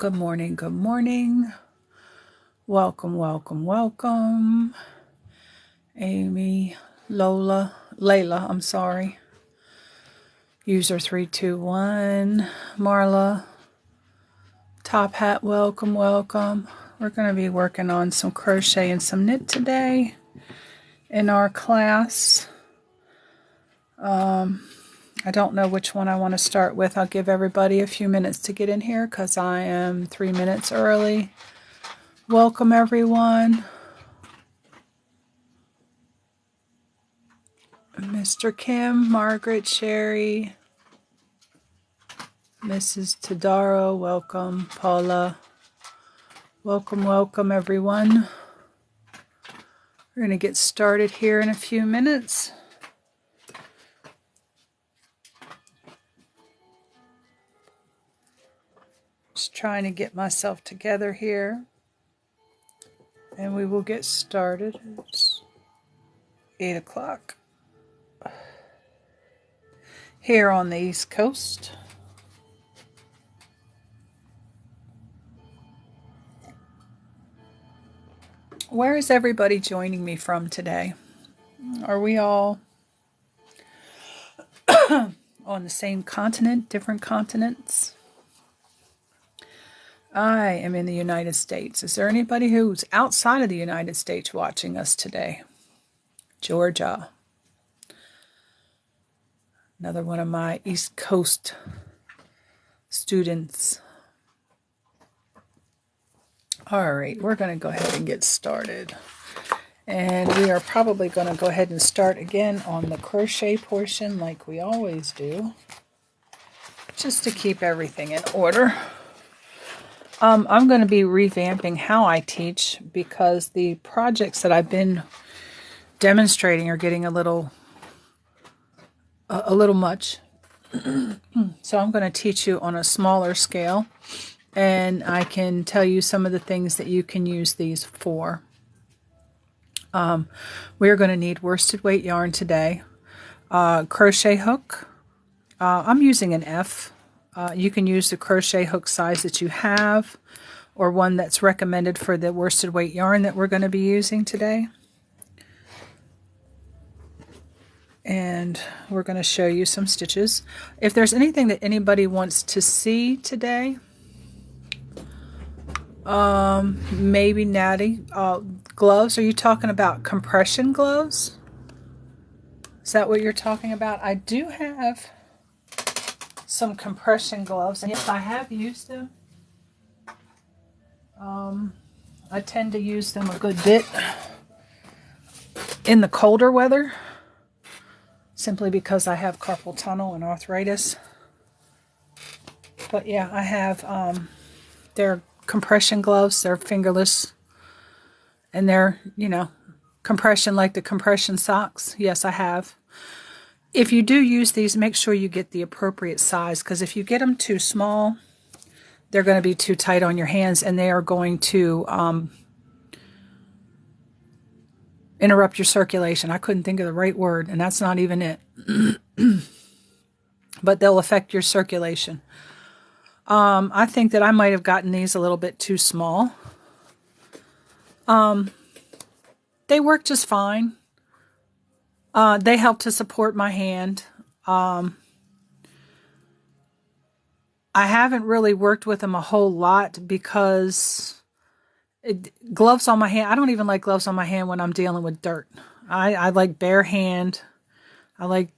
Good morning, good morning. Welcome, welcome, welcome. Amy, Lola, Layla, I'm sorry. User 321, Marla, Top Hat, welcome, welcome. We're going to be working on some crochet and some knit today in our class. I don't know which one I want to start with. I'll give everybody a few minutes to get in here because I am 3 minutes early. Welcome, everyone. Mr. Kim, Margaret, Sherry, Mrs. Tadaro, welcome. Paula, welcome, welcome, everyone. We're going to get started here in a few minutes. Just trying to get myself together here. And we will get started. It's 8 o'clock here on the East Coast. Where is everybody joining me from today? Are we all on the same continent, different continents? I am in the United States. Is there anybody who's outside of the United States watching us today? Georgia. Another one of my East Coast students. All right, we're going to go ahead and get started. And we are probably going to go ahead and start again on the crochet portion like we always do, just to keep everything in order. I'm going to be revamping how I teach because the projects that I've been demonstrating are getting a little much. So I'm going to teach you on a smaller scale, and I can tell you some of the things that you can use these for. We're going to need worsted weight yarn today, crochet hook. I'm using an F. You can use the crochet hook size that you have, or one that's recommended for the worsted weight yarn that we're going to be using today. And we're going to show you some stitches. If there's anything that anybody wants to see today, maybe Natty, gloves. Are you talking about compression gloves? Is that what you're talking about? I do have some compression gloves, and yes, I have used them. I tend to use them a good bit in the colder weather, simply because I have carpal tunnel and arthritis. But yeah, I have, they're compression gloves. They're fingerless, and they're, compression like the compression socks. Yes, I have. If you do use these, make sure you get the appropriate size, because if you get them too small, they're going to be too tight on your hands, and they are going to interrupt your circulation. I couldn't think of the right word, and that's not even it. But they'll affect your circulation. I think that I might have gotten these a little bit too small. They work just fine. They help to support my hand. I haven't really worked with them a whole lot because gloves on my hand, I don't even like gloves on my hand when I'm dealing with dirt. I like bare hand. I like,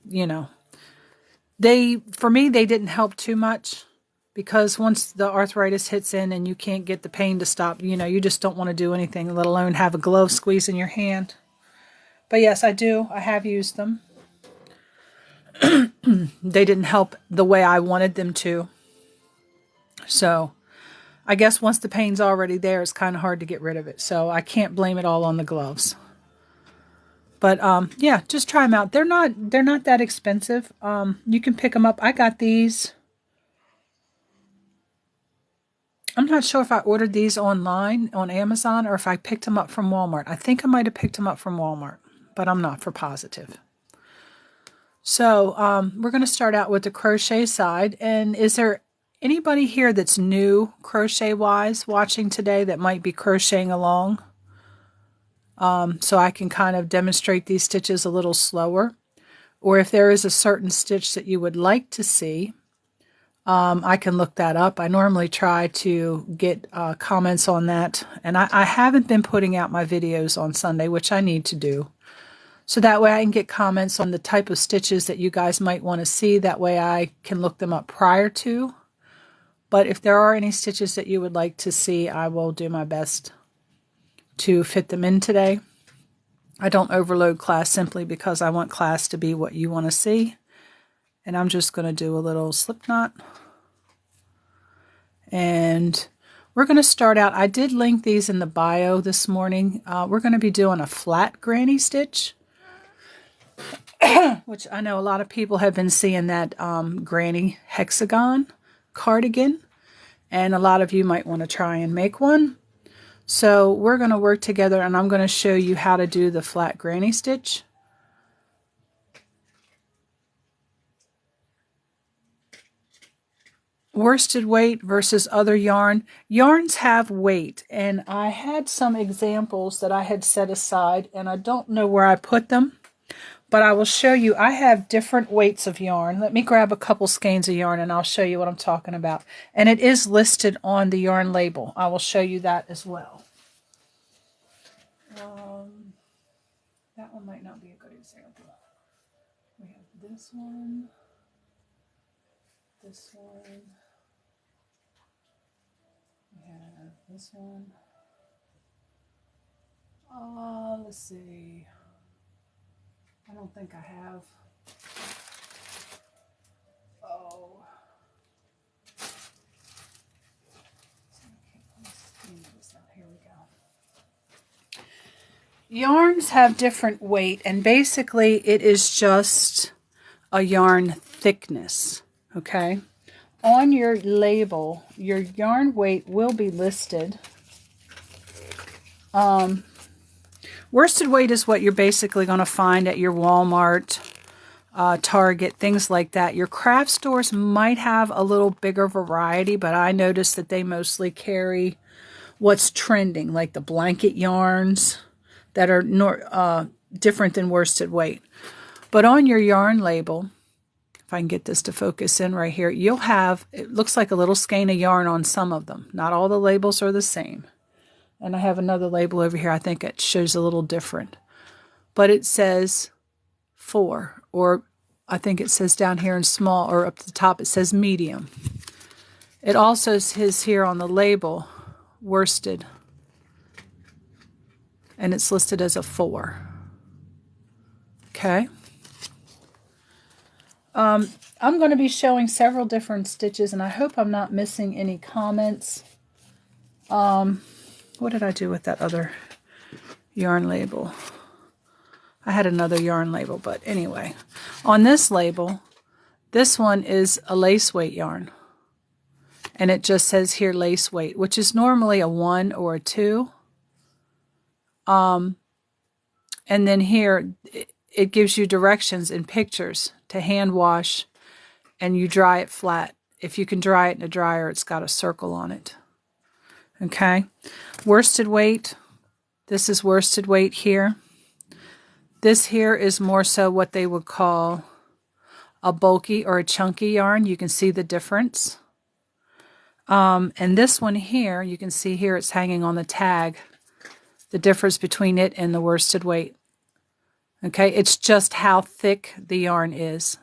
for me, they didn't help too much because once the arthritis hits in and you can't get the pain to stop, you just don't want to do anything, let alone have a glove squeeze in your hand. But yes, I do. I have used them. They didn't help the way I wanted them to. So I guess once the pain's already there, it's kind of hard to get rid of it. So I can't blame it all on the gloves. But yeah, just try them out. They're not that expensive. You can pick them up. I got these. I'm not sure if I ordered these online on Amazon or if I picked them up from Walmart. I think I might have picked them up from Walmart, but I'm not for positive. So we're going to start out with the crochet side. And is there Anybody here that's new crochet-wise watching today that might be crocheting along? So I can kind of demonstrate these stitches a little slower. Or if there is a certain stitch that you would like to see, I can look that up. I normally try to get comments on that. And I haven't been putting out my videos on Sunday, which I need to do. So that way I can get comments on the type of stitches that you guys might want to see. That way I can look them up prior to. But if there are any stitches that you would like to see, I will do my best to fit them in today. I don't overload class simply because I want class to be what you want to see. And I'm just going to do a little slip knot. And we're going to start out, I did link these in the bio this morning. We're going to be doing a flat granny stitch, which I know a lot of people have been seeing that granny hexagon cardigan. And a lot of you might want to try and make one. So we're going to work together and I'm going to show you how to do the flat granny stitch. Worsted weight versus other yarn. Yarns have weight, and I had some examples that I had set aside and I don't know where I put them, but I will show you. I have different weights of yarn. Let me grab a couple skeins of yarn and I'll show you what I'm talking about. And it is listed on the yarn label. I will show you that as well. That one might not be a good example. We have this one, this one, we have this one. Let's see. I don't think I have. Oh. Here we go. Yarns have different weight, and basically it is just a yarn thickness, okay? On your label, your yarn weight will be listed. Worsted weight is what you're basically going to find at your Walmart, Target, things like that. Your craft stores might have a little bigger variety, but I noticed that they mostly carry what's trending, like the blanket yarns that are different than worsted weight. But on your yarn label, if I can get this to focus in right here, you'll have, it looks like a little skein of yarn on some of them. Not all the labels are the same. And I have another label over here. I think it shows a little different. But it says 4, or I think it says down here in small, or up at the top it says medium. It also says here on the label, worsted. And it's listed as a 4. Okay. I'm going to be showing several different stitches, and I hope I'm not missing any comments. What did I do with that other yarn label? I had another yarn label, but anyway. On this label, this one is a lace weight yarn. And it just says here lace weight, which is normally a 1 or a 2. And then here, it gives you directions and pictures to hand wash, and you dry it flat. If you can dry it in a dryer, it's got a circle on it. Okay. Worsted weight. This is worsted weight here. This here is more so what they would call a bulky or a chunky yarn. You can see the difference. And this one here, you can see here it's hanging on the tag, the difference between it and the worsted weight. Okay, it's just how thick the yarn is.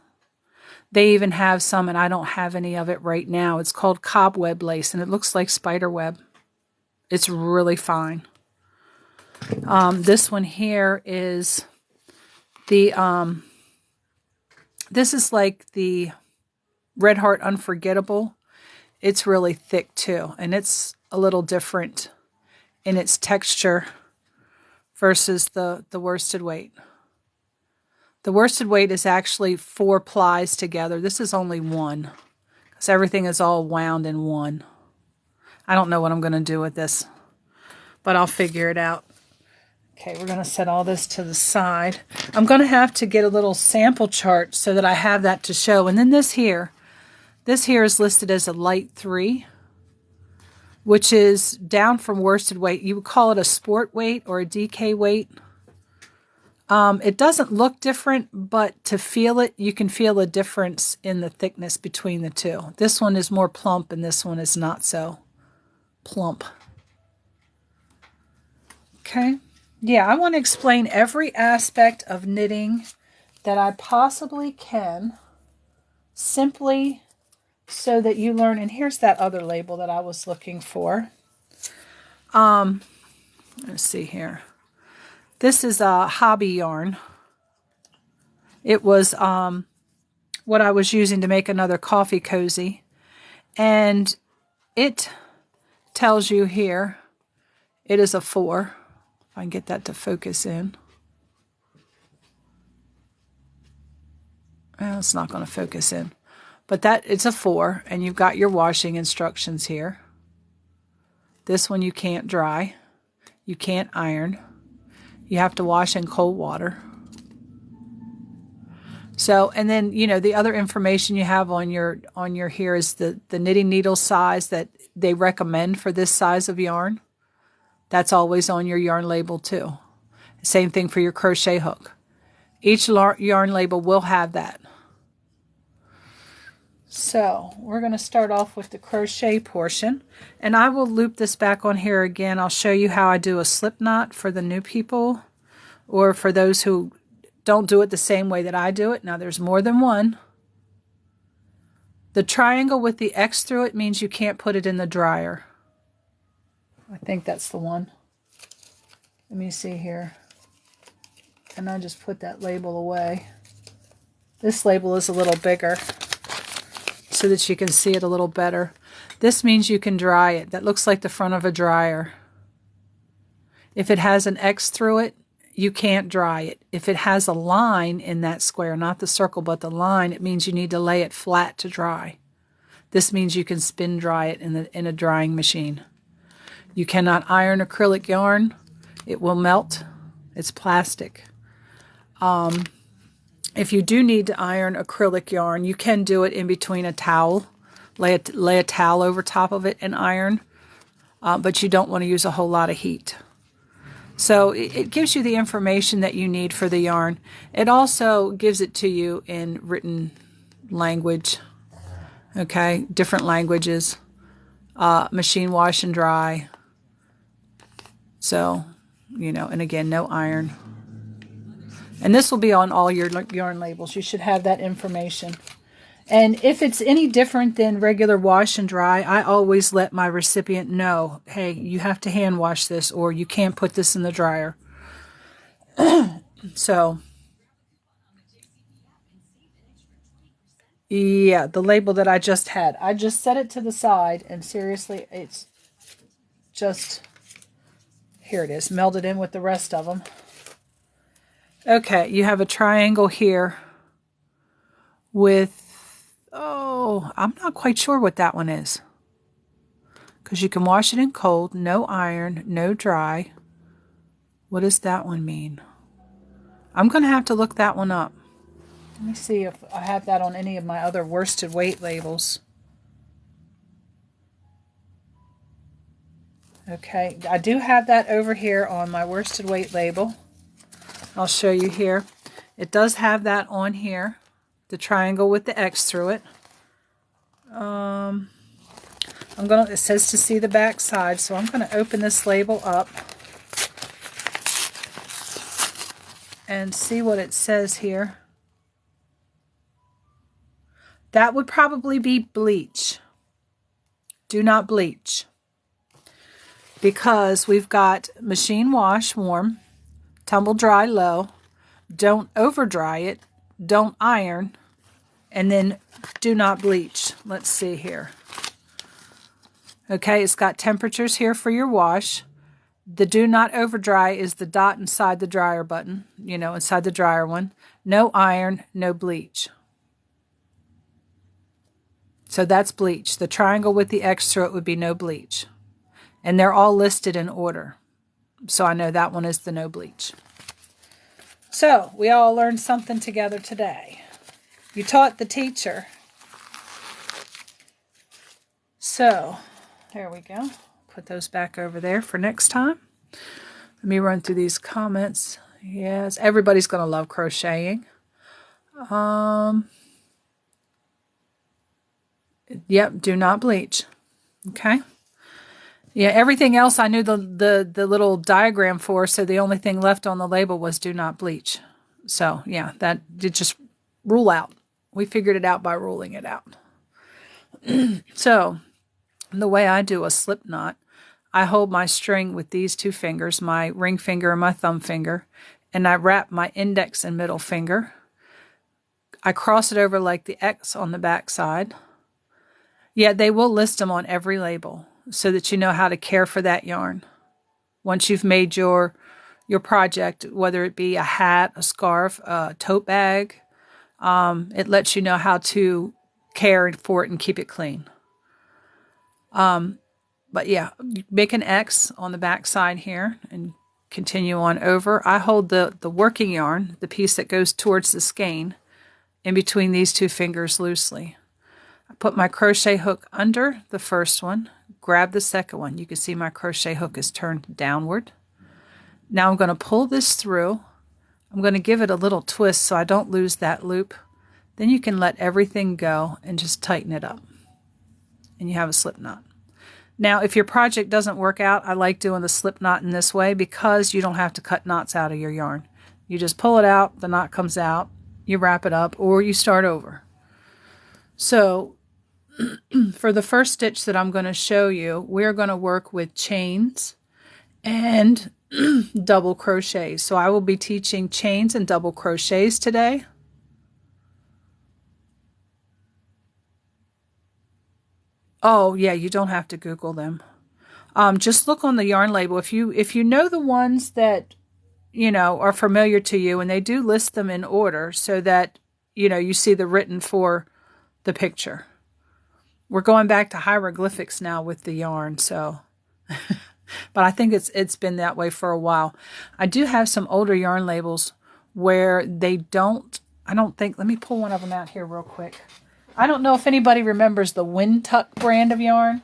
They even have some, and I don't have any of it right now. It's called cobweb lace, and it looks like spider web. It's really fine. This one here is the, this is like the Red Heart Unforgettable. It's really thick too, and it's a little different in its texture versus the worsted weight. The worsted weight is actually 4 plies together. This is only 1, because everything is all wound in 1. I don't know what I'm going to do with this, but I'll figure it out. Okay, we're going to set all this to the side. I'm going to have to get a little sample chart so that I have that to show. And then this This here is listed as a light 3, which is down from worsted weight. You would call it a sport weight or a DK weight. It doesn't look different, but to feel it, you can feel a difference in the thickness between the two. This one is more plump and this one is not so plump. Okay. Yeah, I want to explain every aspect of knitting that I possibly can, simply so that you learn. And here's that other label that I was looking for. Let's see here. This is a hobby yarn. It was what I was using to make another coffee cozy. And it tells you here, it is a 4. If I can get that to focus in. Well, it's not going to focus in. But it's a 4, and you've got your washing instructions here. This one you can't dry. You can't iron. You have to wash in cold water. So, and then, you know, the other information you have on your here is the knitting needle size that they recommend for this size of yarn. That's always on your yarn label too. Same thing for your crochet hook. Each yarn label will have that. So we're going to start off with the crochet portion, and I will loop this back on here again. I'll show you how I do a slip knot for the new people, or for those who don't do it the same way that I do it. Now there's more than one. The triangle with the X through it means you can't put it in the dryer. I think that's the one. Let me see here. And I just put that label away. This label is a little bigger, so that you can see it a little better. This means you can dry it. That looks like the front of a dryer. If it has an X through it, you can't dry it. If it has a line in that square, not the circle, but the line, it means you need to lay it flat to dry. This means you can spin dry it in a drying machine. You cannot iron acrylic yarn. It will melt. It's plastic. If you do need to iron acrylic yarn, you can do it in between a towel. Lay a towel over top of it and iron, but you don't want to use a whole lot of heat. So it gives you the information that you need for the yarn. It also gives it to you in written language, okay, different languages, machine wash and dry. So, you know, and again, no iron. And this will be on all your yarn labels. You should have that information. And if it's any different than regular wash and dry, I always let my recipient know, hey, you have to hand wash this, or you can't put this in the dryer. So, yeah, the label that I just had. I just set it to the side, and seriously, it's just, here it is, melded in with the rest of them. Okay, you have a triangle here with, oh, I'm not quite sure what that one is. Because you can wash it in cold, no iron, no dry. What does that one mean? I'm going to have to look that one up. Let me see if I have that on any of my other worsted weight labels. Okay, I do have that over here on my worsted weight label. I'll show you here. It does have that on here, the triangle with the X through it. It says to see the back side, so I'm going to open this label up and see what it says here. That would probably be bleach. Do not bleach. Because we've got machine wash warm, tumble dry low, don't over dry it, don't iron, and then do not bleach. Let's see here. Okay, it's got temperatures here for your wash. The do not over dry is the dot inside the dryer button, you know, inside the dryer one. No iron, no bleach. So that's bleach. The triangle with the X through it would be no bleach. And they're all listed in order. So I know that one is the no bleach. So we all learned something together today. You taught the teacher. So there we go. Put those back over there for next time. Let me run through these comments. Yes, everybody's going to love crocheting. Yep, do not bleach. Okay. Yeah, everything else I knew the little diagram for, so the only thing left on the label was do not bleach. So yeah, that did just rule out. We figured it out by ruling it out. So the way I do a slip knot, I hold my string with these two fingers, my ring finger and my thumb finger, and I wrap my index and middle finger. I cross it over like the X on the back side. Yeah, they will list them on every label so that you know how to care for that yarn. Once you've made your project, whether it be a hat, a scarf, a tote bag, it lets you know how to care for it and keep it clean. But yeah, make an X on the back side here and continue on over. I hold the working yarn, the piece that goes towards the skein, in between these two fingers loosely. I put my crochet hook under the first one, grab the second one. You can see my crochet hook is turned downward. Now I'm going to pull this through. I'm going to give it a little twist so I don't lose that loop. Then you can let everything go and just tighten it up. And you have a slip knot. Now, if your project doesn't work out, I like doing the slip knot in this way because you don't have to cut knots out of your yarn. You just pull it out, the knot comes out, you wrap it up, or you start over. So, for the first stitch that I'm going to show you, we're going to work with chains and double crochets. So I will be teaching chains and double crochets today. Oh, yeah, you don't have to Google them. Just look on the yarn label. If you know the ones that, are familiar to you, and they do list them in order so that, you see the written for the picture. We're going back to hieroglyphics now with the yarn, so. But I think it's been that way for a while. I do have some older yarn labels where they don't, let me pull one of them out here real quick. I don't know if anybody remembers the Wind Tuck brand of yarn.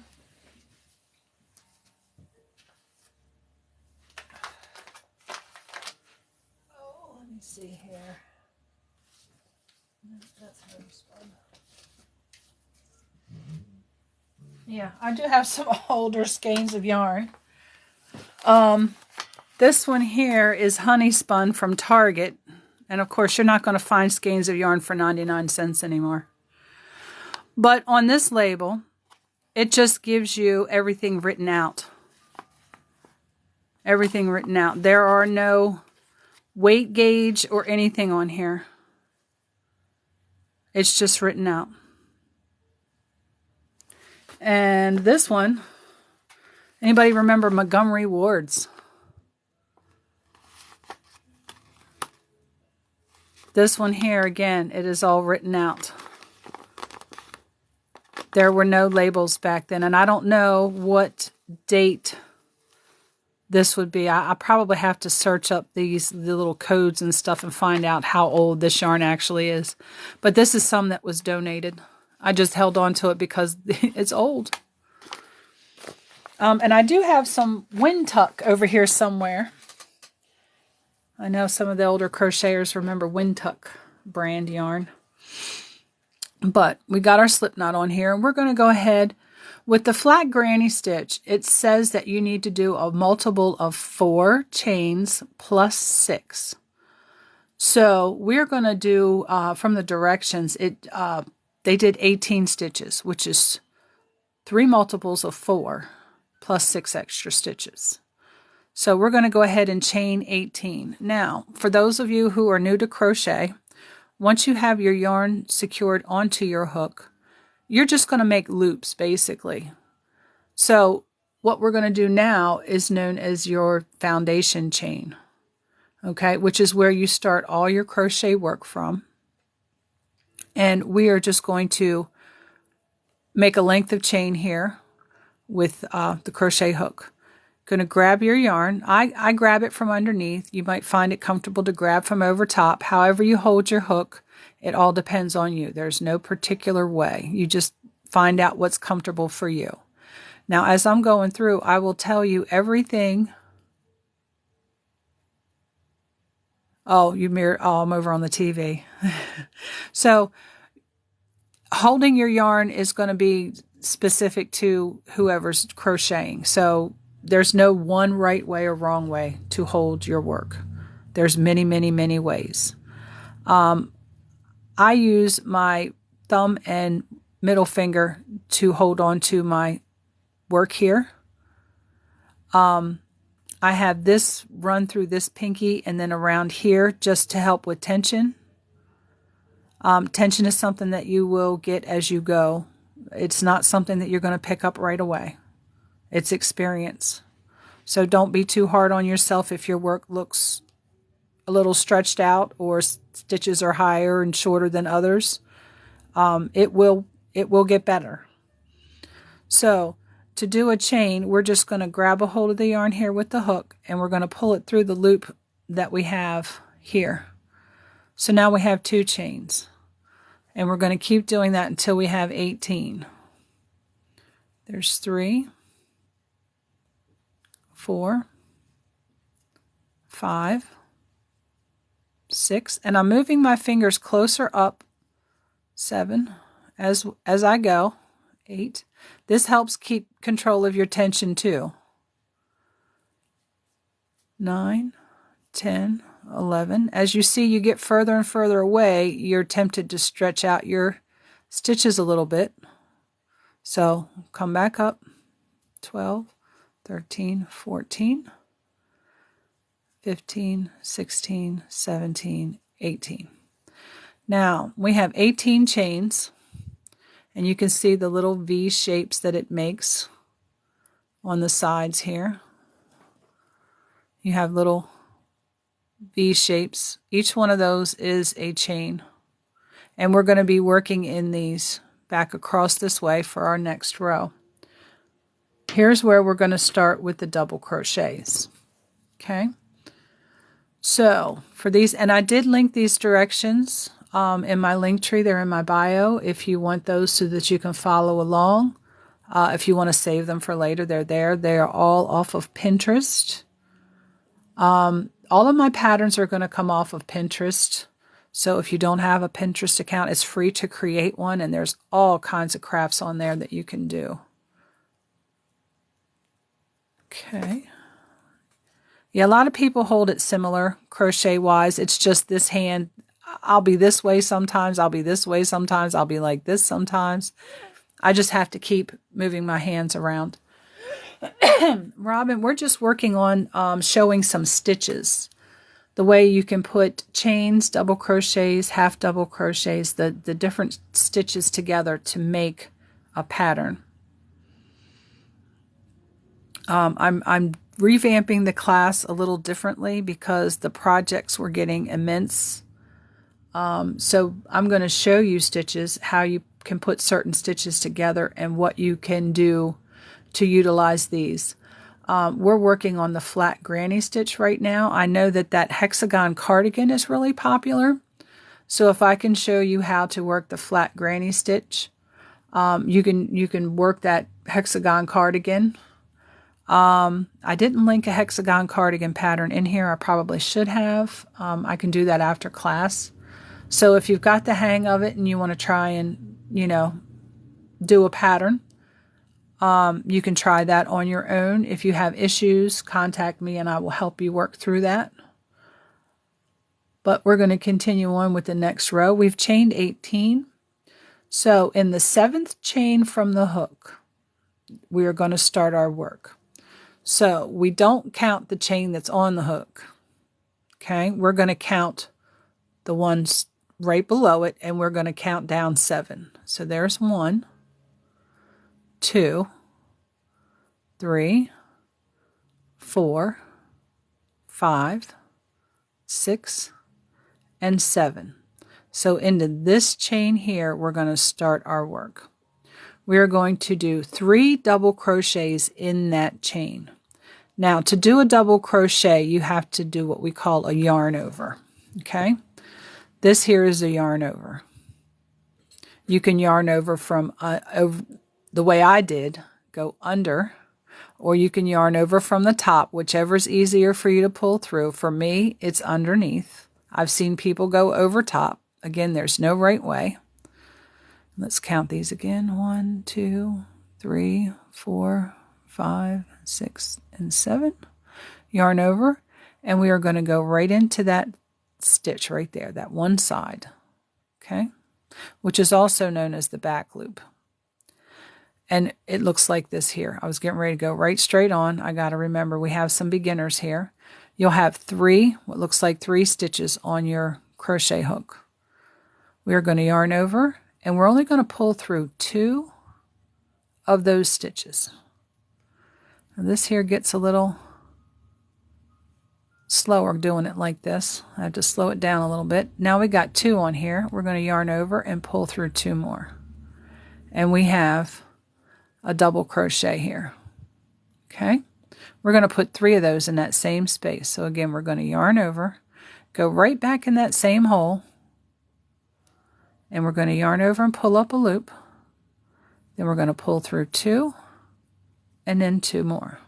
Oh, let me see here. That's homespun. Yeah, I do have some older skeins of yarn. This one here is honey spun from Target. And of course, you're not going to find skeins of yarn for 99 cents anymore. But on this label, it just gives you everything written out. Everything written out. There are no weight gauge or anything on here. It's just written out. And this one, anybody remember Montgomery Ward's? This one here, again, it is all written out. There were no labels back then, and I don't know what date this would be. I probably have to search up the little codes and stuff and find out how old this yarn actually is. But this is some that was donated. I just held on to it because it's old. And I do have some Wind Tuck over here somewhere. I know some of the older crocheters remember Wind Tuck brand yarn. But we got our slip knot on here, and we're going to go ahead with the flat granny stitch. It says that you need to do a multiple of 4 chains plus 6. So we're going to do, from the directions, they did 18 stitches, which is 3 multiples of 4 plus 6 extra stitches. So we're going to go ahead and chain 18. Now, for those of you who are new to crochet, once you have your yarn secured onto your hook, you're just going to make loops, basically. So what we're going to do now is known as your foundation chain, okay, which is where you start all your crochet work from. And we are just going to make a length of chain here with the crochet hook. Going to grab your yarn. I grab it from underneath. You might find it comfortable to grab from over top. However you hold your hook, it all depends on you. There's no particular way. You just find out what's comfortable for you. Now, as I'm going through, I will tell you everything. Oh, you mirror. Oh, I'm over on the TV. So holding your yarn is going to be specific to whoever's crocheting. So there's no one right way or wrong way to hold your work. There's many, many, many ways. I use my thumb and middle finger to hold on to my work here. I have this run through this pinky and then around here just to help with tension. Tension is something that you will get as you go. It's not something that you're going to pick up right away. It's experience. So don't be too hard on yourself if your work looks a little stretched out or stitches are higher and shorter than others. It will get better. So to do a chain, we're just going to grab a hold of the yarn here with the hook and we're going to pull it through the loop that we have here. So now we have 2 chains. And we're going to keep doing that until we have 18. There's 3, 4, 5, 6, and I'm moving my fingers closer up. 7, as I go. 8. This helps keep control of your tension too. 9, 10, 11. As you see, you get further and further away, you're tempted to stretch out your stitches a little bit. So come back up. 12, 13, 14, 15, 16, 17, 18. Now we have 18 chains, and you can see the little V shapes that it makes on the sides here. You have little V shapes. Each one of those is a chain. And we're going to be working in these back across this way for our next row. Here's where we're going to start with the double crochets. Okay. So for these, and I did link these directions in my link tree. They're in my bio if you want those so that you can follow along. If you want to save them for later, they're there. They are all off of Pinterest. All of my patterns are going to come off of Pinterest. So if you don't have a Pinterest account, it's free to create one, and there's all kinds of crafts on there that you can do. Okay. Yeah, a lot of people hold it similar crochet-wise. It's just this hand, I'll be this way sometimes, I'll be this way sometimes, I'll be like this sometimes. I just have to keep moving my hands around. Robin, we're just working on showing some stitches. The way you can put chains, double crochets, half double crochets, the different stitches together to make a pattern. I'm revamping the class a little differently because the projects were getting immense. So I'm going to show you stitches, how you can put certain stitches together and what you can do to utilize these. We're working on the flat granny stitch right now. I know that hexagon cardigan is really popular. So if I can show you how to work the flat granny stitch, you can work that hexagon cardigan. I didn't link a hexagon cardigan pattern in here. I probably should have. I can do that after class. So if you've got the hang of it and you want to try and, do a pattern, you can try that on your own. If you have issues, contact me and I will help you work through that. But we're going to continue on with the next row. We've chained 18. So in the 7th chain from the hook, we are going to start our work. So we don't count the chain that's on the hook. Okay, we're going to count the ones right below it, and we're going to count down 7. So there's 1, 2, 3, 4, 5, 6, and 7. So into this chain here, we're going to start our work. We are going to do 3 double crochets in that chain. Now, to do a double crochet, you have to do what we call a yarn over. Okay? This here is a yarn over. You can yarn over from the way I did, go under, or you can yarn over from the top, whichever is easier for you to pull through. For me, it's underneath. I've seen people go over top. Again, there's no right way. Let's count these again. 1, 2, 3, 4, 5, 6, and 7. Yarn over, and we are going to go right into that stitch right there, that one side, okay, which is also known as the back loop. And it looks like this here. I was getting ready to go right straight on. I got to remember we have some beginners here. You'll have what looks like 3 stitches on your crochet hook. We are going to yarn over, and we're only going to pull through 2 of those stitches. And this here gets a little slower doing it like this. I have to slow it down a little bit. Now we got 2 on here. We're going to yarn over and pull through 2 more. And we have a double crochet here. Okay? We're going to put 3 of those in that same space. So again, we're going to yarn over, go right back in that same hole, and we're going to yarn over and pull up a loop. Then we're going to pull through 2 and then 2 more.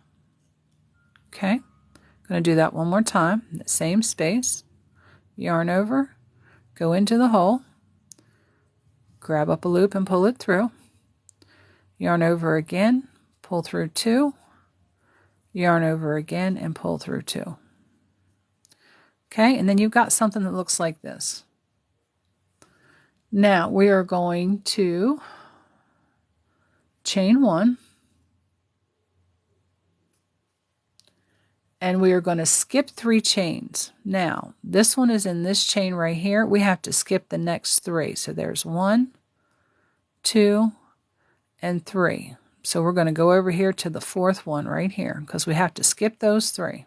Okay? I'm going to do that one more time in the same space. Yarn over, go into the hole, grab up a loop and pull it through. Yarn over again, pull through 2, yarn over again and pull through 2. Okay, and then you've got something that looks like this. Now we are going to chain 1, and we are going to skip 3 chains. Now this one is in this chain right here. We have to skip the next 3. So there's 1, 2, and 3. So we're going to go over here to the 4th one right here because we have to skip those 3.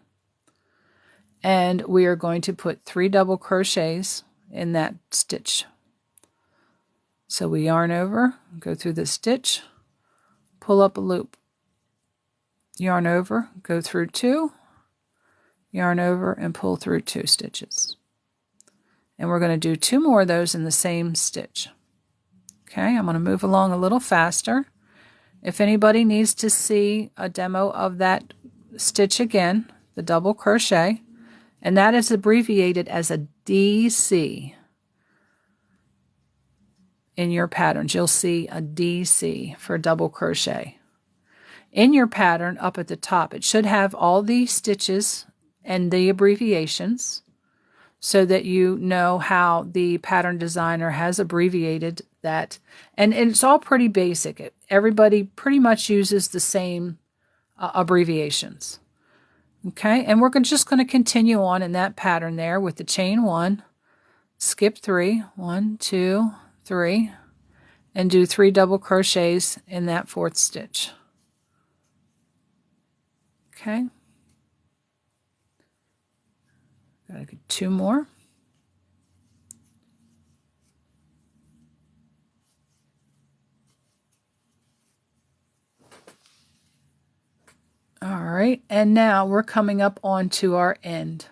And we are going to put 3 double crochets in that stitch. So we yarn over, go through the stitch, pull up a loop, yarn over, go through 2, yarn over and pull through 2 stitches. And we're going to do 2 more of those in the same stitch. Okay, I'm going to move along a little faster. If anybody needs to see a demo of that stitch again, the double crochet, and that is abbreviated as a DC. In your patterns, you'll see a DC for double crochet. In your pattern, up at the top, it should have all the stitches and the abbreviations so that you know how the pattern designer has abbreviated that. And it's all pretty basic. Everybody pretty much uses the same abbreviations. Okay, and we're just going to continue on in that pattern there with the chain 1, skip 3, 1, 2, 3, and do 3 double crochets in that 4th stitch. Okay, gotta get 2 more. All right, and now we're coming up onto our end.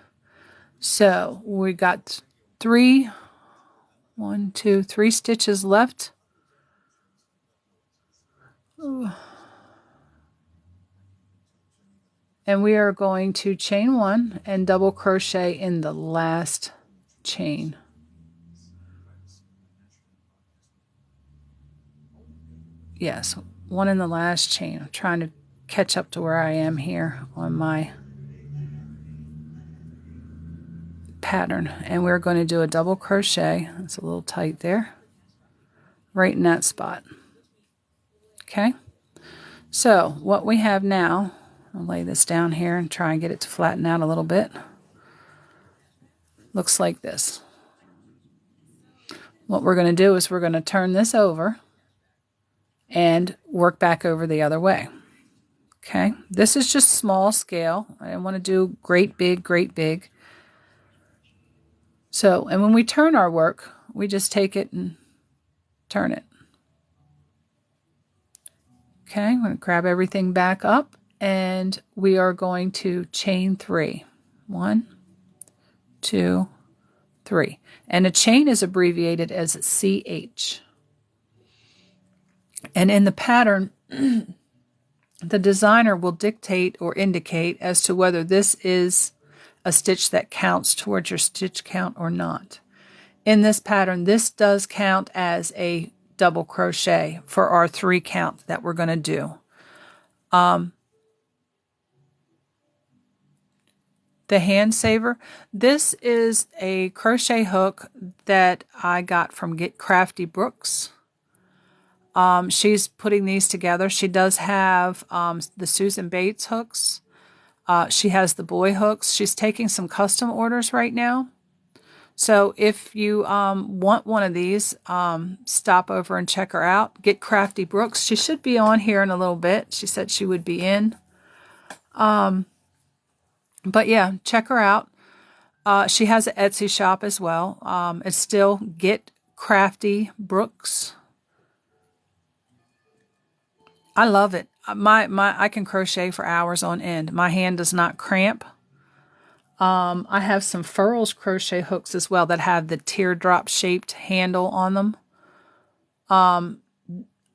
So we got 3 stitches left. Ooh. And we are going to chain 1 and double crochet in the last chain. Yes, 1 in the last chain. I'm trying to catch up to where I am here on my pattern. And we're going to do a double crochet. It's a little tight there. Right in that spot. Okay. So what we have now, I'll lay this down here and try and get it to flatten out a little bit. Looks like this. What we're going to do is we're going to turn this over and work back over the other way. Okay, this is just small scale. I don't want to do great big, great big. So, and when we turn our work, we just take it and turn it. Okay, I'm going to grab everything back up and we are going to chain 3. 1, 2, 3. And a chain is abbreviated as CH. And in the pattern, the designer will dictate or indicate as to whether this is a stitch that counts towards your stitch count or not. In this pattern, this does count as a double crochet for our 3 count that we're going to do. The hand saver, this is a crochet hook that I got from Get Crafty Brooks. She's putting these together. She does have the Susan Bates hooks. She has the boy hooks. She's taking some custom orders right now. So if you want one of these, stop over and check her out. Get Crafty Brooks. She should be on here in a little bit. She said she would be in. But yeah, check her out. She has an Etsy shop as well. It's still Get Crafty Brooks. I love it. I can crochet for hours on end. My hand does not cramp. I have some Furls crochet hooks as well that have the teardrop shaped handle on them.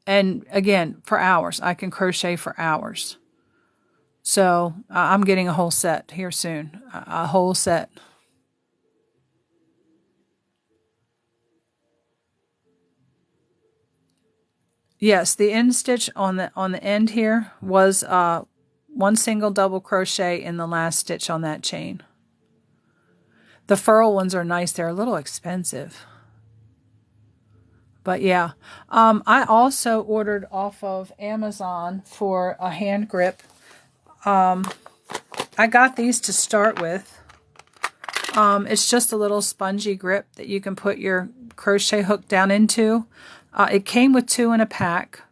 And again, for hours. I can crochet for hours. So I'm getting a whole set here soon. A whole set. Yes, the end stitch on the end here was 1 single double crochet in the last stitch on that chain. The furl ones are nice. They're a little expensive. But yeah, I also ordered off of Amazon for a hand grip. I got these to start with. It's just a little spongy grip that you can put your crochet hook down into. It came with 2 in a pack,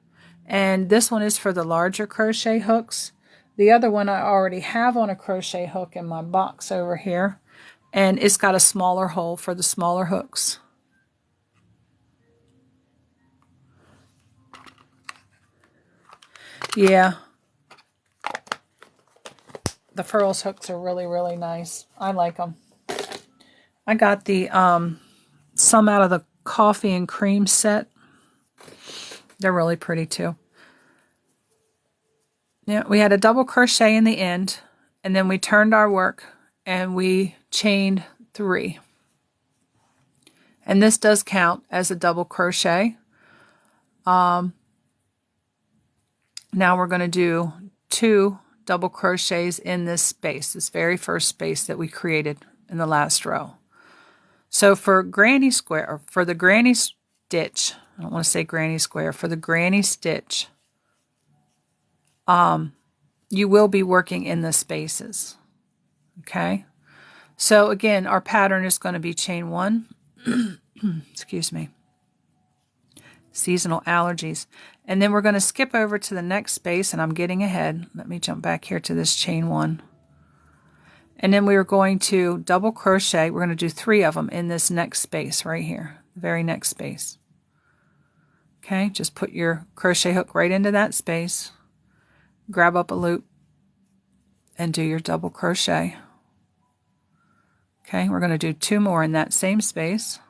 and this one is for the larger crochet hooks. The other one I already have on a crochet hook in my box over here, and it's got a smaller hole for the smaller hooks. Yeah. The Furls hooks are really, really nice. I like them. I got the some out of the coffee and cream set. They're really pretty too. Yeah, we had a double crochet in the end, and then we turned our work and we chained 3. And this does count as a double crochet. Now we're going to do 2 double crochets in this space, this very first space that we created in the last row. So for granny square, or for the granny stitch, I don't want to say granny square, for the granny stitch, you will be working in the spaces. Okay? So again, our pattern is going to be chain 1. Excuse me. Seasonal allergies. And then we're going to skip over to the next space, and I'm getting ahead. Let me jump back here to this chain 1. And then we are going to double crochet. We're going to do 3 of them in this next space right here, the very next space. Okay, just put your crochet hook right into that space, grab up a loop, and do your double crochet. Okay, we're going to do 2 more in that same space.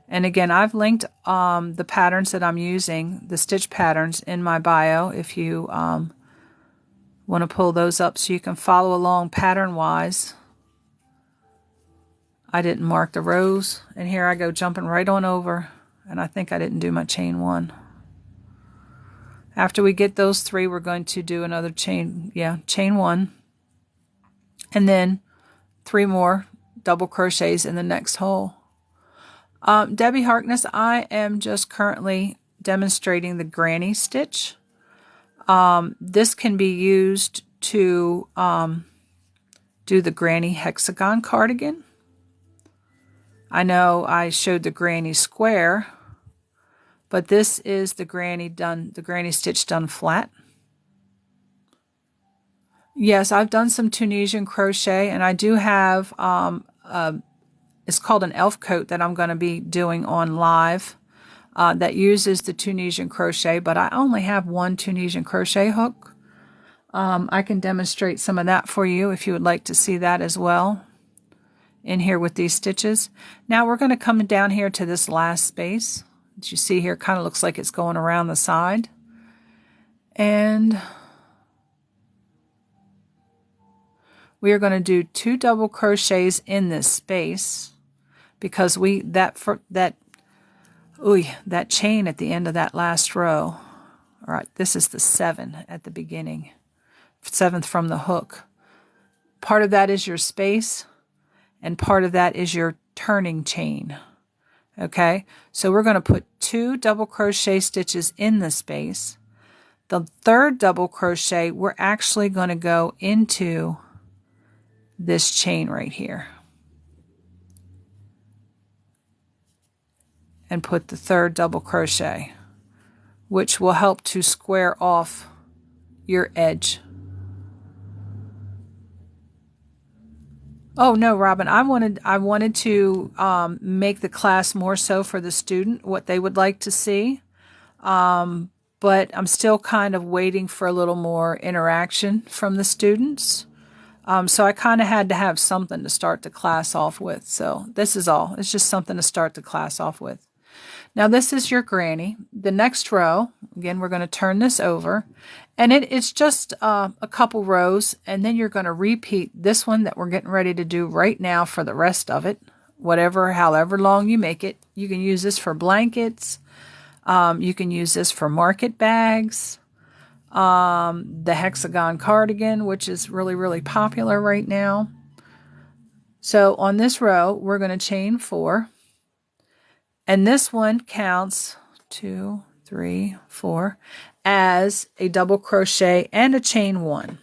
And again, I've linked the patterns that I'm using, the stitch patterns, in my bio if you want to pull those up so you can follow along pattern-wise. I didn't mark the rows, and here I go jumping right on over, and I think I didn't do my chain 1. After we get those 3, we're going to do another chain, chain 1, and then 3 more double crochets in the next hole. Debbie Harkness, I am just currently demonstrating the granny stitch. This can be used to do the granny hexagon cardigan. I know I showed the granny square, but this is the granny stitch done flat. Yes, I've done some Tunisian crochet, and I do have it's called an elf coat that I'm going to be doing on live that uses the Tunisian crochet, but I only have 1 Tunisian crochet hook. I can demonstrate some of that for you if you would like to see that as well in here with these stitches. Now we're going to come down here to this last space, that you see here kind of looks like it's going around the side. And we are going to do 2 double crochets in this space because that chain at the end of that last row. All right, this is the 7 at the beginning, 7th from the hook. Part of that is your space, and part of that is your turning chain. Okay, so we're going to put 2 double crochet stitches in the space. The 3rd double crochet, we're actually going to go into this chain right here and put the 3rd double crochet, which will help to square off your edge. Oh no, Robin, I wanted to make the class more so for the student, what they would like to see. But I'm still kind of waiting for a little more interaction from the students. So I kind of had to have something to start the class off with. So this is all. It's just something to start the class off with. Now this is your granny. The next row, again, we're going to turn this over. And it's just a couple rows. And then you're going to repeat this one that we're getting ready to do right now for the rest of it. However long you make it. You can use this for blankets. You can use this for market bags, the hexagon cardigan, which is really, really popular right now. So on this row, we're going to chain 4. And this one counts 2, 3, 4 as a double crochet and a chain 1.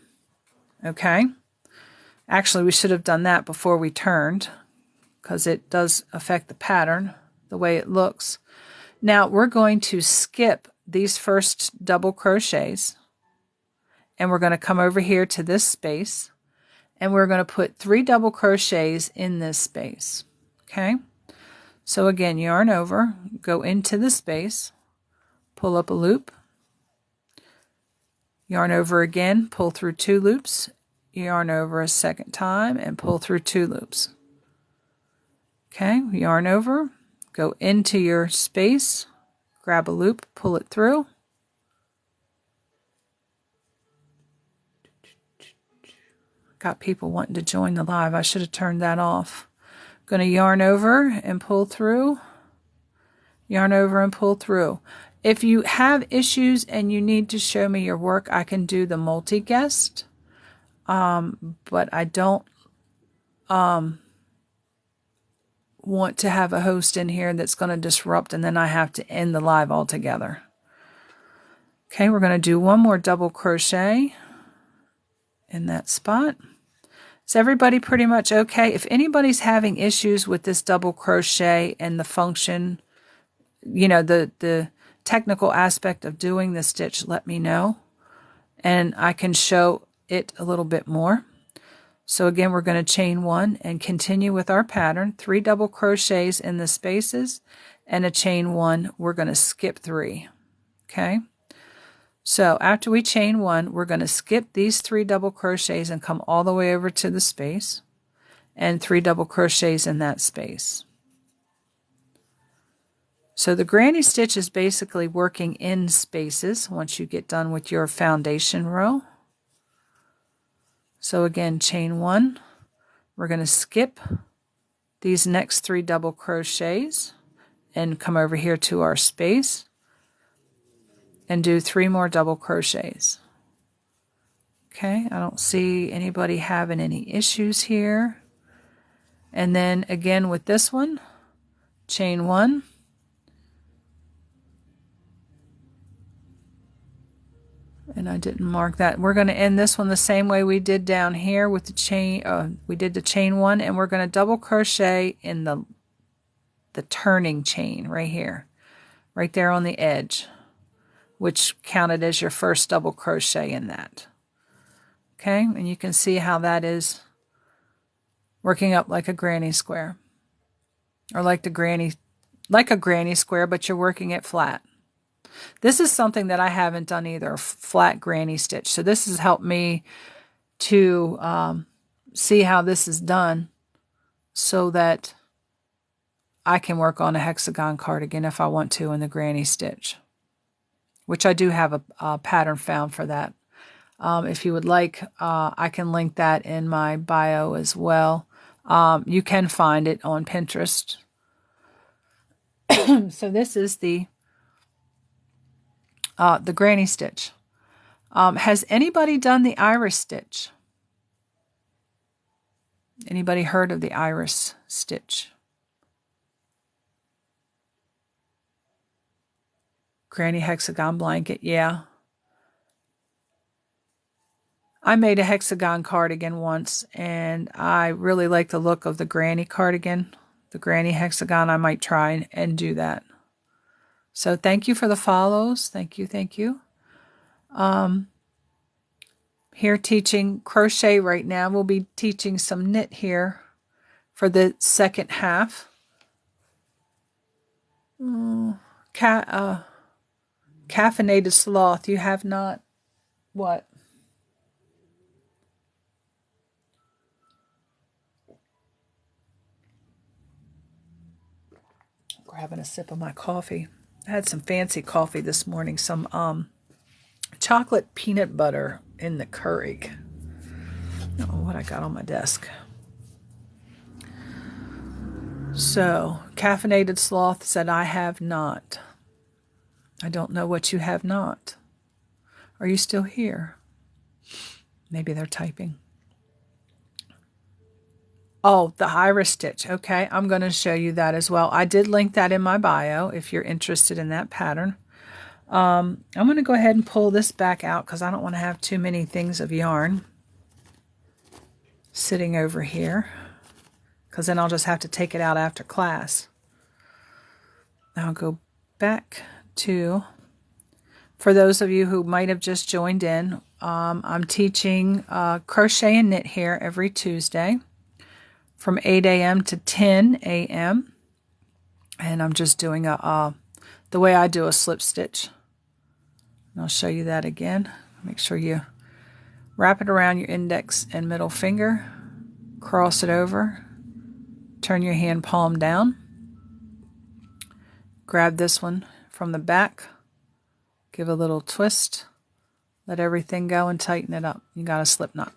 Okay? Actually, we should have done that before we turned because it does affect the pattern, the way it looks. Now we're going to skip these first double crochets and we're going to come over here to this space and we're going to put 3 double crochets in this space. Okay, so again, yarn over, go into the space, pull up a loop, yarn over again, pull through 2 loops, yarn over a second time and pull through 2 loops. Okay, yarn over, go into your space, grab a loop, pull it through. Got people wanting to join the live. I should have turned that off. Going to yarn over and pull through. Yarn over and pull through. If you have issues and you need to show me your work, I can do the multi-guest. But I don't want to have a host in here that's going to disrupt and then I have to end the live altogether. Okay, we're going to do 1 more double crochet in that spot. Is everybody pretty much okay? If anybody's having issues with this double crochet and the function, you know, the technical aspect of doing the stitch, let me know and I can show it a little bit more. So again, we're going to chain 1 and continue with our pattern. 3 double crochets in the spaces and a chain 1. We're going to skip 3. Okay. So after we chain 1, we're going to skip these 3 double crochets and come all the way over to the space and 3 double crochets in that space. So the granny stitch is basically working in spaces once you get done with your foundation row. So again, chain 1, we're going to skip these next 3 double crochets and come over here to our space and do 3 more double crochets. Okay, I don't see anybody having any issues here. And then again with this one, chain 1, and I didn't mark that. We're going to end this one the same way we did down here with the chain. We did the chain 1, and we're going to double crochet in the turning chain right here, right there on the edge, which counted as your first double crochet in that. Okay, and you can see how that is working up like a granny square, or like a granny square, but you're working it flat. This is something that I haven't done either, a flat granny stitch. So this has helped me to see how this is done so that I can work on a hexagon cardigan if I want to in the granny stitch, which I do have a pattern found for that. If you would like, I can link that in my bio as well. You can find it on Pinterest. So this is the granny stitch. Has anybody done the iris stitch? Anybody heard of the iris stitch? Granny hexagon blanket, yeah. I made a hexagon cardigan once, and I really like the look of the granny cardigan. The granny hexagon, I might try and do that. So thank you for the follows. Thank you, thank you. Here teaching crochet right now. We'll be teaching some knit here for the second half. Caffeinated sloth, you have not, what? Grabbing a sip of my coffee. I had some fancy coffee this morning, some chocolate peanut butter in the Keurig. I don't know what I got on my desk. So, Caffeinated Sloth said, I have not. I don't know what you have not. Are you still here? Maybe they're typing. Oh, the iris stitch. Okay, I'm going to show you that as well. I did link that in my bio if you're interested in that pattern. I'm going to go ahead and pull this back out because I don't want to have too many things of yarn sitting over here, because then I'll just have to take it out after class. I'll go back to, for those of you who might have just joined in, I'm teaching crochet and knit here every Tuesday from 8 a.m. to 10 a.m. And I'm just doing the way I do a slip stitch. And I'll show you that again. Make sure you wrap it around your index and middle finger, cross it over, turn your hand palm down, grab this one from the back, give a little twist, let everything go and tighten it up. You got a slip knot.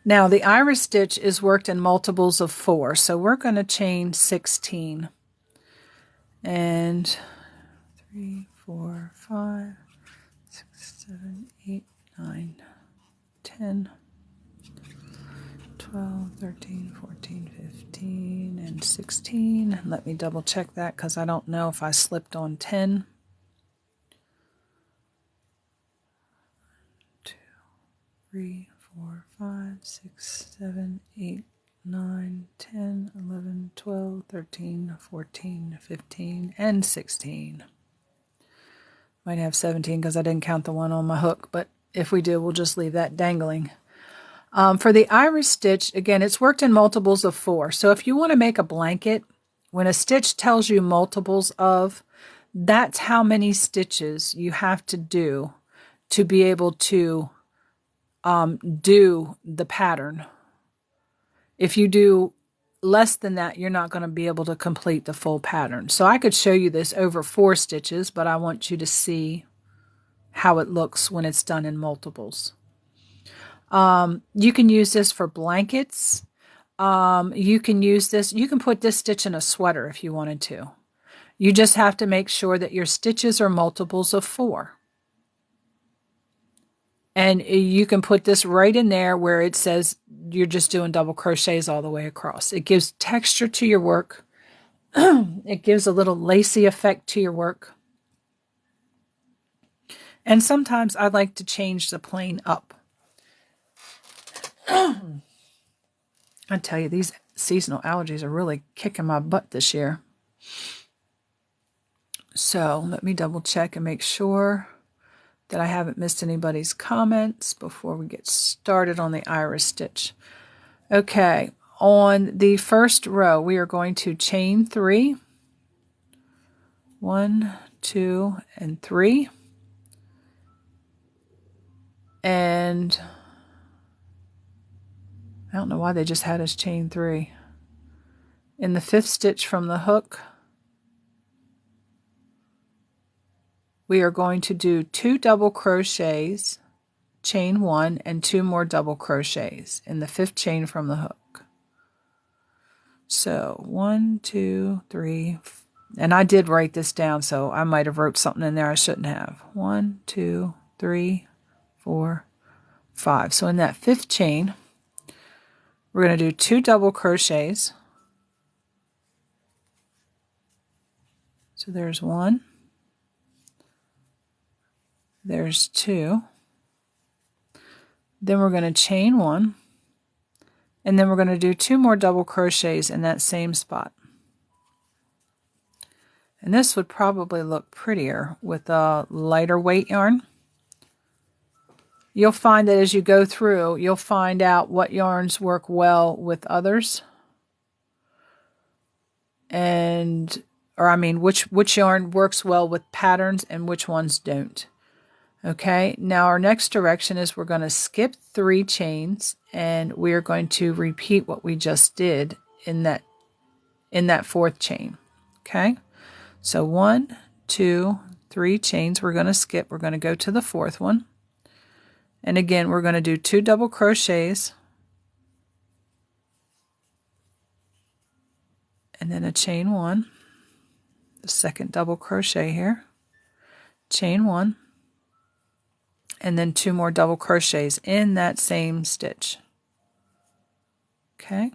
Now the iris stitch is worked in multiples of 4, so we're going to chain 16. And 3, 4, 5, 6, 7, 8, 9, 10, 12, 13, 14, 15, and 16. Let me double check that because I don't know if I slipped on 10. 2, 3, 4, 5, 6, 7, 8, 9, 10, 11, 12, 13, 14, 15, and 16. Might have 17 because I didn't count the one on my hook, but if we do, we'll just leave that dangling. For the iris stitch, again, it's worked in multiples of 4. So if you want to make a blanket, when a stitch tells you multiples of, that's how many stitches you have to do to be able to do the pattern. If you do less than that, you're not going to be able to complete the full pattern. So I could show you this over 4 stitches, but I want you to see how it looks when it's done in multiples. You can use this for blankets. You can use this, you can put this stitch in a sweater if you wanted to. You just have to make sure that your stitches are multiples of 4. And you can put this right in there where it says you're just doing double crochets all the way across. It gives texture to your work. It gives a little lacy effect to your work. And sometimes I like to change the plane up. I tell you, these seasonal allergies are really kicking my butt this year. So let me double check and make sure that I haven't missed anybody's comments before we get started on the iris stitch. Okay, on the first row, we are going to chain 3. 1, 2, and 3. And I don't know why they just had us chain 3. In the 5th stitch from the hook, we are going to do 2 double crochets, chain 1, and 2 more double crochets in the 5th chain from the hook. So 1, 2, 3, and I did write this down, so I might have wrote something in there I shouldn't have. 1, 2, 3, 4, 5. So in that 5th chain, we're going to do 2 double crochets. So there's 1, there's 2. Then we're going to chain 1, and then we're going to do 2 more double crochets in that same spot. And this would probably look prettier with a lighter weight yarn. You'll find that as you go through, you'll find out what yarns work well with others. Which yarn works well with patterns and which ones don't. Okay, now our next direction is we're going to skip 3 chains, and we are going to repeat what we just did in that 4th chain. Okay, so 1, 2, 3 chains we're going to skip. We're going to go to the 4th one, and again we're going to do 2 double crochets and then a chain 1, the 2nd double crochet here, chain 1, and then 2 more double crochets in that same stitch. Okay,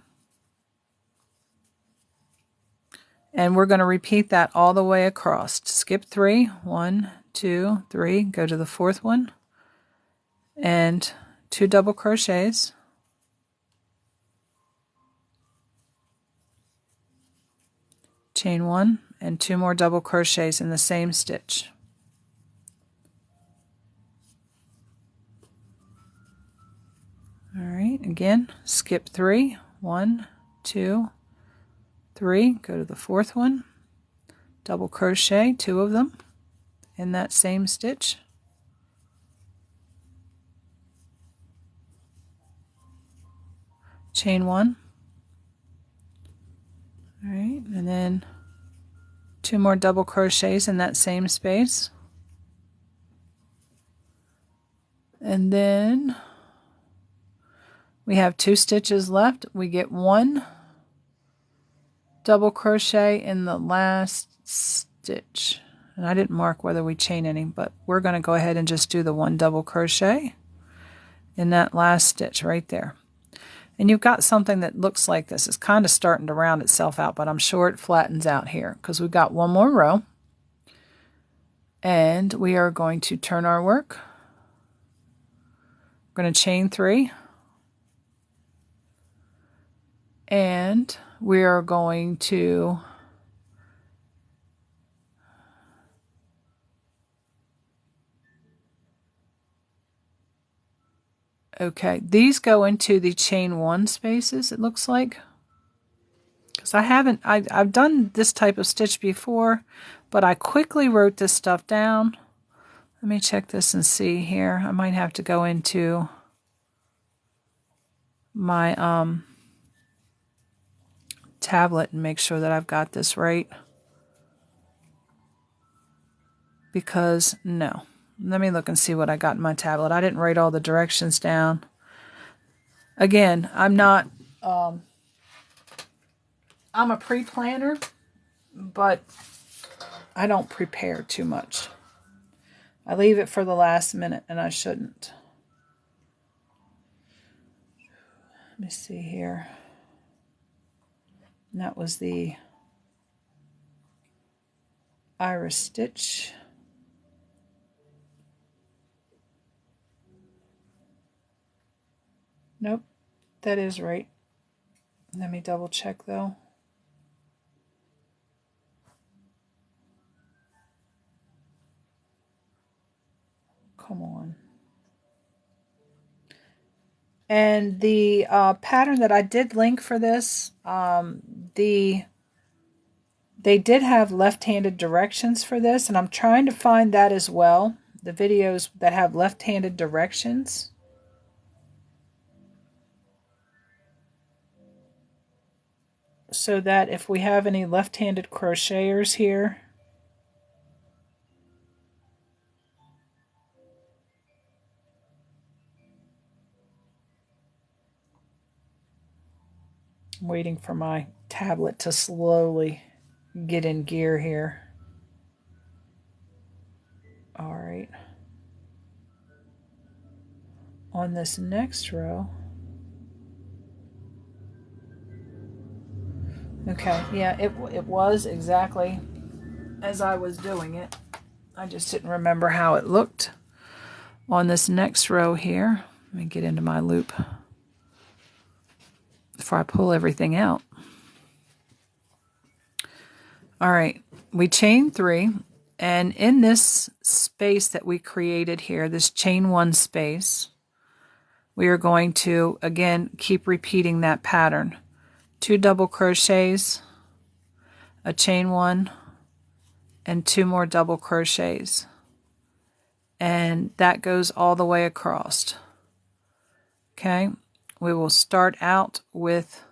and we're going to repeat that all the way across. Skip 3, 1, 2, 3, go to the 4th one, and 2 double crochets, chain 1, and 2 more double crochets in the same stitch. All right, again, skip 3, 1, 2, 3, go to the 4th one, double crochet 2 of them in that same stitch, chain 1, all right, and then 2 more double crochets in that same space, and then we have 2 stitches left. We get 1 double crochet in the last stitch, and I didn't mark whether we chain any, but we're going to go ahead and just do the 1 double crochet in that last stitch right there. And you've got something that looks like this. It's kind of starting to round itself out, but I'm sure it flattens out here because we've got 1 more row, and we are going to turn our work. We're going to chain 3, and we are going to these go into the chain 1 spaces, it looks like, because I've done this type of stitch before, but I quickly wrote this stuff down. Let me check this and see here. I might have to go into my tablet and make sure that I've got this right, because no, let me look and see what I got in my tablet. I didn't write all the directions down. Again, I'm not I'm a pre-planner, but I don't prepare too much. I leave it for the last minute, and I shouldn't. Let me see here. And that was the iris stitch. Nope, that is right. Let me double check though. Come on. And the pattern that I did link for this, they did have left-handed directions for this, and I'm trying to find that as well, the videos that have left-handed directions. so that if we have any left-handed crocheters here, I'm waiting for my tablet to slowly get in gear here. All right. On this next row, okay, yeah, it was exactly as I was doing it. I just didn't remember how it looked. On this next row here, let me get into my loop before I pull everything out. All right, we chain 3, and in this space that we created here, this chain 1 space, we are going to, again, keep repeating that pattern. 2 double crochets, a chain 1, and 2 more double crochets. And that goes all the way across. Okay, we will start out with,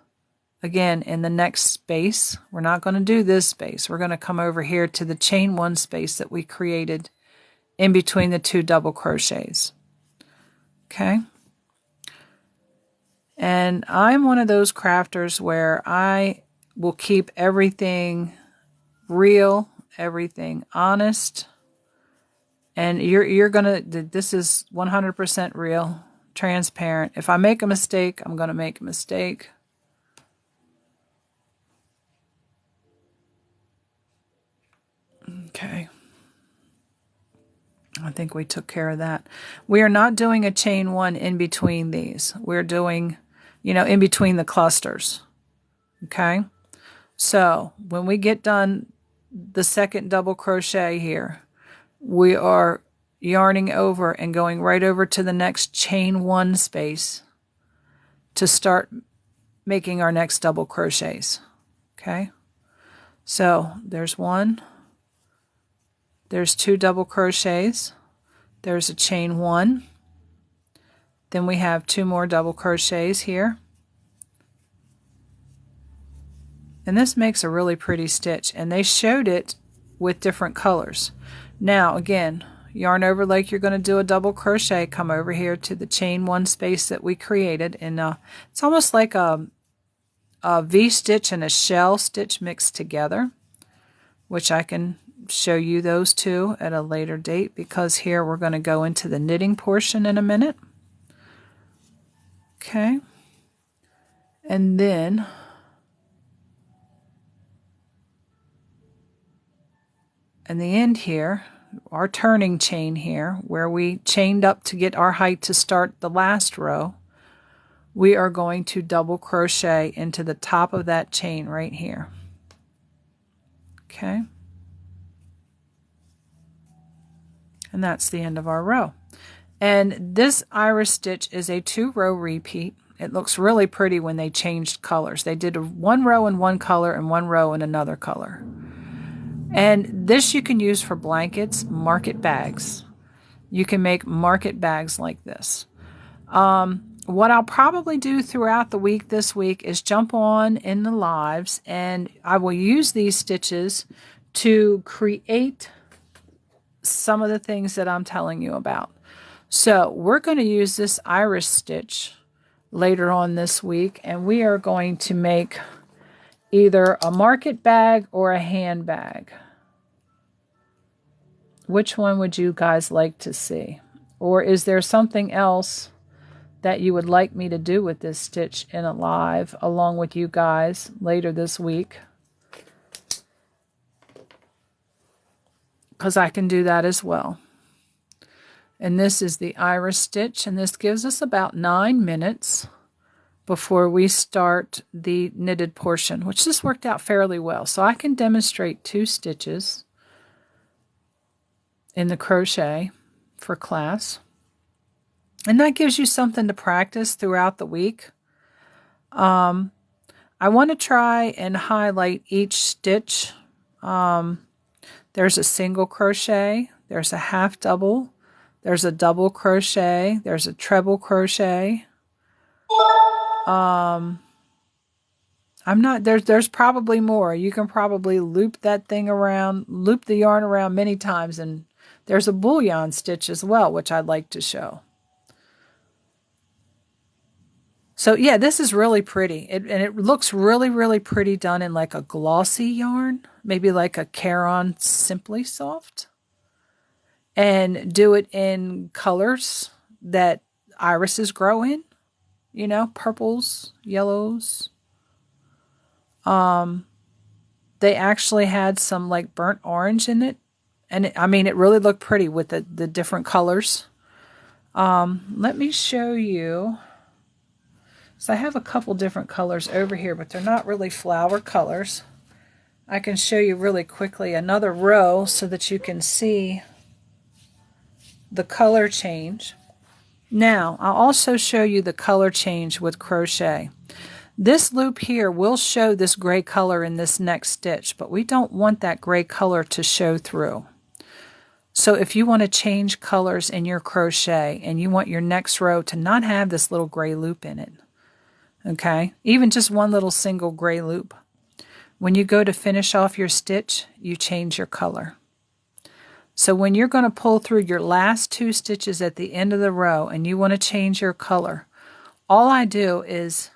again, in the next space, we're not going to do this space. We're going to come over here to the chain 1 space that we created in between the 2 double crochets. Okay. And I'm one of those crafters where I will keep everything real, everything honest. And you're going to, this is 100% real, transparent. If I make a mistake, I'm going to make a mistake. Okay. I think we took care of that. We are not doing a chain 1 in between these. We're doing, in between the clusters. Okay. So when we get done the second double crochet here, we are yarning over and going right over to the next chain 1 space to start making our next double crochets. Okay. So there's 1. There's 2 double crochets. There's a chain 1. Then we have 2 more double crochets here. And this makes a really pretty stitch. And they showed it with different colors. Now, again, yarn over like you're going to do a double crochet. Come over here to the chain 1 space that we created. And it's almost like a V-stitch and a shell stitch mixed together, which I can show you those two at a later date, because here we're going to go into the knitting portion in a minute. Okay. And then in the end here, our turning chain here, where we chained up to get our height to start the last row, we are going to double crochet into the top of that chain right here. Okay. And that's the end of our row. And this iris stitch is a 2-row repeat. It looks really pretty when they changed colors. They did 1 row in one color and 1 row in another color. And this you can use for blankets, market bags. You can make market bags like this. What I'll probably do throughout the week this week is jump on in the lives, and I will use these stitches to create some of the things that I'm telling you about. So we're going to use this iris stitch later on this week, and we are going to make either a market bag or a handbag. Which one would you guys like to see? Or is there something else that you would like me to do with this stitch in a live along with you guys later this week? Because I can do that as well. And this is the iris stitch, and this gives us about 9 minutes before we start the knitted portion, which this worked out fairly well. So I can demonstrate 2 stitches in the crochet for class. And that gives you something to practice throughout the week. I want to try and highlight each stitch. There's a single crochet, there's a half double, there's a double crochet, there's a treble crochet. I'm not, there's probably more. You can probably loop that thing around, loop the yarn around many times, and there's a bullion stitch as well, which I'd like to show. So yeah, this is really pretty. And it looks really, really pretty done in like a glossy yarn, maybe like a Caron Simply Soft. And do it in colors that irises grow in, you know, purples, yellows. They actually had some like burnt orange in it. And I mean, it really looked pretty with the different colors. Let me show you. So I have a couple different colors over here, but they're not really flower colors. I can show you really quickly another row so that you can see the color change. Now, I'll also show you the color change with crochet. This loop here will show this gray color in this next stitch, but we don't want that gray color to show through. So if you want to change colors in your crochet and you want your next row to not have this little gray loop in it, okay, even just one little single gray loop, when you go to finish off your stitch, you change your color. So when you're going to pull through your last 2 stitches at the end of the row and you want to change your color, all I do is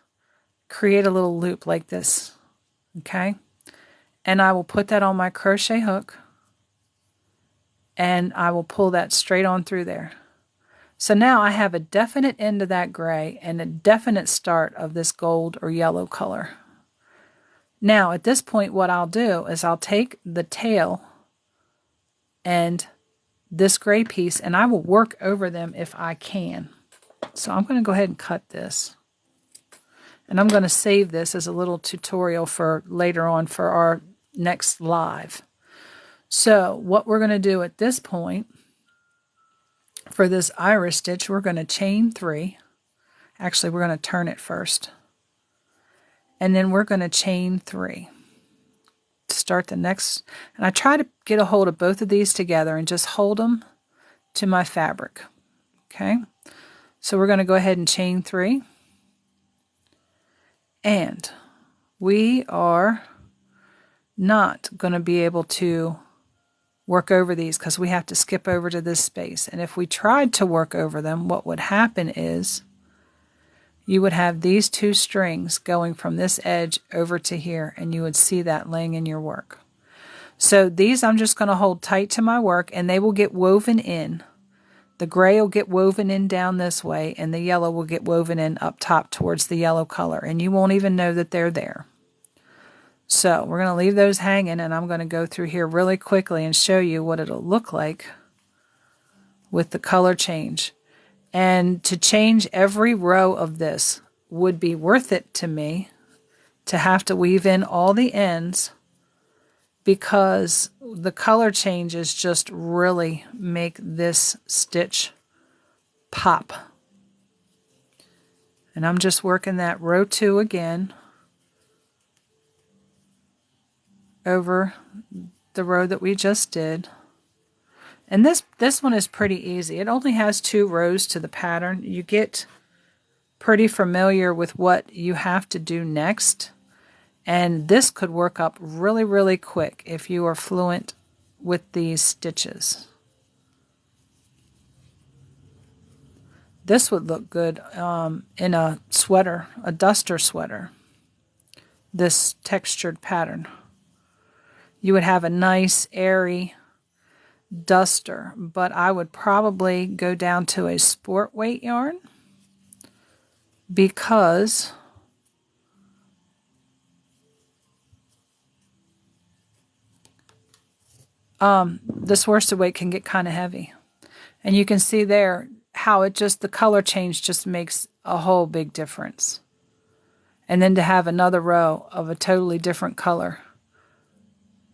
create a little loop like this, okay? And I will put that on my crochet hook and I will pull that straight on through there. So now I have a definite end of that gray and a definite start of this gold or yellow color. Now at this point what I'll do is I'll take the tail and this gray piece and I will work over them if I can. So I'm going to go ahead and cut this. And I'm going to save this as a little tutorial for later on for our next live. So what we're going to do at this point, for this iris stitch, we're going to chain 3. Actually, we're going to turn it first. And then we're going to chain 3 to start the next. And I try to get a hold of both of these together and just hold them to my fabric. Okay, so we're going to go ahead and chain 3. And we are not going to be able to work over these because we have to skip over to this space. And if we tried to work over them, what would happen is you would have these 2 strings going from this edge over to here, and you would see that laying in your work. So these I'm just going to hold tight to my work, and they will get woven in. The gray will get woven in down this way, and the yellow will get woven in up top towards the yellow color, and you won't even know that they're there. So we're going to leave those hanging, and I'm going to go through here really quickly and show you what it'll look like with the color change. And to change every row of this would be worth it to me to have to weave in all the ends, because the color changes just really make this stitch pop. And I'm just working that row 2 again over the row that we just did. And this one is pretty easy. It only has 2 rows to the pattern. You get pretty familiar with what you have to do next. And this could work up really, really quick if you are fluent with these stitches. This would look good in a sweater, a duster sweater, this textured pattern. You would have a nice, airy duster, but I would probably go down to a sport weight yarn because this worsted weight can get kind of heavy. And you can see there how it just, the color change just makes a whole big difference. And then to have another row of a totally different color,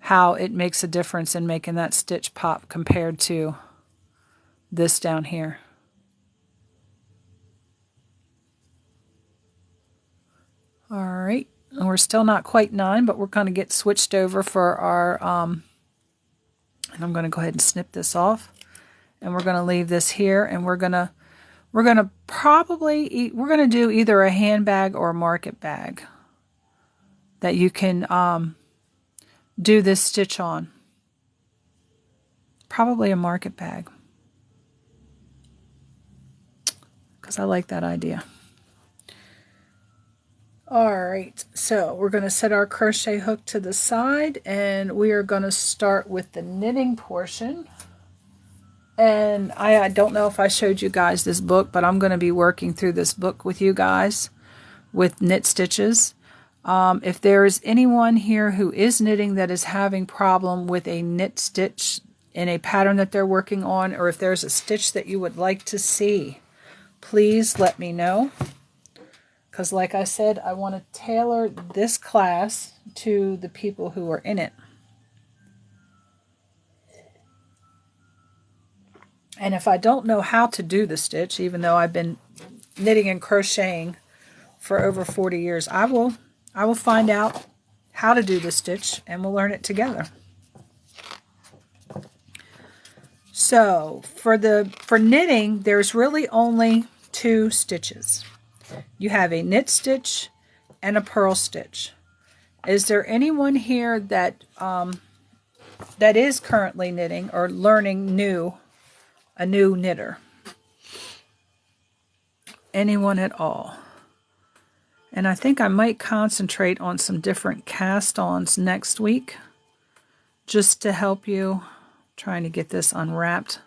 how it makes a difference in making that stitch pop compared to this down here. All right, and we're still not quite 9, but we're going to get switched over for our, and I'm going to go ahead and snip this off, and we're going to leave this here, and we're going to do either a handbag or a market bag. that you can do this stitch on. Probably a market bag, because I like that idea. Alright, so we're going to set our crochet hook to the side, and we are going to start with the knitting portion. And I don't know if I showed you guys this book, but I'm going to be working through this book with you guys with knit stitches. If there is anyone here who is knitting that is having problem with a knit stitch in a pattern that they're working on, or if there's a stitch that you would like to see, please let me know. Because like I said, I want to tailor this class to the people who are in it. And if I don't know how to do the stitch, even though I've been knitting and crocheting for over 40 years, I will find out how to do the stitch, and we'll learn it together. So for knitting, there's really only 2 stitches. You have a knit stitch and a purl stitch. Is there anyone here that is currently knitting or learning a new knitter? Anyone at all? And I think I might concentrate on some different cast-ons next week, just to help you. Trying to get this unwrapped,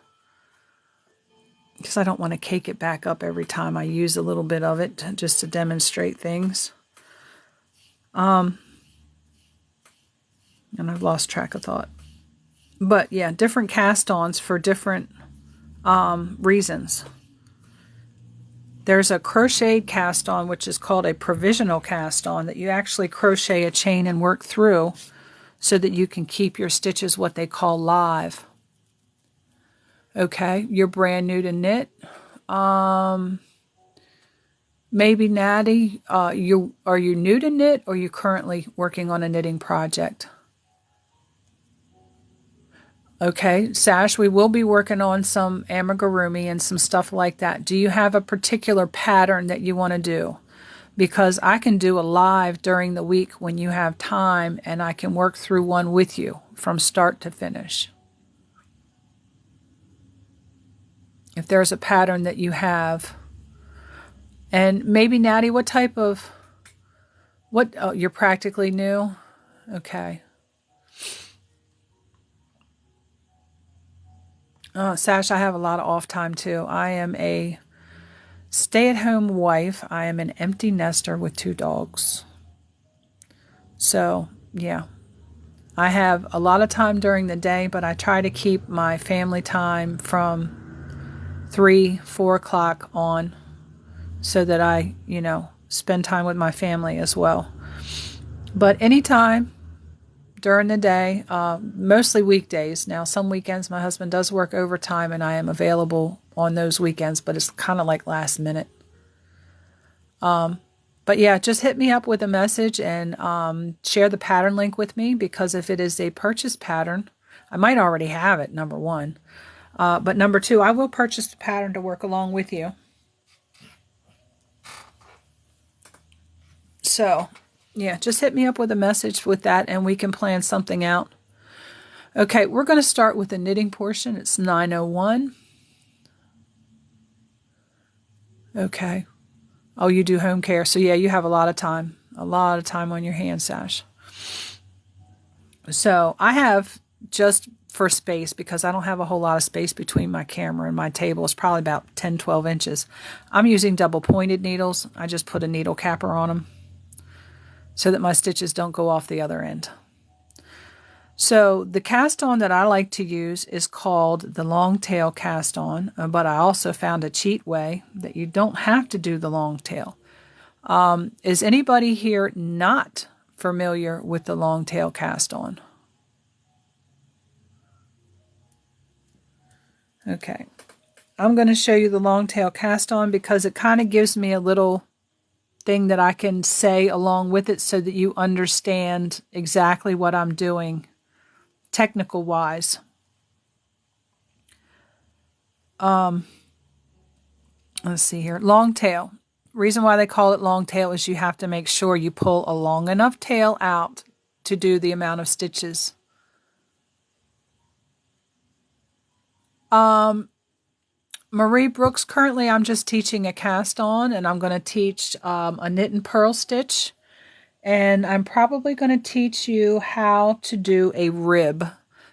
because I don't want to cake it back up every time I use a little bit of it, just to demonstrate things. And I've lost track of thought. But yeah, different cast-ons for different reasons. There's a crocheted cast-on, which is called a provisional cast-on, that you actually crochet a chain and work through so that you can keep your stitches what they call live. Okay, you're brand new to knit. Maybe Natty, are you new to knit, or are you currently working on a knitting project? Okay, Sash, we will be working on some amigurumi and some stuff like that. Do you have a particular pattern that you want to do? Because I can do a live during the week when you have time, and I can work through one with you from start to finish. If there's a pattern that you have. And maybe, Natty, what type of... Oh, you're practically new? Okay. Sash, I have a lot of off time too. I am a stay-at-home wife. I am an empty nester with 2 dogs. So, yeah. I have a lot of time during the day, but I try to keep my family time from 3, 4 o'clock on, so that I, spend time with my family as well. But anytime during the day, mostly weekdays. Now, some weekends my husband does work overtime, and I am available on those weekends, but it's kind of like last minute. But yeah, just hit me up with a message and share the pattern link with me, because if it is a purchase pattern, I might already have it, number 1. But number 2, I will purchase the pattern to work along with you. So, yeah, just hit me up with a message with that, and we can plan something out. Okay, we're going to start with the knitting portion. It's 9:01. Okay. Oh, you do home care. So, yeah, you have a lot of time. A lot of time on your hands, Sash. So, I have, just for space, because I don't have a whole lot of space between my camera and my table. It's probably about 10, 12 inches. I'm using double pointed needles. I just put a needle capper on them so that my stitches don't go off the other end. So the cast on that I like to use is called the long tail cast on, but I also found a cheat way that you don't have to do the long tail. Is anybody here not familiar with the long tail cast on? Okay, I'm going to show you the long tail cast on because it kind of gives me a little thing that I can say along with it so that you understand exactly what I'm doing technical wise. Let's see here. Long tail. reason why they call it long tail is you have to make sure you pull a long enough tail out to do the amount of stitches. Marie Brooks, currently I'm just teaching a cast on, and I'm going to teach a knit and purl stitch. And I'm probably going to teach you how to do a rib,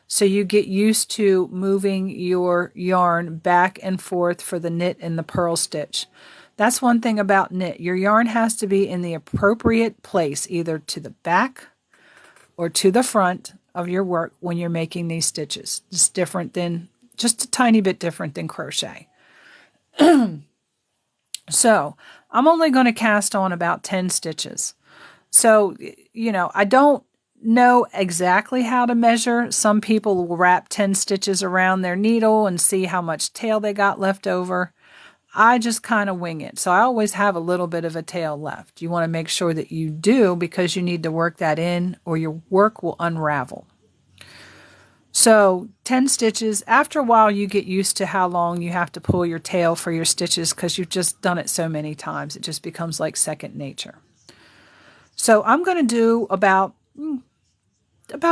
so you get used to moving your yarn back and forth for the knit and the purl stitch. That's one thing about knit. Your yarn has to be in the appropriate place, either to the back or to the front of your work when you're making these stitches. It's different than, just a tiny bit different than crochet. So I'm only going to cast on about 10 stitches. So, you know, I don't know exactly how to measure. Some people will wrap 10 stitches around their needle and see how much tail they got left over. I just kind of wing it. So I always have a little bit of a tail left. You want to make sure that you do, because you need to work that in or your work will unravel. So 10 stitches. After a while, you get used to how long you have to pull your tail for your stitches, because you've just done it so many times. It just becomes like second nature. So I'm going to do about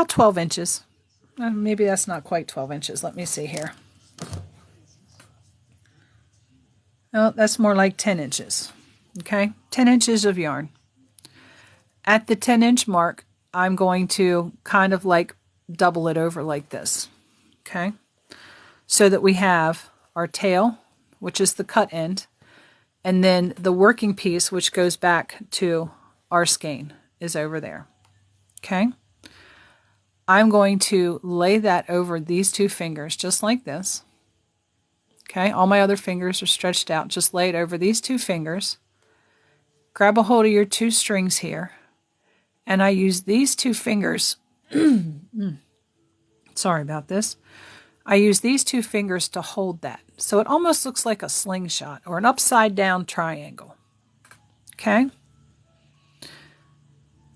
12 inches. Maybe that's not quite 12 inches. Let me see here. Oh, that's more like 10 inches. Okay, 10 inches of yarn. At the 10-inch mark, I'm going to kind of like double it over like this. Okay, so that we have our tail, which is the cut end, and then the working piece, which goes back to our skein, is over there. Okay, I'm going to lay that over these two fingers just like this. Okay, all my other fingers are stretched out. Just lay it over these two fingers. Grab a hold of your two strings here, and I use these two fingers. Sorry about this. I use these two fingers to hold that. So it almost looks like a slingshot or an upside down triangle. Okay?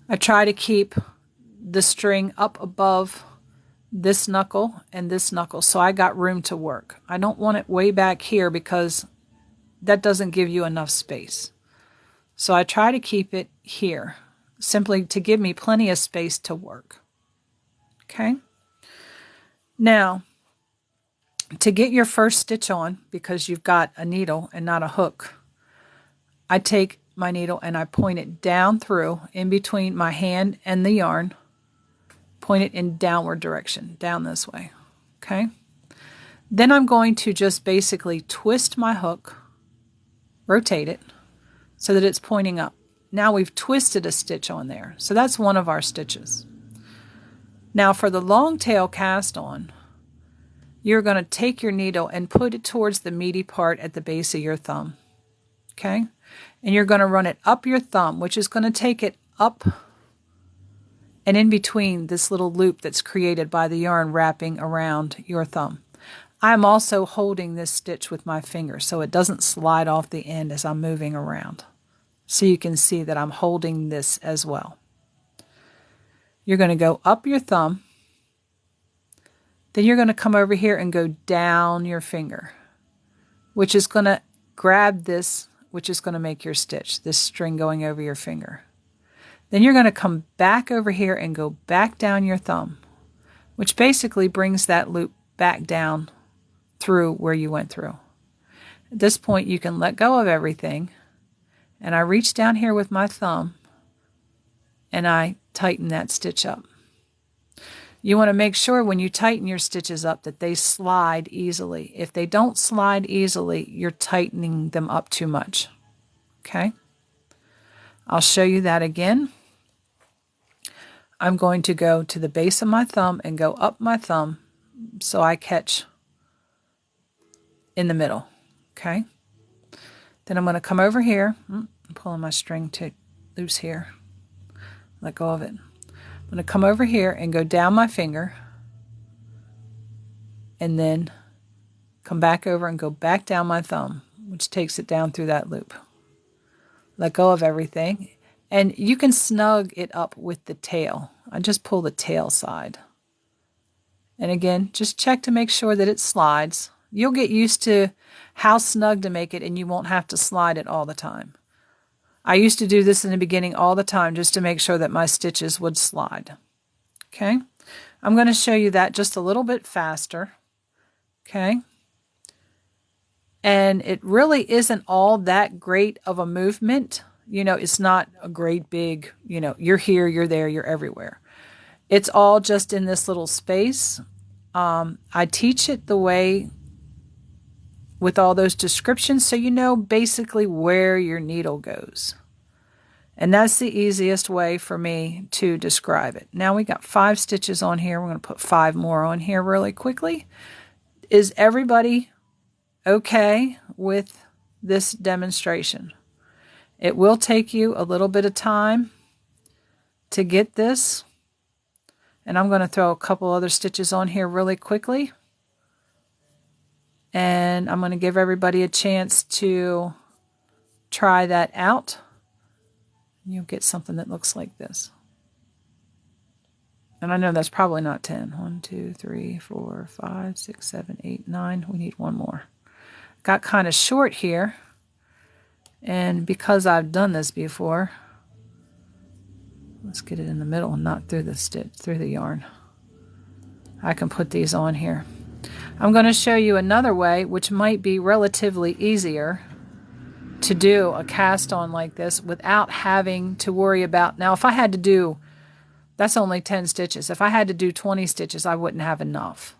I try to keep the string up above this knuckle and this knuckle, so I got room to work. I don't want it way back here because that doesn't give you enough space. So I try to keep it here, simply to give me plenty of space to work. Okay? Now, to get your first stitch on, because you've got a needle and not a hook, I take my needle and I point it down through, in between my hand and the yarn, point it in downward direction, down this way. Okay? Then I'm going to just basically twist my hook, rotate it, so that it's pointing up. Now we've twisted a stitch on there. So that's one of our stitches. Now for the long tail cast on, you're going to take your needle and put it towards the meaty part at the base of your thumb. Okay? And you're going to run it up your thumb, which is going to take it up and in between this little loop that's created by the yarn wrapping around your thumb. I'm also holding this stitch with my finger so it doesn't slide off the end as I'm moving around. So you can see that I'm holding this as well. You're going to go up your thumb. Then you're going to come over here and go down your finger, which is going to grab this, which is going to make your stitch, this string going over your finger. Then you're going to come back over here and go back down your thumb, which basically brings that loop back down through where you went through. At this point, you can let go of everything, and I reach down here with my thumb, and I tighten that stitch up. You want to make sure when you tighten your stitches up that they slide easily. If they don't slide easily, you're tightening them up too much. Okay? I'll show you that again. I'm going to go to the base of my thumb and go up my thumb so I catch in the middle. Okay? Then I'm going to come over here. I'm pulling my string too loose here. Let go of it. I'm going to come over here and go down my finger and then come back over and go back down my thumb, which takes it down through that loop. Let go of everything, and you can snug it up with the tail. I just pull the tail side. And again, just check to make sure that it slides. You'll get used to how snug to make it, and you won't have to slide it all the time. I used to do this in the beginning all the time just to make sure that my stitches would slide. Okay, I'm going to show you that just a little bit faster. Okay, and it really isn't all that great of a movement. You know, it's not a great big, you know, you're here, you're there, you're everywhere. It's all just in this little space. I teach it the way with all those descriptions so you know basically where your needle goes. And that's the easiest way for me to describe it. Now we got 5 stitches on here. We're going to put 5 more on here really quickly. Is everybody okay with this demonstration? It will take you a little bit of time to get this. And I'm going to throw a couple other stitches on here really quickly. And I'm going to give everybody a chance to try that out. You'll get something that looks like this. And I know that's probably not 10. 1, 2, 3, 4, 5, 6, 7, 8, 9. We need one more. Got kind of short here. And because I've done this before, let's get it in the middle and not through the stitch, through the yarn. I can put these on here. I'm going to show you another way, which might be relatively easier to do a cast on like this without having to worry about. Now, if I had to do, that's only 10 stitches. If I had to do 20 stitches, I wouldn't have enough.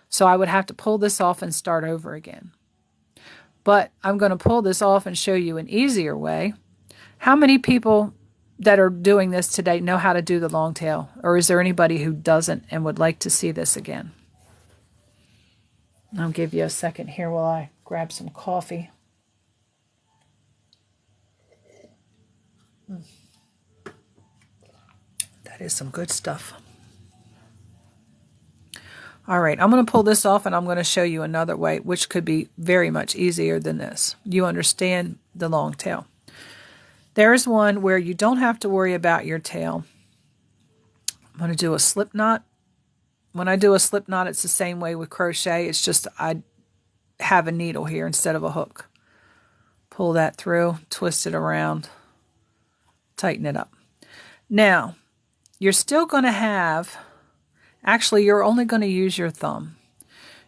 So I would have to pull this off and start over again. But I'm going to pull this off and show you an easier way. How many people that are doing this today know how to do the long tail? Or is there anybody who doesn't and would like to see this again? I'll give you a second here while I grab some coffee. That is some good stuff. All right, I'm going to pull this off and I'm going to show you another way, which could be very much easier than this. You understand the long tail. There's one where you don't have to worry about your tail. I'm going to do a slip knot. When I do a slip knot, it's the same way with crochet. It's just I have a needle here instead of a hook. Pull that through, twist it around, tighten it up. Now, you're still going to have, actually, you're only going to use your thumb.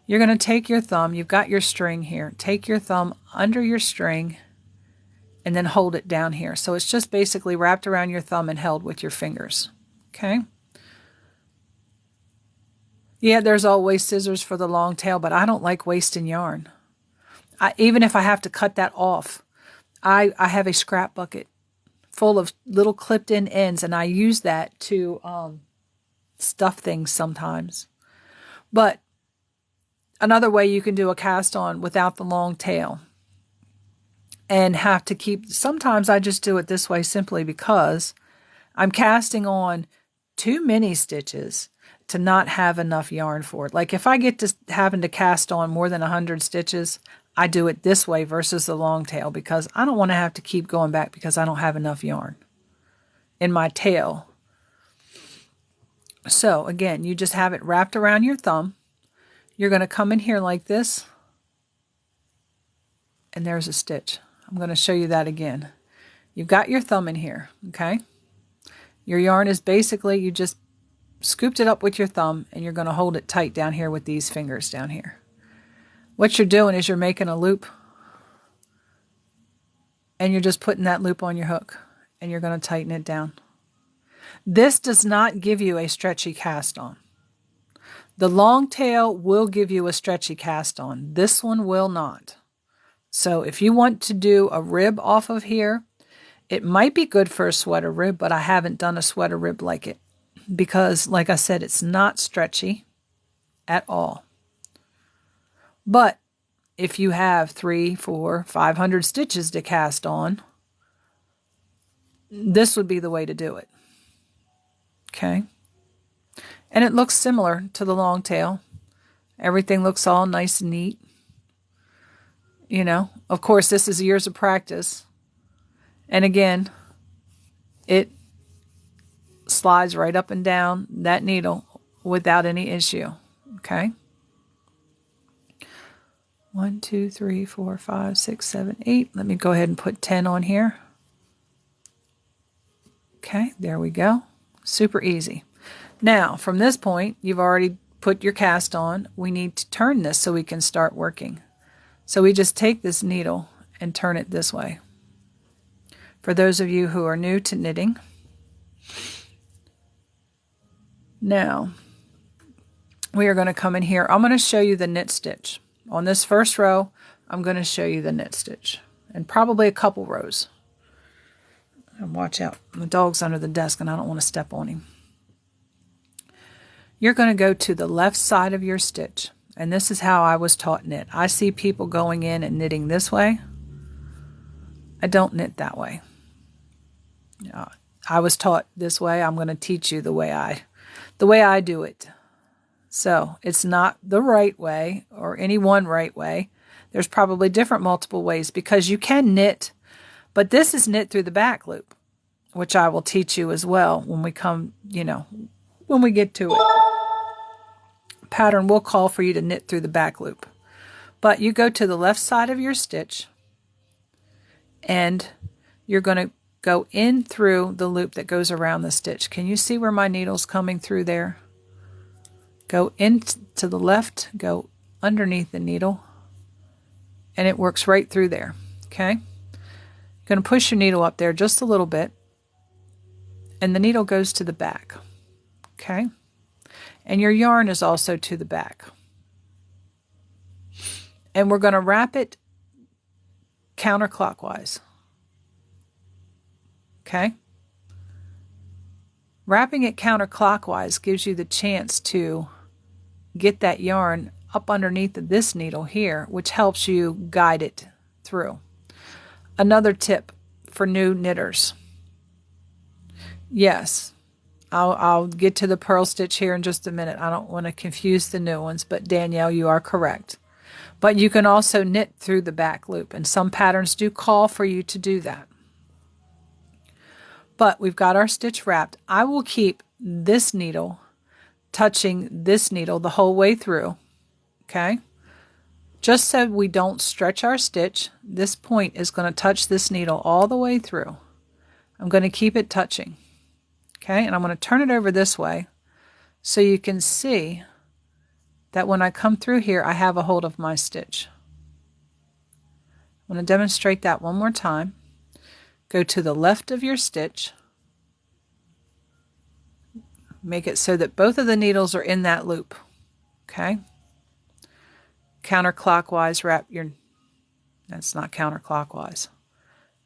You're going to take your thumb, you've got your string here, take your thumb under your string and then hold it down here. So it's just basically wrapped around your thumb and held with your fingers. Okay? Yeah, there's always scissors for the long tail, but I don't like wasting yarn. Even if I have to cut that off, I have a scrap bucket full of little clipped-in ends, and I use that to stuff things sometimes. But another way you can do a cast on without the long tail and have to keep, sometimes I just do it this way simply because I'm casting on too many stitches to not have enough yarn for it. Like if I get to having to cast on more than 100 stitches, I do it this way versus the long tail because I don't want to have to keep going back because I don't have enough yarn in my tail. So again, you just have it wrapped around your thumb. You're going to come in here like this, and there's a stitch. I'm going to show you that again. You've got your thumb in here, okay? Your yarn is basically, you just scooped it up with your thumb, and you're going to hold it tight down here with these fingers down here. What you're doing is you're making a loop, and you're just putting that loop on your hook, and you're going to tighten it down. This does not give you a stretchy cast on. The long tail will give you a stretchy cast on. This one will not. So if you want to do a rib off of here, it might be good for a sweater rib, but I haven't done a sweater rib like it because, like I said, it's not stretchy at all. But if you have 300, 400, 500 stitches to cast on, this would be the way to do it. Okay? And it looks similar to the long tail. Everything looks all nice and neat. You know, of course, this is years of practice. And again, it slides right up and down that needle without any issue. Okay? 1, 2, 3, 4, 5, 6, 7, 8. Let me go ahead and put 10 on here. Okay, there we go. Super easy. Now, from this point, you've already put your cast on. We need to turn this so we can start working. So we just take this needle and turn it this way. For those of you who are new to knitting. Now, we are going to come in here. I'm going to show you the knit stitch. On this first row, I'm going to show you the knit stitch. And probably a couple rows. And watch out. The dog's under the desk and I don't want to step on him. You're going to go to the left side of your stitch. And this is how I was taught knit. I see people going in and knitting this way. I don't knit that way. I was taught this way. I'm going to teach you the way I do it. So it's not the right way or any one right way. There's probably different multiple ways because you can knit, but this is knit through the back loop, which I will teach you as well when we come, when we get to it. Pattern will call for you to knit through the back loop. But you go to the left side of your stitch and you're going to go in through the loop that goes around the stitch. Can you see where my needle's coming through there? Go in to the left, go underneath the needle, and it works right through there. Okay? You're going to push your needle up there just a little bit, and the needle goes to the back. Okay? And your yarn is also to the back. And we're going to wrap it counterclockwise. Okay? Wrapping it counterclockwise gives you the chance to get that yarn up underneath this needle here, which helps you guide it through. Another tip for new knitters. Yes, I'll get to the purl stitch here in just a minute. I don't want to confuse the new ones, but Danielle, you are correct. But you can also knit through the back loop, and some patterns do call for you to do that. But we've got our stitch wrapped. I will keep this needle touching this needle the whole way through, okay? Just so we don't stretch our stitch, this point is going to touch this needle all the way through. I'm going to keep it touching, okay? And I'm going to turn it over this way so you can see that when I come through here, I have a hold of my stitch. I'm going to demonstrate that one more time. Go to the left of your stitch. Make it so that both of the needles are in that loop. Okay? Counterclockwise wrap your... That's not counterclockwise.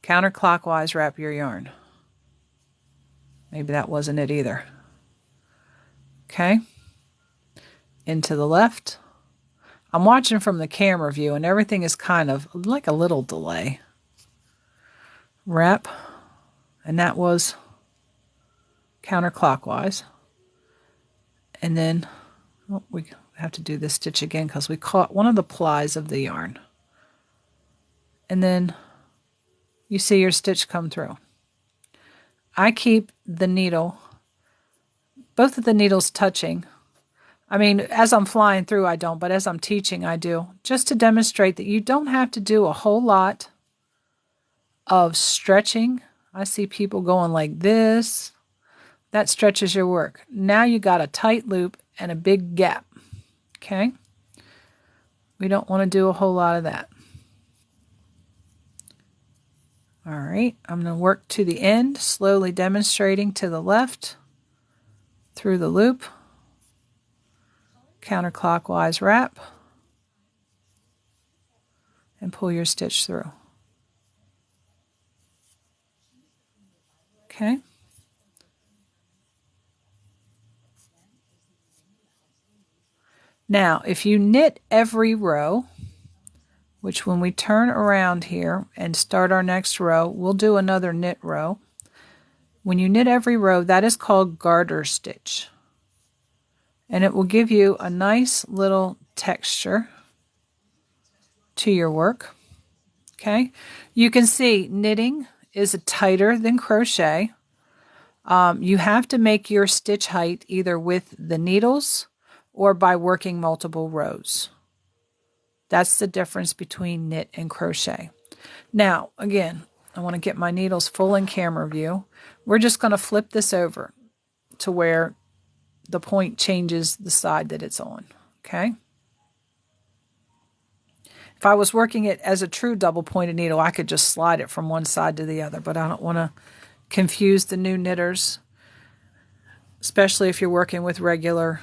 Counterclockwise wrap your yarn. Maybe that wasn't it either. Okay? Into the left. I'm watching from the camera view and everything is kind of like a little delay. Wrap, and that was counterclockwise. And then we have to do this stitch again because we caught one of the plies of the yarn. And then you see your stitch come through. I keep the needle, both of the needles touching. I mean, as I'm flying through, I don't, but as I'm teaching, I do, just to demonstrate that you don't have to do a whole lot of stretching. I see people going like this. That stretches your work. Now you got a tight loop and a big gap. Okay? We don't want to do a whole lot of that. All right, I'm going to work to the end, slowly demonstrating to the left, through the loop, counterclockwise wrap, and pull your stitch through. Okay. Now, if you knit every row, which when we turn around here and start our next row, we'll do another knit row. When you knit every row, that is called garter stitch. And it will give you a nice little texture to your work. Okay, you can see knitting is tighter than crochet. You have to make your stitch height either with the needles or by working multiple rows. That's the difference between knit and crochet. Now, again, I want to get my needles full in camera view. We're just going to flip this over to where the point changes the side that it's on, okay? If I was working it as a true double-pointed needle, I could just slide it from one side to the other, but I don't want to confuse the new knitters, especially if you're working with regular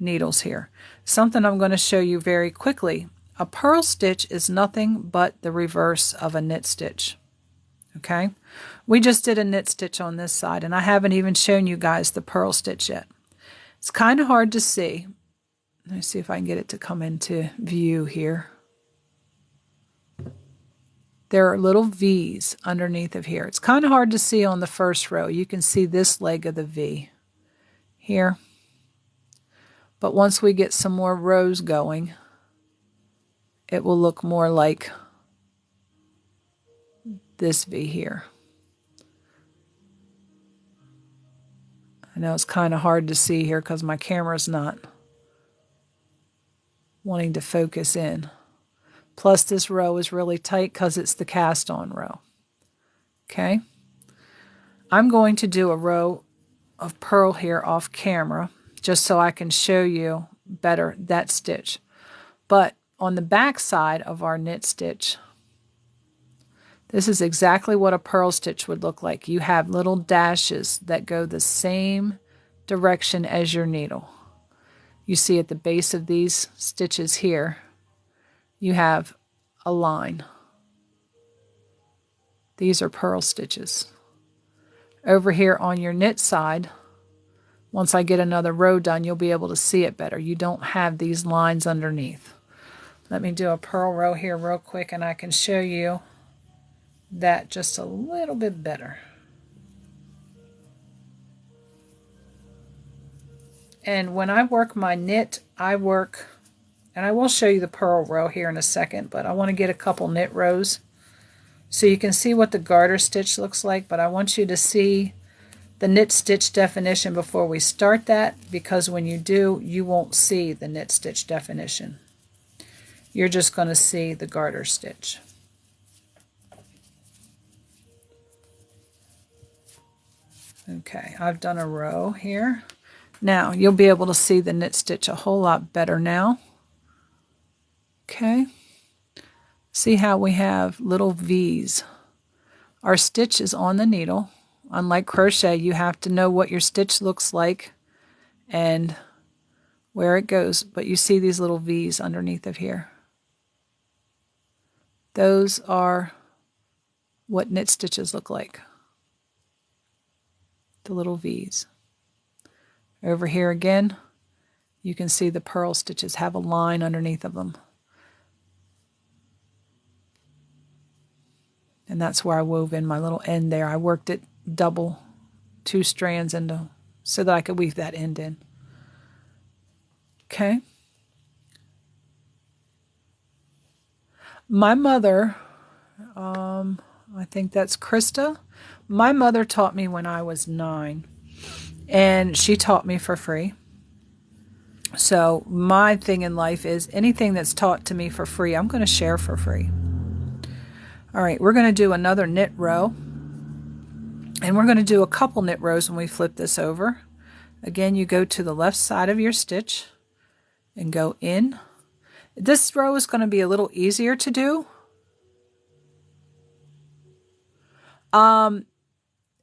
needles here. Something I'm going to show you very quickly. A purl stitch is nothing but the reverse of a knit stitch. Okay, we just did a knit stitch on this side, and I haven't even shown you guys the purl stitch yet. It's kind of hard to see. Let me see if I can get it to come into view here. There are little V's underneath of here. It's kind of hard to see on the first row. You can see this leg of the V here. But once we get some more rows going, it will look more like this V here. I know it's kind of hard to see here because my camera's not wanting to focus in. Plus this row is really tight because it's the cast on row. Okay. I'm going to do a row of purl here off camera just so I can show you better that stitch. But on the back side of our knit stitch, this is exactly what a purl stitch would look like. You have little dashes that go the same direction as your needle. You see at the base of these stitches here, you have a line. These are purl stitches. Over here on your knit side, once I get another row done, you'll be able to see it better. You don't have these lines underneath. Let me do a purl row here real quick and I can show you that just a little bit better. And when I work my knit, I work, and I will show you the purl row here in a second, but I want to get a couple knit rows so you can see what the garter stitch looks like, but I want you to see the knit stitch definition before we start that, because when you do, you won't see the knit stitch definition. You're just going to see the garter stitch. Okay, I've done a row here. Now, you'll be able to see the knit stitch a whole lot better now. Okay. See how we have little V's. Our stitch is on the needle. Unlike crochet, you have to know what your stitch looks like and where it goes. But you see these little V's underneath of here. Those are what knit stitches look like. The little V's. Over here again, you can see the purl stitches have a line underneath of them. And that's where I wove in my little end there. I worked it double, 2 strands into, so that I could weave that end in. Okay. My mother, I think that's Krista. My mother taught me when I was 9, and she taught me for free. So my thing in life is anything that's taught to me for free, I'm going to share for free. All right, we're going to do another knit row, and we're going to do a couple knit rows when we flip this over. Again, you go to the left side of your stitch and go in. This row is going to be a little easier to do.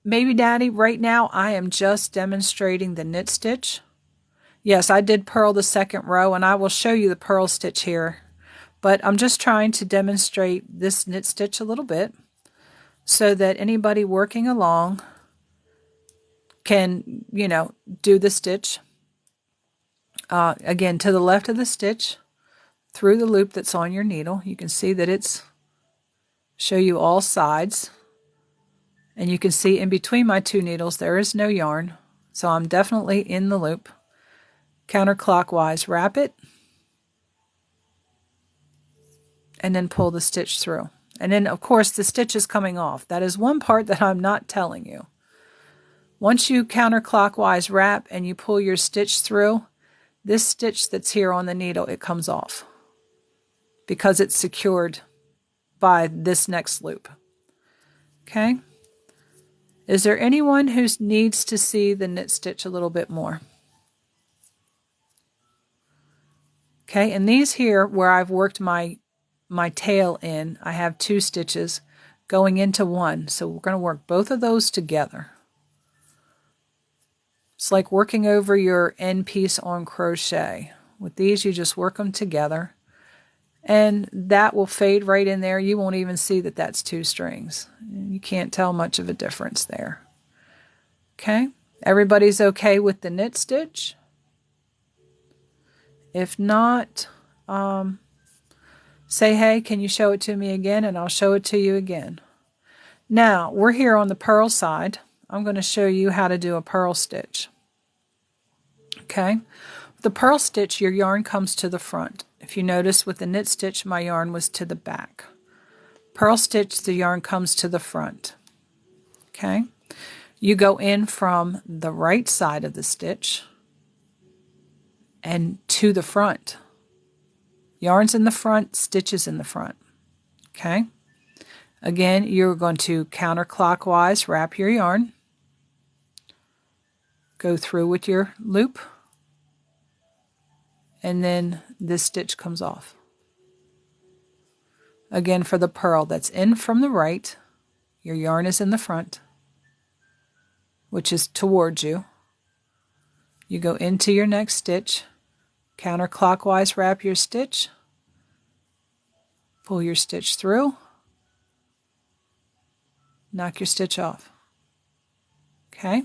Maybe Daddy, right now I am just demonstrating the knit stitch. Yes, I did purl the second row, and I will show you the purl stitch here. But I'm just trying to demonstrate this knit stitch a little bit so that anybody working along can, you know, do the stitch. Again, to the left of the stitch, through the loop that's on your needle. You can see that it's show you all sides. And you can see in between my 2 needles there is no yarn. So I'm definitely in the loop. Counterclockwise, wrap it. And then pull the stitch through. And then, of course, the stitch is coming off. That is one part that I'm not telling you. Once you counterclockwise wrap and you pull your stitch through, this stitch that's here on the needle, it comes off because it's secured by this next loop. Okay. Is there anyone who needs to see the knit stitch a little bit more? Okay, and these here where I've worked my tail in, I have 2 stitches going into 1. So we're going to work both of those together. It's like working over your end piece on crochet. With these, you just work them together. And that will fade right in there. You won't even see that that's 2 strings. You can't tell much of a difference there. Okay, everybody's okay with the knit stitch? If not, say, hey, can you show it to me again? And I'll show it to you again. Now, we're here on the purl side. I'm going to show you how to do a purl stitch. Okay, with the purl stitch, your yarn comes to the front. If you notice with the knit stitch, my yarn was to the back. Purl stitch, the yarn comes to the front. Okay, you go in from the right side of the stitch and to the front. Yarn's in the front, stitches in the front. Okay, again, you're going to counterclockwise wrap your yarn, go through with your loop, and then this stitch comes off. Again, for the purl, that's in from the right, your yarn is in the front, which is towards you. You go into your next stitch, counterclockwise wrap your stitch, pull your stitch through, knock your stitch off. Okay?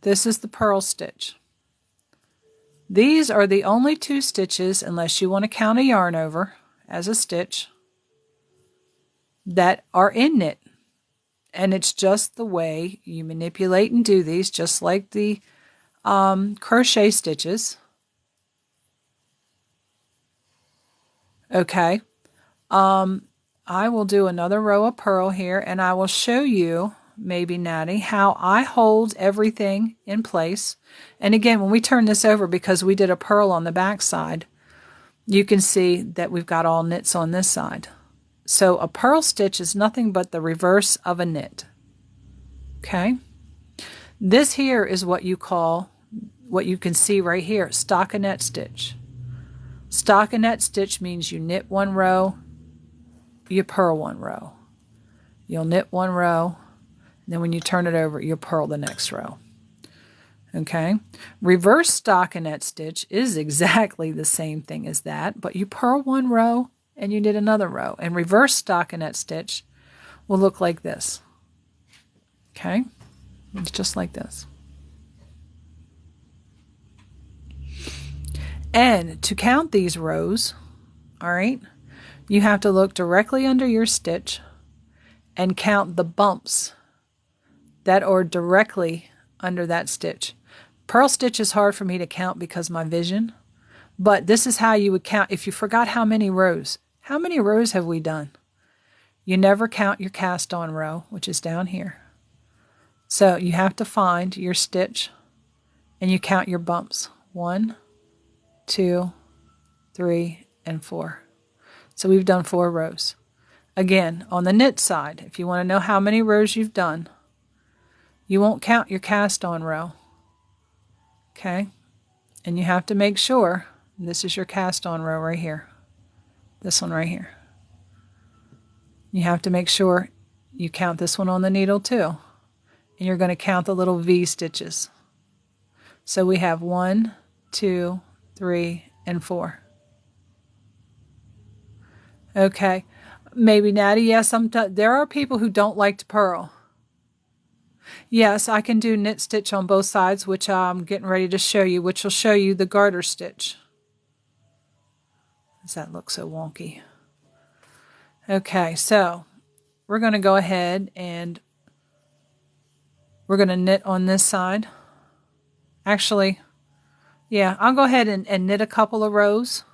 This is the purl stitch. These are the only 2 stitches, unless you want to count a yarn over as a stitch, that are in knit. And it's just the way you manipulate and do these, just like the crochet stitches. Okay. I will do another row of purl here, and I will show you, maybe Natty, how I hold everything in place. And again, when we turn this over, because we did a purl on the back side, you can see that we've got all knits on this side. So a purl stitch is nothing but the reverse of a knit. Okay? This here is what you call, what you can see right here, stockinette stitch. Stockinette stitch means you knit 1 row, you purl 1 row. You'll knit 1 row, then when you turn it over, you'll purl the next row. Okay? Reverse stockinette stitch is exactly the same thing as that, but you purl 1 row and you knit another row. And reverse stockinette stitch will look like this. Okay? It's just like this. And to count these rows, all right, you have to look directly under your stitch and count the bumps that are directly under that stitch. Purl stitch is hard for me to count because of my vision, but this is how you would count if you forgot how many rows. How many rows have we done? You never count your cast on row, which is down here. So you have to find your stitch and you count your bumps. 1, 2, 3, and 4. So we've done 4 rows. Again, on the knit side, if you want to know how many rows you've done, you won't count your cast on row. Okay? And you have to make sure, this is your cast on row right here. This one right here. You have to make sure you count this one on the needle too. And you're going to count the little V stitches. So we have 1, 2, 3, and 4. Okay. Maybe Natty, yes, there are people who don't like to purl. Yes, I can do knit stitch on both sides, which I'm getting ready to show you, which will show you the garter stitch. Does that look so wonky? Okay, so we're going to go ahead and we're going to knit on this side. Actually, yeah, I'll go ahead and knit a couple of rows.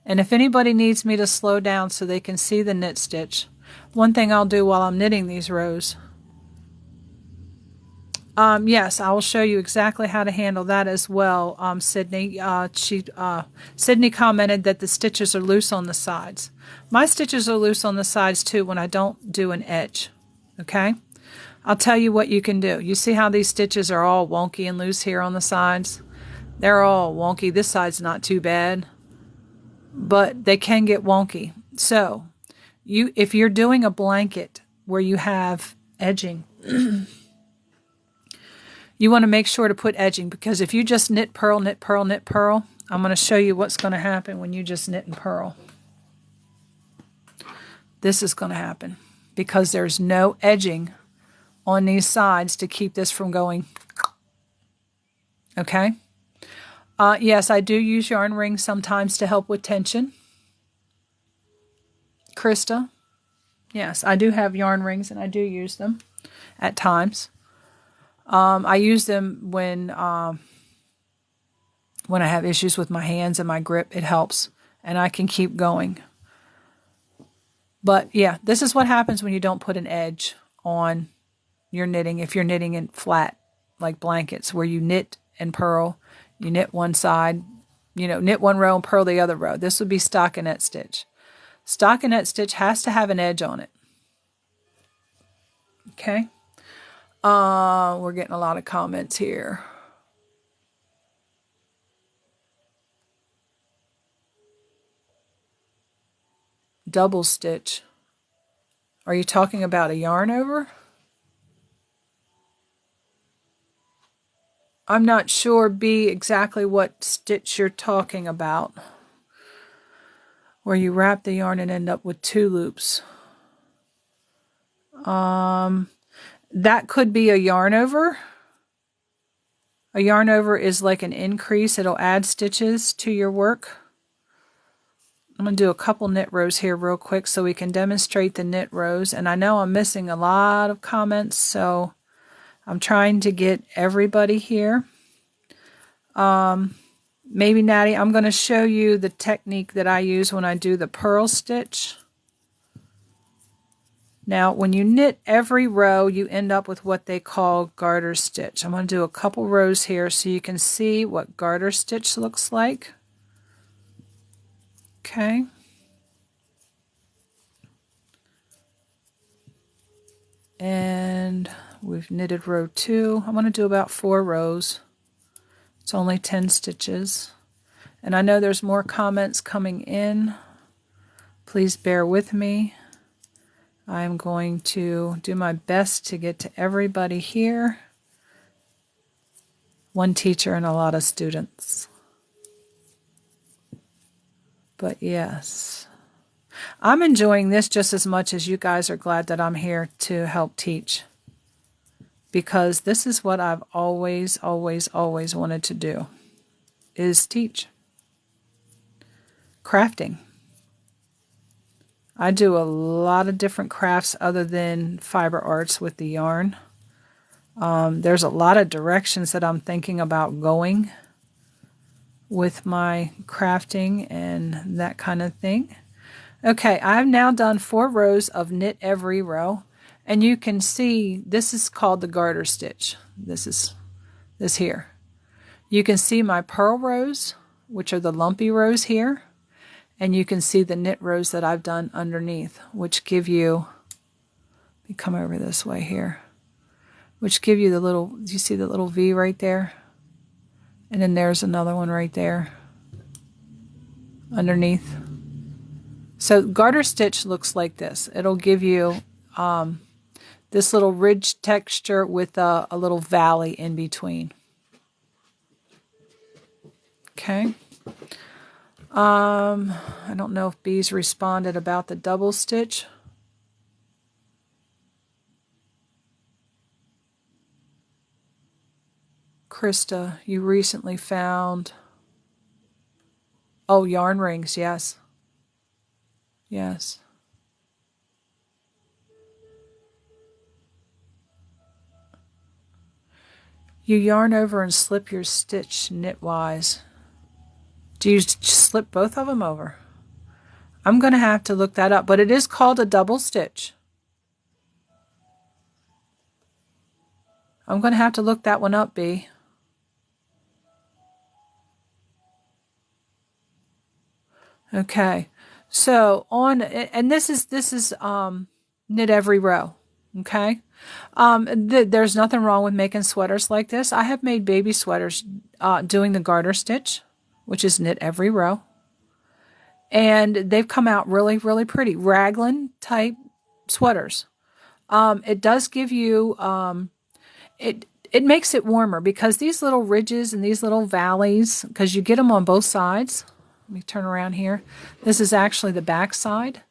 And if anybody needs me to slow down so they can see the knit stitch, one thing I'll do while I'm knitting these rows, Yes, I will show you exactly how to handle that as well, Sydney. Sydney commented that the stitches are loose on the sides. My stitches are loose on the sides too when I don't do an edge. Okay? I'll tell you what you can do. You see how these stitches are all wonky and loose here on the sides? They're all wonky. This side's not too bad, but they can get wonky. So, if you're doing a blanket where you have edging, you want to make sure to put edging, because if you just knit, purl, knit, purl, knit, purl, I'm going to show you what's going to happen when you just knit and purl. This is going to happen because there's no edging on these sides to keep this from going. Okay? Yes, I do use yarn rings sometimes to help with tension. Krista, yes, I do have yarn rings and I do use them at times. I use them when I have issues with my hands and my grip. It helps, and I can keep going. But yeah, this is what happens when you don't put an edge on your knitting. If you're knitting in flat, like blankets, where you knit and purl, you knit one side, knit one row and purl the other row. This would be stockinette stitch. Stockinette stitch has to have an edge on it. Okay. We're getting a lot of comments here. Double stitch. Are you talking about a yarn over? I'm not sure, B, exactly what stitch you're talking about. Where you wrap the yarn and end up with 2 loops. That could be a yarn over. A yarn over is like an increase. It'll add stitches to your work. I'm going to do a couple knit rows here real quick so we can demonstrate the knit rows. And I know I'm missing a lot of comments, so I'm trying to get everybody here. Maybe Natty, I'm going to show you the technique that I use when I do the purl stitch. Now, when you knit every row, you end up with what they call garter stitch. I'm going to do a couple rows here so you can see what garter stitch looks like. Okay. And we've knitted row 2. I'm going to do about 4 rows. It's only 10 stitches. And I know there's more comments coming in. Please bear with me. I'm going to do my best to get to everybody here. One teacher and a lot of students. But yes, I'm enjoying this just as much as you guys are glad that I'm here to help teach. Because this is what I've always, always, always wanted to do, is teach. Crafting. I do a lot of different crafts other than fiber arts with the yarn. There's a lot of directions that I'm thinking about going with my crafting and that kind of thing. Okay, I've now done 4 rows of knit every row, and you can see this is called the garter stitch. This is this here. You can see my purl rows, which are the lumpy rows here. And you can see the knit rows that I've done underneath, which give you, let me come over this way here, which give you the little, do you see the little V right there? And then there's another one right there underneath. So garter stitch looks like this. It'll give you this little ridge texture with a little valley in between. Okay. I don't know if B's responded about the double stitch. Krista, you recently found, oh, yarn rings, yes. Yes. You yarn over and slip your stitch knitwise. Do you slip both of them over? I'm going to have to look that up, but it is called a double stitch. I'm going to have to look that one up, B. Okay. So on, and this is knit every row. Okay. There's nothing wrong with making sweaters like this. I have made baby sweaters doing the garter stitch, which is knit every row. And they've come out really, really pretty. Raglan type sweaters. It does give you, it makes it warmer because these little ridges and these little valleys, because you get them on both sides. Let me turn around here. This is actually the back side.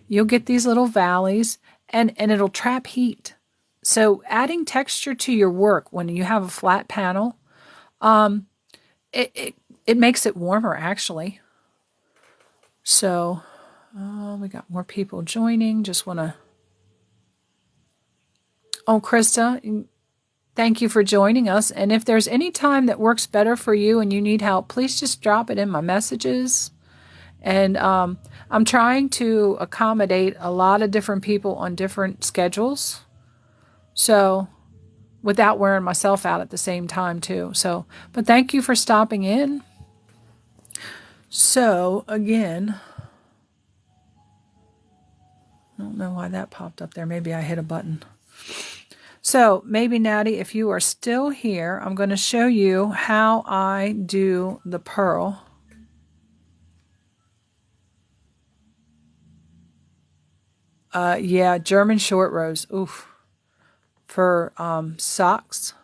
You'll get these little valleys and it'll trap heat. So adding texture to your work when you have a flat panel, it makes it warmer actually. So we got more people joining. Just want to... Oh, Krista, thank you for joining us. And if there's any time that works better for you and you need help, please just drop it in my messages. And I'm trying to accommodate a lot of different people on different schedules. So without wearing myself out at the same time too. So, but thank you for stopping in. So again, I don't know why that popped up there. Maybe I hit a button. So maybe, Natty, if you are still here, I'm going to show you how I do the purl. Yeah, German short rows. Oof. For socks.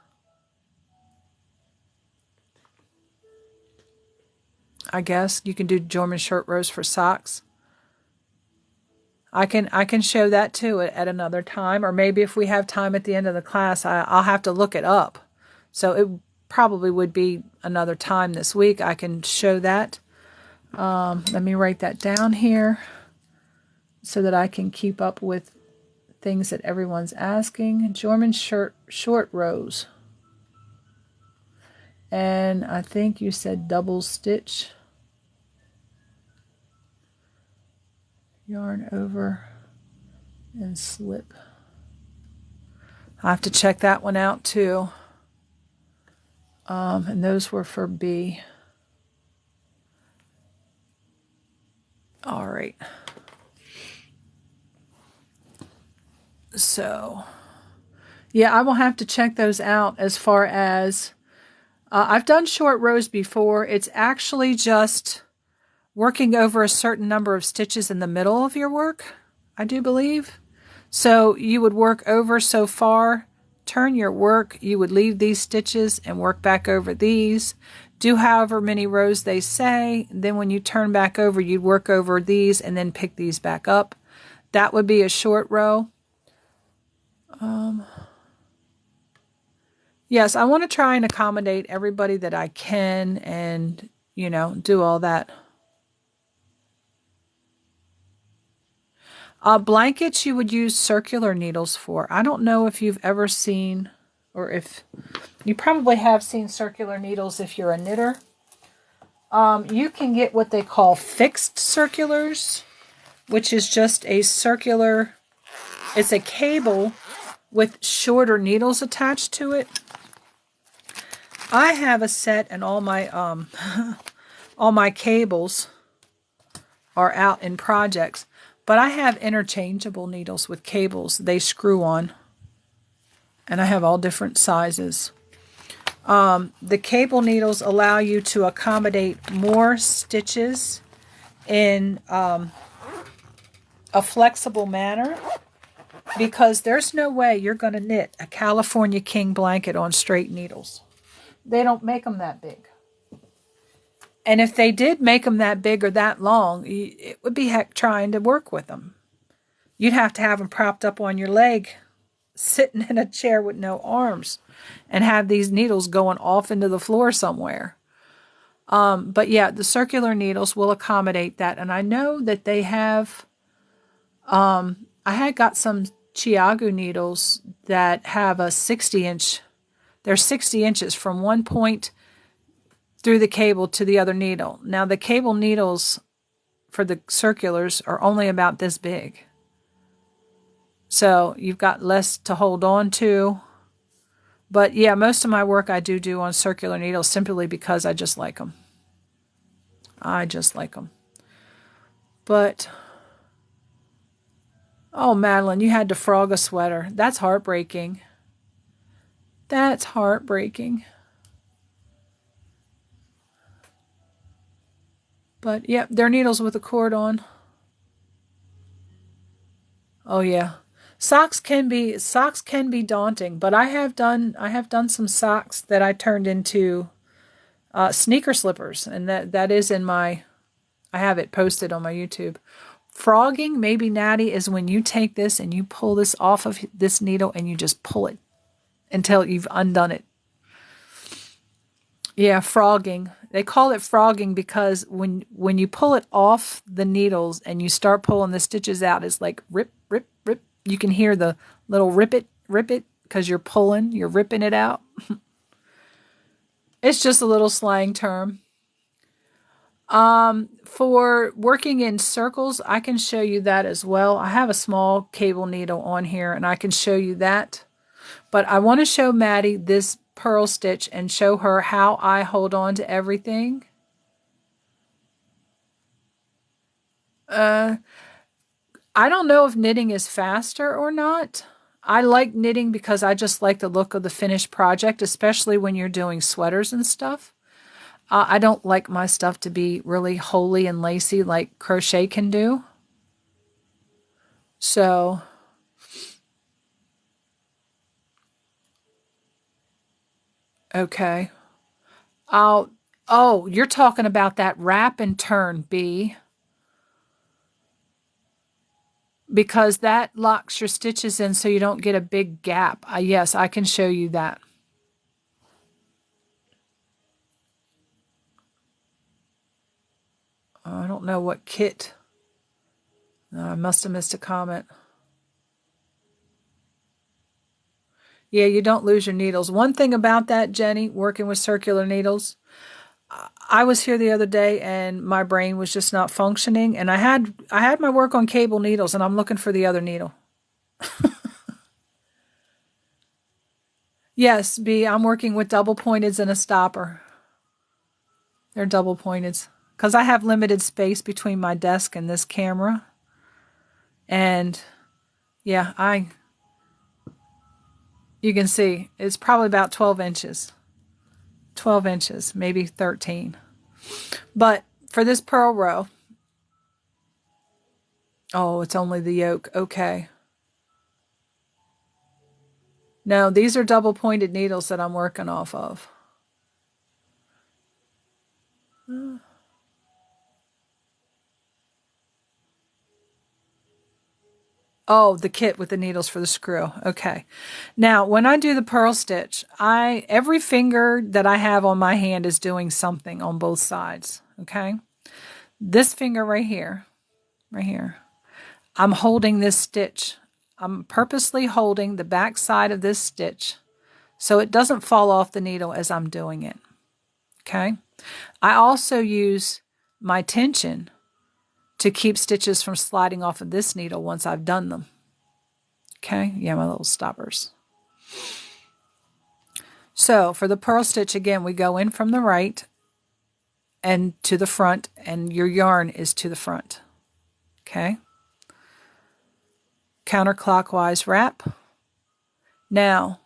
I guess you can do German short rows for socks. I can show that too at another time, or maybe if we have time at the end of the class, I'll have to look it up. So it probably would be another time this week. I can show that. Let me write that down here so that I can keep up with things that everyone's asking. German short rows. And I think you said double stitch. Yarn over and slip. I have to check that one out too. And those were for B. All right. So, yeah, I will have to check those out as far as... I've done short rows before. It's actually just working over a certain number of stitches in the middle of your work, I do believe. So you would work over so far, turn your work, you would leave these stitches and work back over these. Do however many rows they say. Then when you turn back over, you'd work over these and then pick these back up. That would be a short row. Yes, I want to try and accommodate everybody that I can and, you know, do all that. Blankets you would use circular needles for. I don't know if you've ever seen, or if you probably have seen circular needles if you're a knitter. You can get what they call fixed circulars, which is just a circular, it's a cable with shorter needles attached to it. I have a set and all my all my cables are out in projects. But I have interchangeable needles with cables. They screw on. And I have all different sizes. The cable needles allow you to accommodate more stitches in a flexible manner. Because there's no way you're going to knit a California King blanket on straight needles. They don't make them that big. And if they did make them that big or that long, it would be heck trying to work with them. You'd have to have them propped up on your leg, sitting in a chair with no arms, and have these needles going off into the floor somewhere. But yeah, the circular needles will accommodate that. And I know that they have, I had got some Chiagu needles that have a 60-inch, they're 60 inches from one point through the cable to the other needle. Now the cable needles for the circulars are only about this big. So you've got less to hold on to. But yeah, most of my work I do on circular needles simply because I just like them. I just like them. But, oh, Madeline, you had to frog a sweater. That's heartbreaking. That's heartbreaking. But, yep, they're needles with a cord on. Oh, yeah. Socks can be daunting, but I have done some socks that I turned into sneaker slippers, and that is in my, I have it posted on my YouTube. Frogging, maybe Natty, is when you take this and you pull this off of this needle and you just pull it until you've undone it. Yeah, frogging. They call it frogging because when you pull it off the needles and you start pulling the stitches out, it's like rip, rip, rip. You can hear the little rip it, because you're ripping it out. It's just a little slang term. For working in circles, I can show you that as well. I have a small cable needle on here and I can show you that. But I want to show Maddie this purl stitch and show her how I hold on to everything. I don't know if knitting is faster or not. I like knitting because I just like the look of the finished project, especially when you're doing sweaters and stuff. I don't like my stuff to be really holey and lacy like crochet can do. So, okay. Oh, you're talking about that wrap and turn, B. Because that locks your stitches in so you don't get a big gap. Yes, I can show you that. I don't know what kit. I must have missed a comment. Yeah, you don't lose your needles. One thing about that, Jenny, working with circular needles, I was here the other day and my brain was just not functioning, and I had my work on cable needles and I'm looking for the other needle. Yes, B, I'm working with double pointeds and a stopper. They're double pointeds because I have limited space between my desk and this camera. And yeah, you can see it's probably about 12 inches. 12 inches, maybe 13. But for this purl row, oh, it's only the yoke. Okay. No, these are double pointed needles that I'm working off of. Oh, the kit with the needles for the screw. Okay. Now, when I do the purl stitch, every finger that I have on my hand is doing something on both sides. Okay. This finger right here, I'm holding this stitch. I'm purposely holding the back side of this stitch so it doesn't fall off the needle as I'm doing it. Okay. I also use my tension to keep stitches from sliding off of this needle once I've done them. Okay, yeah, my little stoppers. So for the purl stitch, again, we go in from the right and to the front, and your yarn is to the front. Okay. Counterclockwise wrap. Now,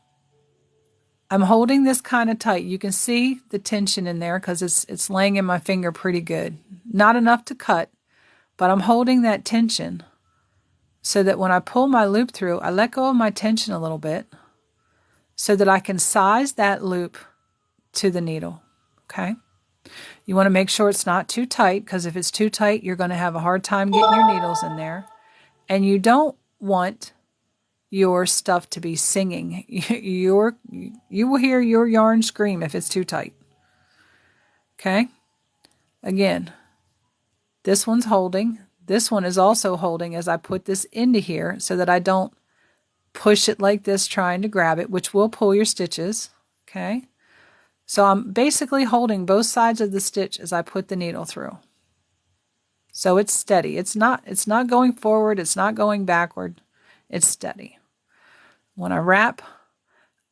I'm holding this kind of tight. You can see the tension in there because it's laying in my finger pretty good. Not enough to cut, but I'm holding that tension so that when I pull my loop through, I let go of my tension a little bit so that I can size that loop to the needle. Okay? You want to make sure it's not too tight, because if it's too tight, you're going to have a hard time getting your needles in there. And you don't want your stuff to be singing. You will hear your yarn scream if it's too tight. Okay? Again, this one's holding. This one is also holding as I put this into here so that I don't push it like this trying to grab it, which will pull your stitches. Okay? So I'm basically holding both sides of the stitch as I put the needle through. So it's steady. It's not going forward. It's not going backward. It's steady. When I wrap,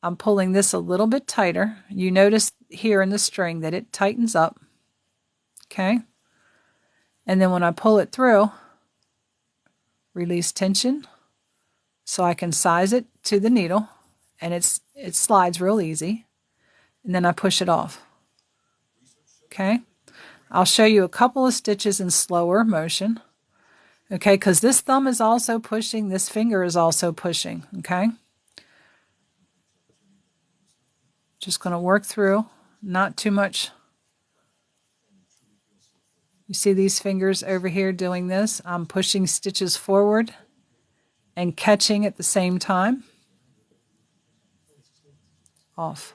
I'm pulling this a little bit tighter. You notice here in the string that it tightens up. Okay? And then when I pull it through, release tension so I can size it to the needle, and it slides real easy. And then I push it off. Okay? I'll show you a couple of stitches in slower motion. Okay, because this thumb is also pushing, this finger is also pushing. Okay? Just going to work through, not too much. You see these fingers over here doing this? I'm pushing stitches forward and catching at the same time. Off.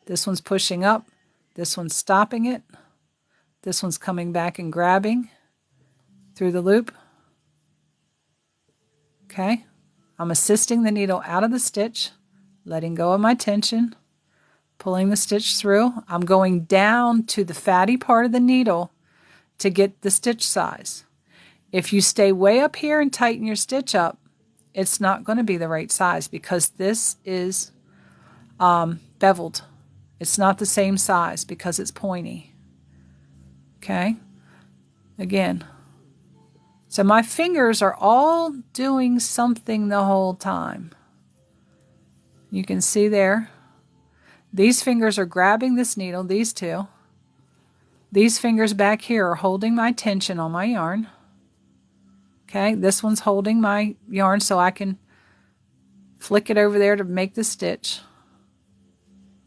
This one's pushing up. This one's stopping it. This one's coming back and grabbing through the loop. Okay? I'm assisting the needle out of the stitch, letting go of my tension, pulling the stitch through. I'm going down to the fatty part of the needle to get the stitch size. If you stay way up here and tighten your stitch up, it's not going to be the right size because this is beveled. It's not the same size because it's pointy. Okay? Again. So my fingers are all doing something the whole time. You can see there. These fingers are grabbing this needle, these two. These fingers back here are holding my tension on my yarn. Okay, this one's holding my yarn so I can flick it over there to make the stitch.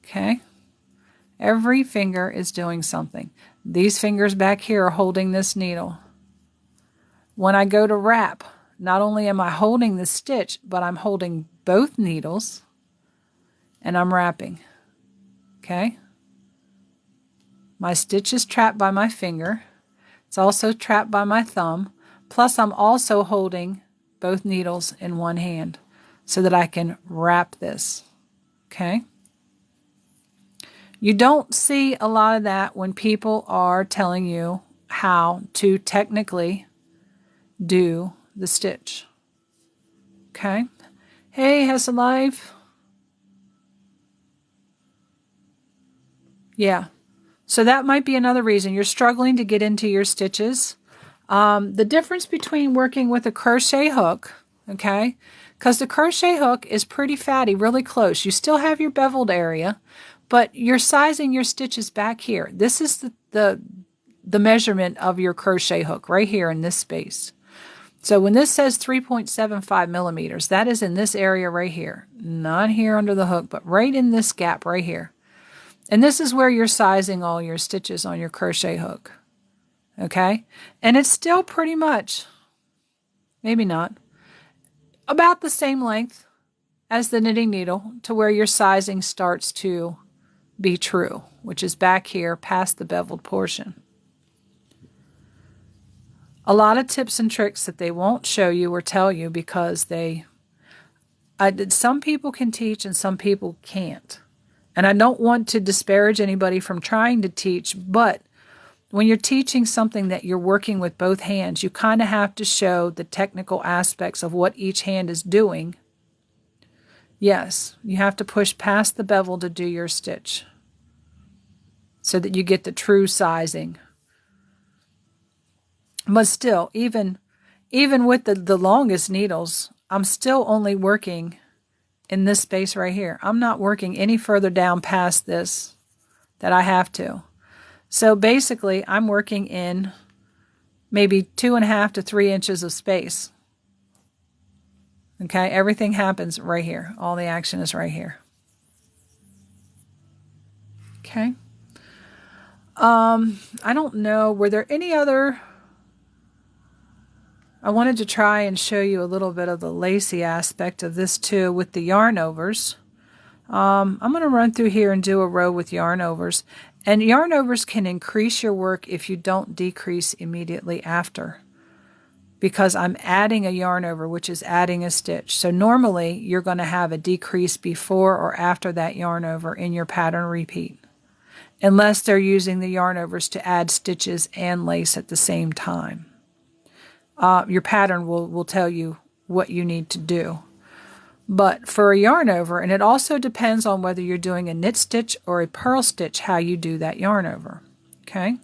Okay, every finger is doing something. These fingers back here are holding this needle. When I go to wrap, not only am I holding the stitch, but I'm holding both needles and I'm wrapping. Okay? My stitch is trapped by my finger. It's also trapped by my thumb. Plus, I'm also holding both needles in one hand so that I can wrap this. Okay? You don't see a lot of that when people are telling you how to technically do the stitch. Okay? Hey, has a life? Yeah. So that might be another reason you're struggling to get into your stitches. The difference between working with a crochet hook, okay, because the crochet hook is pretty fatty, really close. You still have your beveled area, but you're sizing your stitches back here. This is the measurement of your crochet hook right here in this space. So when this says 3.75 millimeters, that is in this area right here. Not here under the hook, but right in this gap right here. And this is where you're sizing all your stitches on your crochet hook. Okay? And it's still pretty much, maybe not, about the same length as the knitting needle to where your sizing starts to be true, which is back here past the beveled portion. A lot of tips and tricks that they won't show you or tell you because some people can teach and some people can't. And I don't want to disparage anybody from trying to teach, but when you're teaching something that you're working with both hands, you kind of have to show the technical aspects of what each hand is doing. Yes, you have to push past the bevel to do your stitch so that you get the true sizing. But still, even with the longest needles, I'm still only working in this space right here. I'm not working any further down past this that I have to. So basically, I'm working in maybe 2.5 to 3 inches of space. Okay, everything happens right here. All the action is right here. Okay. I don't know, were there any other... I wanted to try and show you a little bit of the lacy aspect of this too with the yarn overs. I'm going to run through here and do a row with yarn overs. And yarn overs can increase your work if you don't decrease immediately after. Because I'm adding a yarn over, which is adding a stitch. So normally you're going to have a decrease before or after that yarn over in your pattern repeat. Unless they're using the yarn overs to add stitches and lace at the same time. Your pattern will tell you what you need to do. But for a yarn over, and it also depends on whether you're doing a knit stitch or a purl stitch, how you do that yarn over. Okay,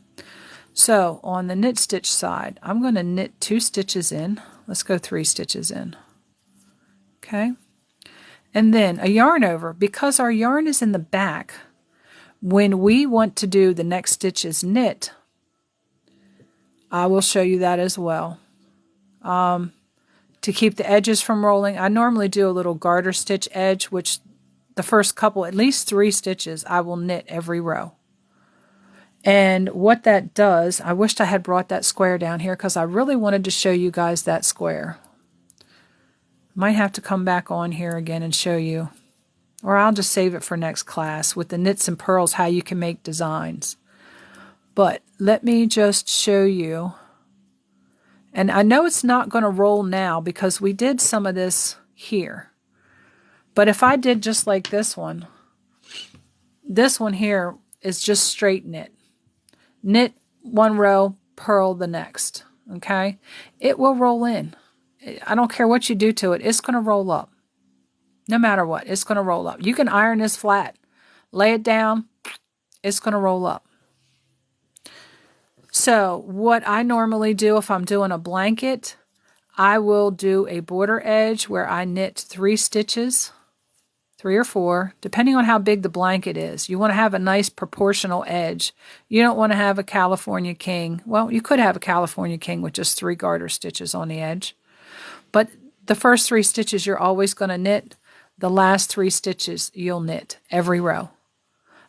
so on the knit stitch side, I'm going to knit 2 stitches in. Let's go 3 stitches in. Okay, and then a yarn over, because our yarn is in the back, when we want to do the next stitch is knit, I will show you that as well. To keep the edges from rolling, I normally do a little garter stitch edge, which the first couple, at least 3 stitches, I will knit every row. And what that does, I wished I had brought that square down here because I really wanted to show you guys that square. Might have to come back on here again and show you. Or I'll just save it for next class with the knits and purls, how you can make designs. But let me just show you. And I know it's not going to roll now because we did some of this here. But if I did just like this one here is just straight knit. Knit one row, purl the next. Okay? It will roll in. I don't care what you do to it. It's going to roll up. No matter what, it's going to roll up. You can iron this flat. Lay it down. It's going to roll up. So what I normally do if I'm doing a blanket, I will do a border edge where I knit 3 stitches, 3 or 4, depending on how big the blanket is. You want to have a nice proportional edge. You don't want to have a California king. Well, you could have a California king with just 3 garter stitches on the edge. But the first 3 stitches you're always going to knit. The last 3 stitches you'll knit every row.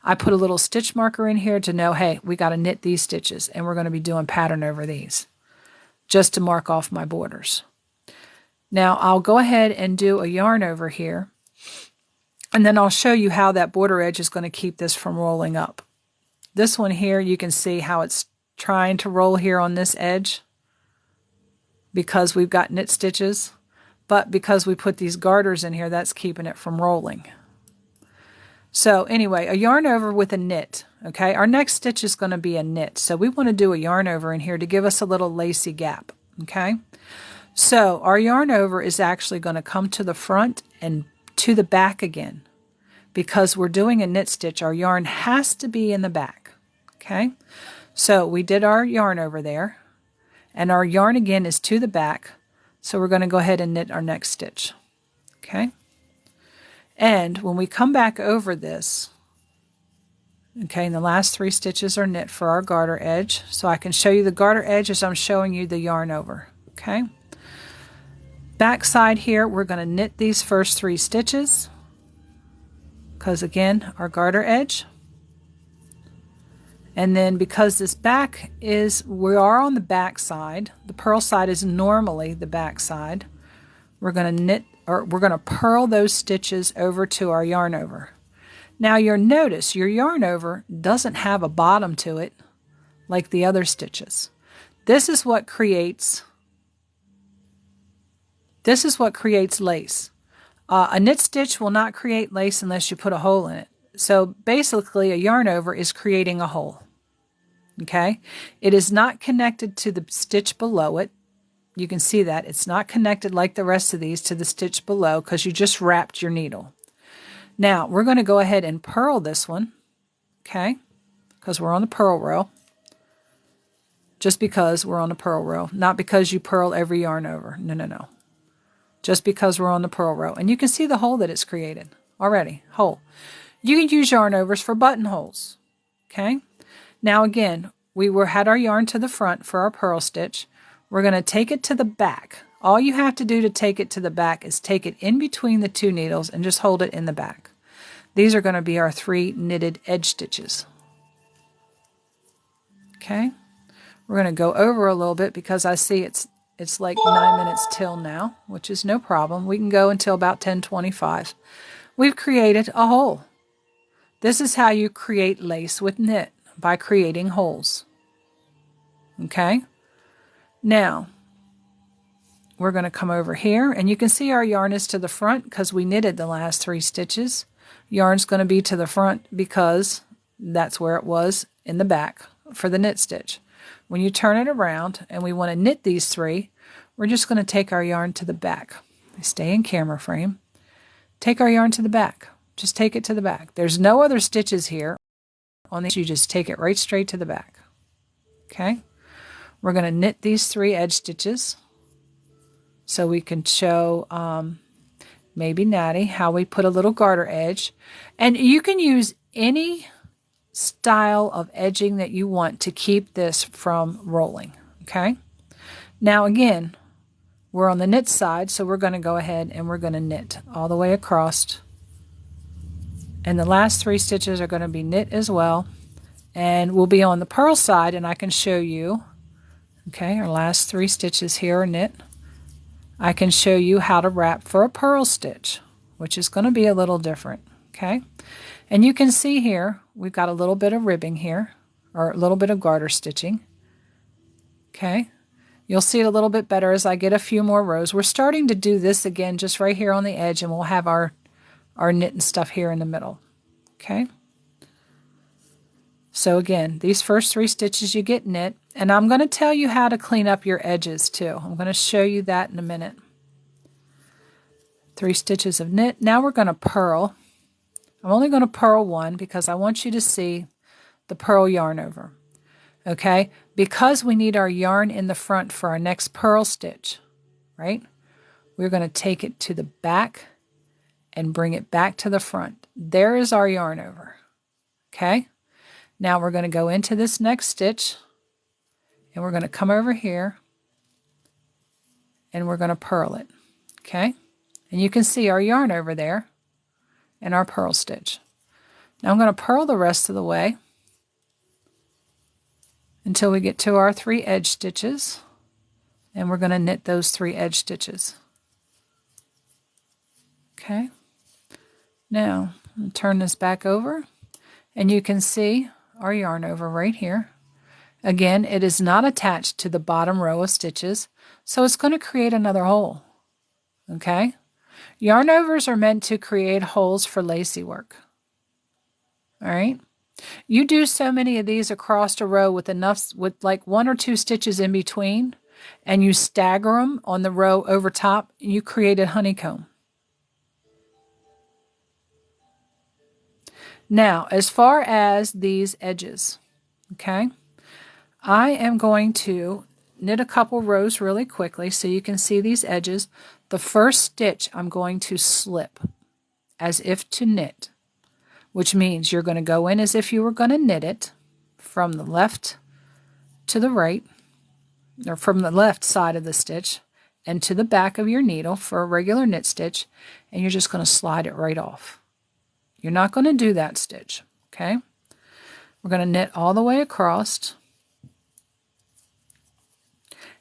I put a little stitch marker in here to know, hey, we got to knit these stitches and we're going to be doing pattern over these just to mark off my borders. Now I'll go ahead and do a yarn over here and then I'll show you how that border edge is going to keep this from rolling up. This one here, you can see how it's trying to roll here on this edge because we've got knit stitches. But because we put these garters in here, that's keeping it from rolling. So anyway, a yarn over with a knit. Okay, our next stitch is going to be a knit. So we want to do a yarn over in here to give us a little lacy gap. Okay, so our yarn over is actually going to come to the front and to the back again. Because we're doing a knit stitch, our yarn has to be in the back. Okay, so we did our yarn over there. And our yarn again is to the back. So we're going to go ahead and knit our next stitch. Okay. And when we come back over this, okay, and the last 3 stitches are knit for our garter edge. So I can show you the garter edge as I'm showing you the yarn over. Okay. Back side here, we're going to knit these first 3 stitches. Because again, our garter edge. And then because this back is, we are on the back side, the purl side is normally the back side, we're going to knit, or we're going to purl those stitches over to our yarn over. Now you'll notice your yarn over doesn't have a bottom to it like the other stitches. This is what creates lace. A knit stitch will not create lace unless you put a hole in it. So basically a yarn over is creating a hole. Okay, it is not connected to the stitch below it. You can see that it's not connected like the rest of these to the stitch below because you just wrapped your needle. Now we're going to go ahead and purl this one, okay, because we're on the purl row. Just because we're on the purl row, not because you purl every yarn over. No, no, no. Just because we're on the purl row. And you can see the hole that it's created already, hole. You can use yarn overs for buttonholes, okay? Now again, we had our yarn to the front for our purl stitch. We're going to take it to the back. All you have to do to take it to the back is take it in between the 2 needles and just hold it in the back. These are going to be our 3 knitted edge stitches. Okay? We're going to go over a little bit because I see it's like 9 minutes till now, which is no problem. We can go until about 10:25. We've created a hole. This is how you create lace with knit, by creating holes. Okay? Now, we're going to come over here, and you can see our yarn is to the front because we knitted the last 3 stitches. Yarn's going to be to the front because that's where it was in the back for the knit stitch. When you turn it around and we want to knit these 3, we're just going to take our yarn to the back. Stay in camera frame. take our yarn to the back. Just take it to the back. There's no other stitches here on these. You just take it right straight to the back. Okay? We're going to knit these 3 edge stitches so we can show maybe Natty how we put a little garter edge. And you can use any style of edging that you want to keep this from rolling. Okay? Now again, we're on the knit side, so we're going to go ahead and we're going to knit all the way across. And the last 3 stitches are going to be knit as well. And we'll be on the purl side, and I can show you, okay, our last 3 stitches here are knit. I can show you how to wrap for a purl stitch, which is going to be a little different, okay? And you can see here, we've got a little bit of ribbing here, or a little bit of garter stitching, okay? You'll see it a little bit better as I get a few more rows. We're starting to do this again just right here on the edge, and we'll have our knit and stuff here in the middle, okay? So again, these first 3 stitches you get knit, and I'm going to tell you how to clean up your edges too. I'm going to show you that in a minute. 3 stitches of knit. Now we're going to purl. I'm only going to purl 1 because I want you to see the purl yarn over. Okay? Because we need our yarn in the front for our next purl stitch, right? We're going to take it to the back and bring it back to the front. There is our yarn over. Okay? Now we're going to go into this next stitch, and we're going to come over here, and we're going to purl it. Okay? And you can see our yarn over there and our purl stitch. Now I'm going to purl the rest of the way until we get to our 3 edge stitches, and we're going to knit those 3 edge stitches. Okay? Now, I'm going to turn this back over, and you can see our yarn over right here. Again, it is not attached to the bottom row of stitches, so it's going to create another hole. Okay? Yarn overs are meant to create holes for lacy work. All right? You do so many of these across a row with like 1 or 2 stitches in between, and you stagger them on the row over top, and you create a honeycomb. Now, as far as these edges, okay, I am going to knit a couple rows really quickly so you can see these edges. The first stitch I'm going to slip as if to knit, which means you're going to go in as if you were going to knit it from the left to the right, or from the left side of the stitch and to the back of your needle for a regular knit stitch, and you're just going to slide it right off. You're not going to do that stitch, okay? We're going to knit all the way across.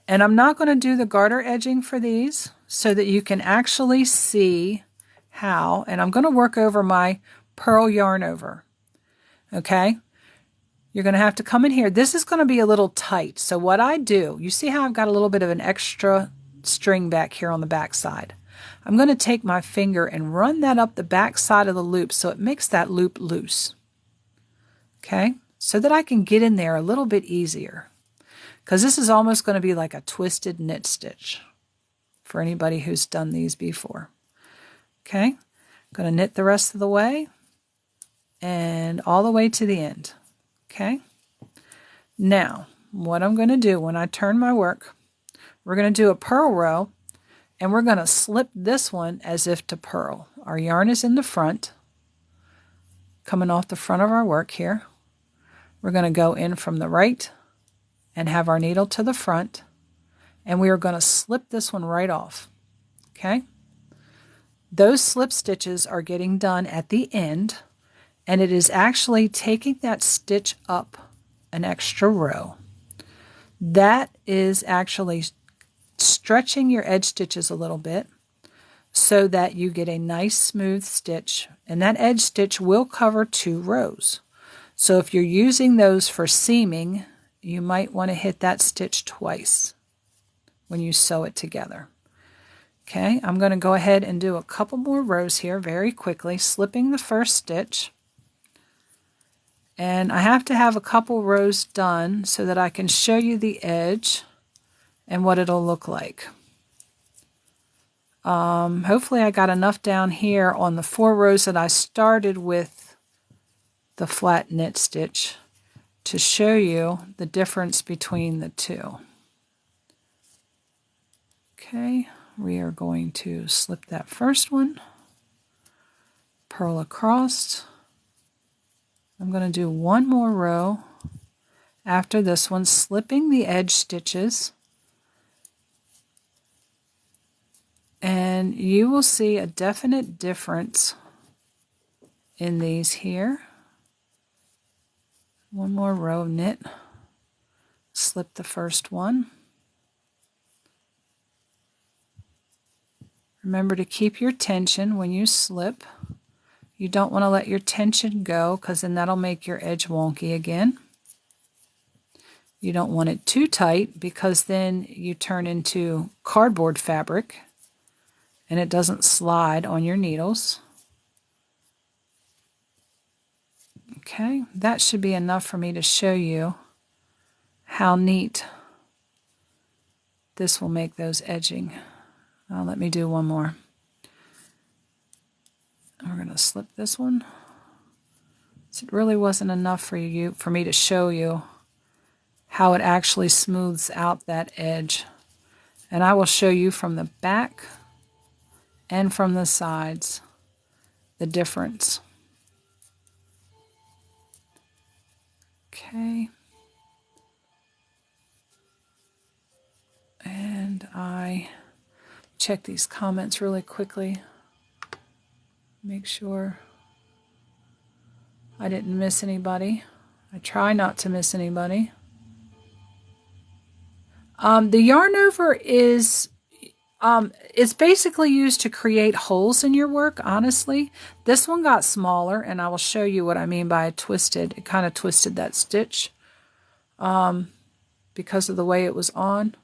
And I'm not going to do the garter edging for these so that you can actually see how, and I'm going to work over my purl yarn over, okay? You're going to have to come in here. This is going to be a little tight, so what I do, you see how I've got a little bit of an extra string back here on the back side. I'm going to take my finger and run that up the back side of the loop so it makes that loop loose. Okay? So that I can get in there a little bit easier. Because this is almost going to be like a twisted knit stitch for anybody who's done these before. Okay? I'm going to knit the rest of the way and all the way to the end. Okay? Now, what I'm going to do when I turn my work, we're going to do a purl row. And we're going to slip this one as if to purl. Our yarn is in the front, coming off the front of our work here. We're going to go in from the right and have our needle to the front, and we are going to slip this one right off. Okay? Those slip stitches are getting done at the end, and it is actually taking that stitch up an extra row. That is actually stretching your edge stitches a little bit so that you get a nice smooth stitch, and that edge stitch will cover 2 rows. So if you're using those for seaming, you might want to hit that stitch twice when you sew it together. Okay, I'm going to go ahead and do a couple more rows here very quickly, slipping the first stitch. And I have to have a couple rows done so that I can show you the edge and what it'll look like. Hopefully I got enough down here on the 4 rows that I started with the flat knit stitch to show you the difference between the two. Okay, we are going to slip that first one, purl across. I'm going to do 1 more row after this one, slipping the edge stitches, and you will see a definite difference in these here. 1 more row of knit, slip the first one. Remember to keep your tension when you slip. You don't want to let your tension go because then that'll make your edge wonky again. You don't want it too tight because then you turn into cardboard fabric and it doesn't slide on your needles. Okay, that should be enough for me to show you how neat this will make those edging. Let me do 1 more. We're going to slip this one. So it really wasn't enough for me to show you how it actually smooths out that edge. And I will show you from the back and from the sides the difference. Okay. And I check these comments really quickly. Make sure I didn't miss anybody. I try not to miss anybody. The yarn over is it's basically used to create holes in your work, honestly. This one got smaller, and I will show you what I mean by twisted. It kind of twisted that stitch because of the way it was on.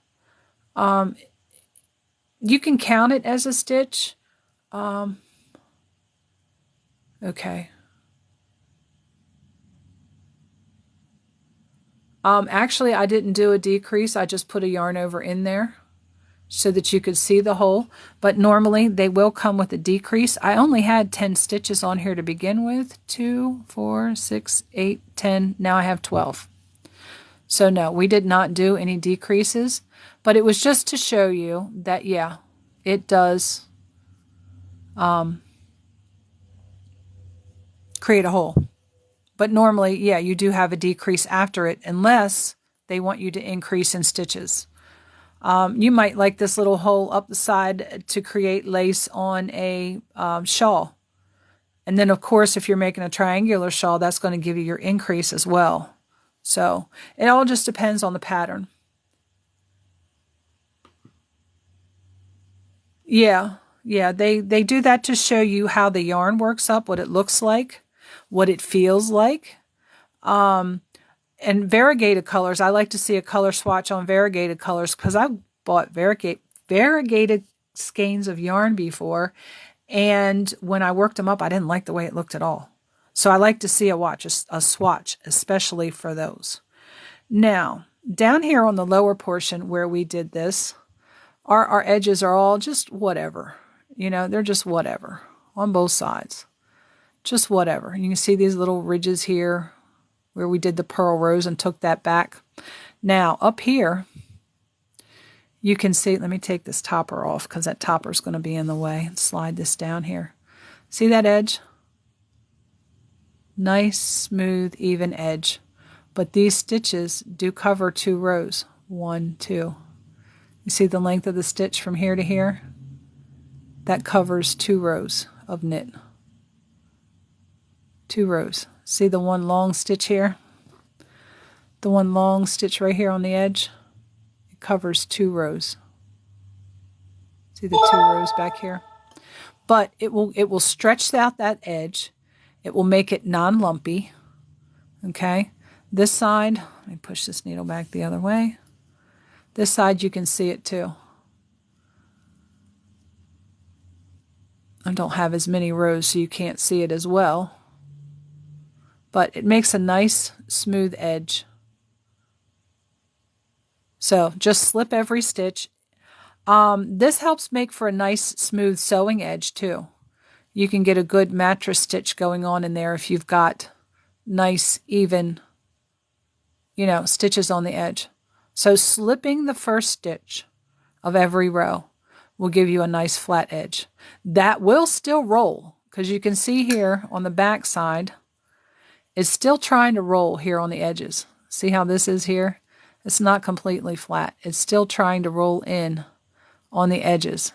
You can count it as a stitch. Okay. Actually, I didn't do a decrease. I just put a yarn over in there so that you could see the hole. But normally, they will come with a decrease. I only had 10 stitches on here to begin with. 2, 4, 6, 8, 10. Now I have 12. So no, we did not do any decreases. But it was just to show you that, yeah, it does create a hole. But normally, yeah, you do have a decrease after it unless they want you to increase in stitches. You might like this little hole up the side to create lace on a shawl. And then, of course, if you're making a triangular shawl, that's going to give you your increase as well. So it all just depends on the pattern. Yeah, they do that to show you how the yarn works up, what it looks like, what it feels like. And variegated colors, I like to see a color swatch on variegated colors because I've bought variegated skeins of yarn before, and when I worked them up, I didn't like the way it looked at all. So I like to see a swatch, especially for those. Now, down here on the lower portion where we did this, our edges are all just whatever. You know, they're just whatever on both sides. Just whatever. You can see these little ridges here where we did the purl rows and took that back. Now, up here, you can see, let me take this topper off because that topper is going to be in the way. Slide this down here. See that edge? Nice, smooth, even edge. But these stitches do cover 2 rows. 1, 2. You see the length of the stitch from here to here? That covers 2 rows of knit. 2 rows. See the one long stitch here? The one long stitch right here on the edge? It covers 2 rows. See the 2 rows back here? But it will stretch out that edge. It will make it non-lumpy. Okay? This side, let me push this needle back the other way. This side you can see it too. I don't have as many rows so you can't see it as well. But it makes a nice smooth edge. So just slip every stitch. This helps make for a nice smooth sewing edge too. You can get a good mattress stitch going on in there if you've got nice even, stitches on the edge. So slipping the first stitch of every row will give you a nice flat edge. That will still roll, because you can see here on the back side, it's still trying to roll here on the edges. See how this is here? It's not completely flat. It's still trying to roll in on the edges.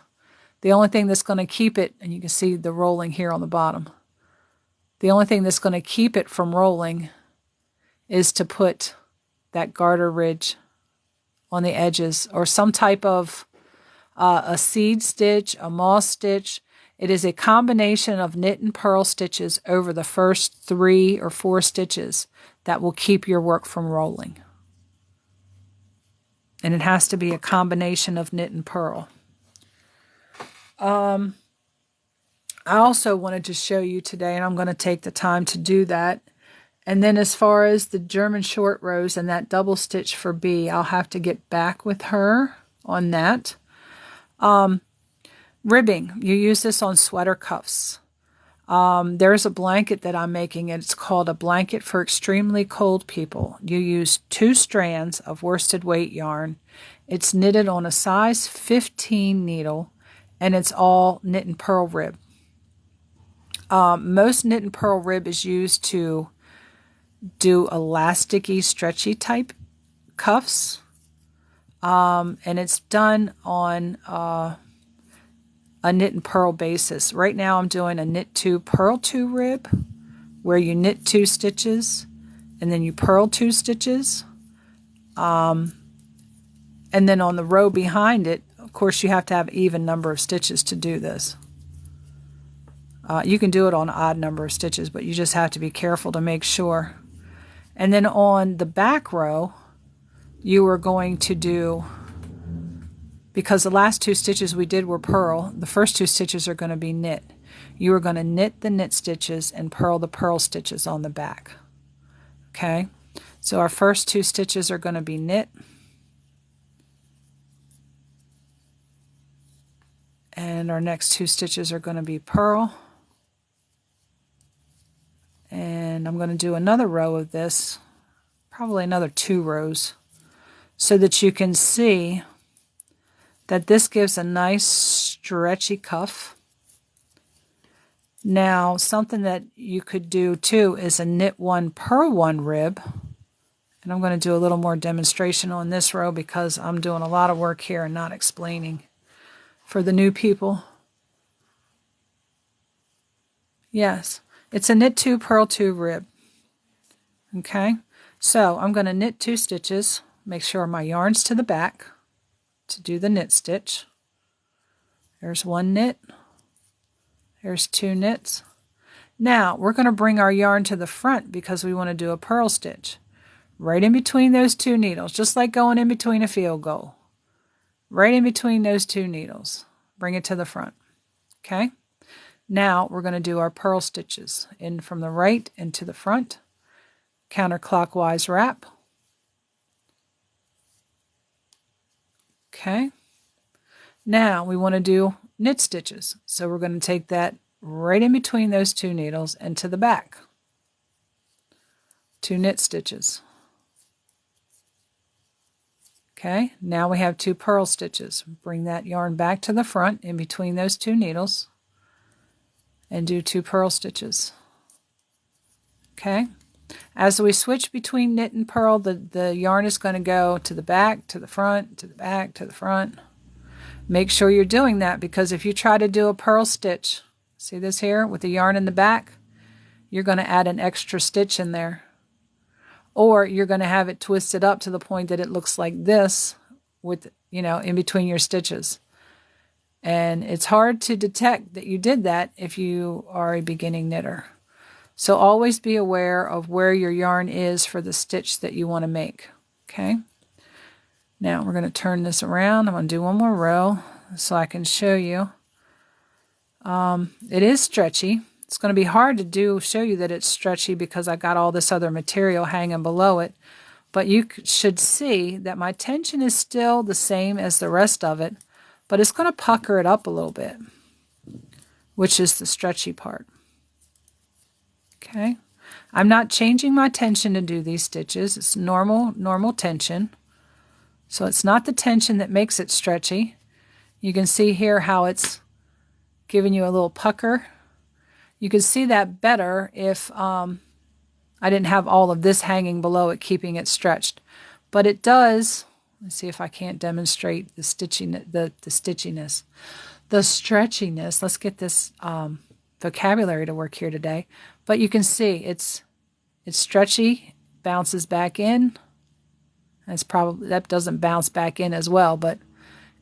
The only thing that's going to keep it, and you can see the rolling here on the bottom, the only thing that's going to keep it from rolling is to put that garter ridge on the edges, or some type of a seed stitch, a moss stitch. It is a combination of knit and purl stitches over the first 3 or 4 stitches that will keep your work from rolling. And it has to be a combination of knit and purl. I also wanted to show you today, and I'm going to take the time to do that. And then as far as the German short rows and that double stitch for B, I'll have to get back with her on that. Ribbing, you use this on sweater cuffs. There's a blanket that I'm making, and it's called a blanket for extremely cold people. You use 2 strands of worsted weight yarn. It's knitted on a size 15 needle, and it's all knit and purl rib. Most knit and purl rib is used to do elasticy, stretchy type cuffs, and it's done on a knit and purl basis. Right now I'm doing a knit 2 purl 2 rib, where you knit 2 stitches and then you purl 2 stitches, and then on the row behind it, of course, you have to have even number of stitches to do this. You can do it on an odd number of stitches, but you just have to be careful to make sure. And then on the back row, you are going to do, because the last 2 stitches we did were purl, the first 2 stitches are going to be knit. You are going to knit the knit stitches and purl the purl stitches on the back. Okay? So our first 2 stitches are going to be knit. And our next 2 stitches are going to be purl. And I'm going to do another row of this, probably another 2 rows, so that you can see that this gives a nice stretchy cuff. Now, something that you could do too is a knit 1 purl 1 rib. And I'm going to do a little more demonstration on this row because I'm doing a lot of work here and not explaining for the new people. Yes, it's a knit 2 purl 2 rib. Okay, so I'm going to knit 2 stitches, make sure my yarn's to the back to do the knit stitch. There's 1 knit. There's 2 knits. Now we're going to bring our yarn to the front because we want to do a purl stitch. Right in between those 2 needles, just like going in between a field goal. Right in between those 2 needles. Bring it to the front. Okay? Now we're going to do our purl stitches. In from the right and to the front. Counterclockwise wrap. Okay. Now we want to do knit stitches. So we're going to take that right in between those 2 needles and to the back. 2 knit stitches. Okay, now we have 2 purl stitches. Bring that yarn back to the front in between those 2 needles and do 2 purl stitches. Okay, as we switch between knit and purl, the yarn is going to go to the back, to the front, to the back, to the front. Make sure you're doing that, because if you try to do a purl stitch, see this here with the yarn in the back, you're going to add an extra stitch in there. Or you're going to have it twisted up to the point that it looks like this with, in between your stitches. And it's hard to detect that you did that if you are a beginning knitter. So always be aware of where your yarn is for the stitch that you want to make. Okay. Now we're going to turn this around. I'm going to do 1 more row so I can show you. It is stretchy. It's going to be hard to show you that it's stretchy because I got all this other material hanging below it. But you should see that my tension is still the same as the rest of it, but it's going to pucker it up a little bit, which is the stretchy part. Okay, I'm not changing my tension to do these stitches. It's normal tension. So it's not the tension that makes it stretchy. You can see here how it's giving you a little pucker. You can see that better if I didn't have all of this hanging below it, keeping it stretched. But it does. Let's see if I can't demonstrate the stitchiness. The stretchiness. Let's get this vocabulary to work here today. But you can see it's stretchy, bounces back in. That's probably, that doesn't bounce back in as well, but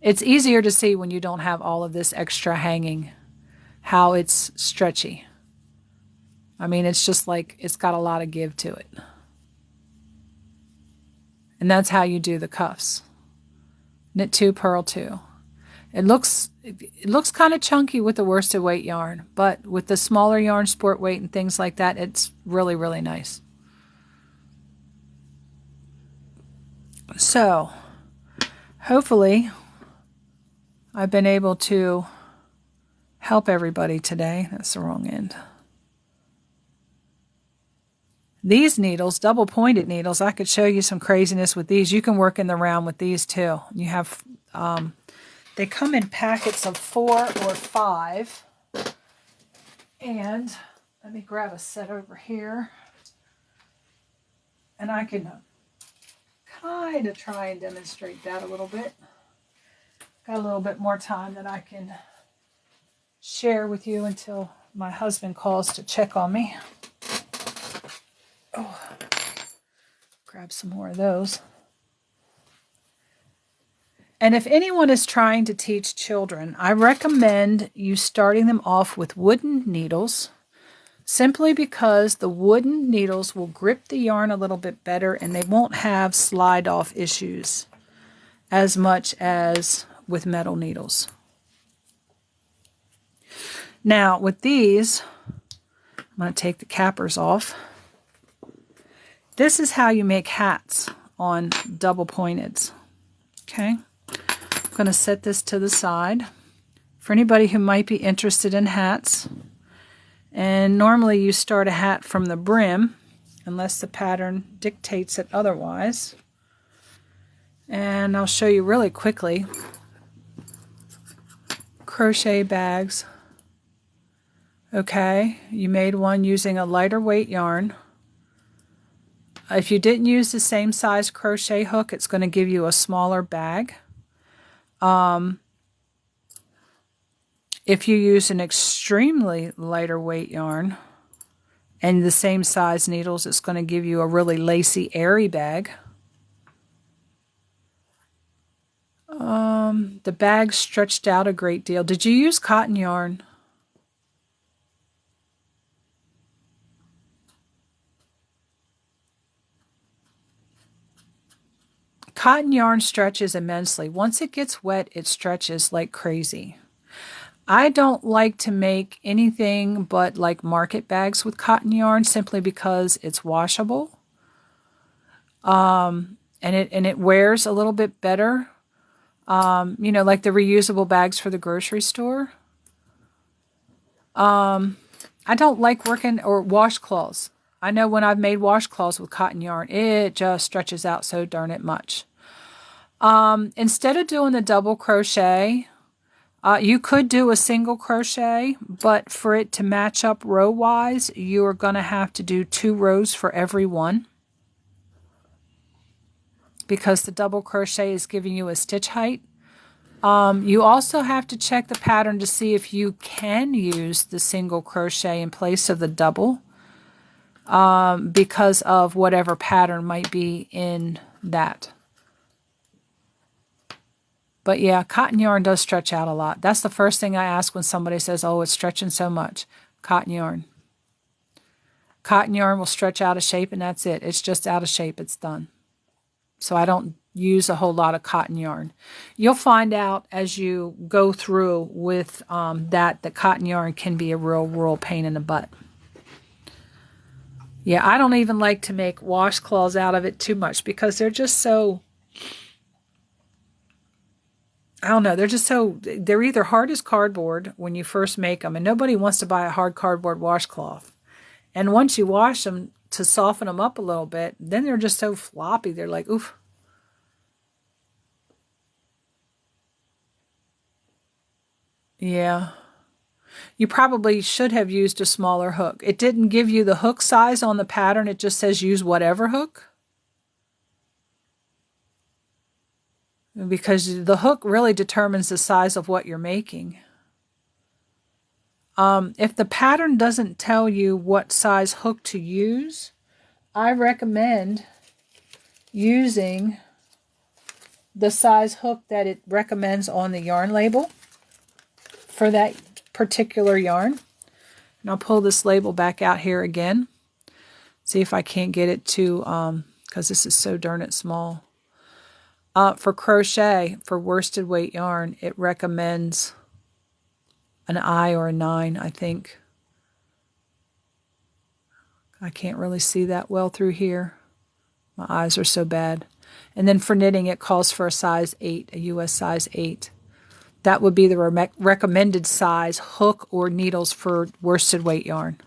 it's easier to see when you don't have all of this extra hanging, how it's stretchy. I mean, it's just like, it's got a lot of give to it. And that's how you do the cuffs. Knit 2, purl 2. It looks kind of chunky with the worsted weight yarn, but with the smaller yarn, sport weight and things like that, it's really, really nice. So, hopefully, I've been able to help everybody today. That's the wrong end. These needles, double pointed needles, I could show you some craziness with these. You can work in the round with these too. You have, they come in packets of 4 or 5. And let me grab a set over here. And I can kind of try and demonstrate that a little bit. Got a little bit more time that I can share with you until my husband calls to check on me. Oh, grab some more of those. And if anyone is trying to teach children, I recommend you starting them off with wooden needles, simply because the wooden needles will grip the yarn a little bit better and they won't have slide off issues as much as with metal needles. Now with these, I'm going to take the cappers off. This is how you make hats on double pointeds. Okay, I'm going to set this to the side for anybody who might be interested in hats. And normally you start a hat from the brim, unless the pattern dictates it otherwise. And I'll show you really quickly. Crochet bags. Okay, you made one using a lighter weight yarn. If you didn't use the same size crochet hook, it's going to give you a smaller bag. If you use an extremely lighter weight yarn and the same size needles, it's going to give you a really lacy, airy bag. The bag stretched out a great deal. Did you use cotton yarn? Cotton yarn stretches immensely. Once it gets wet, it stretches like crazy. I don't like to make anything but like market bags with cotton yarn simply because it's washable. And it wears a little bit better. You know, like the reusable bags for the grocery store. I don't like working, or washcloths. I know when I've made washcloths with cotton yarn, it just stretches out so darn it much. Instead of doing the double crochet, you could do a single crochet, but for it to match up row-wise, you are going to have to do 2 rows for every one, because the double crochet is giving you a stitch height. You also have to check the pattern to see if you can use the single crochet in place of the double, because of whatever pattern might be in that. But yeah, cotton yarn does stretch out a lot. That's the first thing I ask when somebody says, oh, it's stretching so much. Cotton yarn. Cotton yarn will stretch out of shape and that's it. It's just out of shape. It's done. So I don't use a whole lot of cotton yarn. You'll find out as you go through with that cotton yarn can be a real pain in the butt. Yeah, I don't even like to make washcloths out of it too much because they're just so... I don't know, they're just so, they're either hard as cardboard when you first make them, and nobody wants to buy a hard cardboard washcloth. And once you wash them to soften them up a little bit, then they're just so floppy. They're like, oof. Yeah. You probably should have used a smaller hook. It didn't give you the hook size on the pattern. It just says use whatever hook. Because the hook really determines the size of what you're making. If the pattern doesn't tell you what size hook to use, I recommend using the size hook that it recommends on the yarn label for that particular yarn. And I'll pull this label back out here again. See if I can't get it to, because this is so darn it small. For crochet, for worsted weight yarn, it recommends an I or a 9, I think. I can't really see that well through here. My eyes are so bad. And then for knitting, it calls for a size 8, a US size 8. That would be the recommended size hook or needles for worsted weight yarn.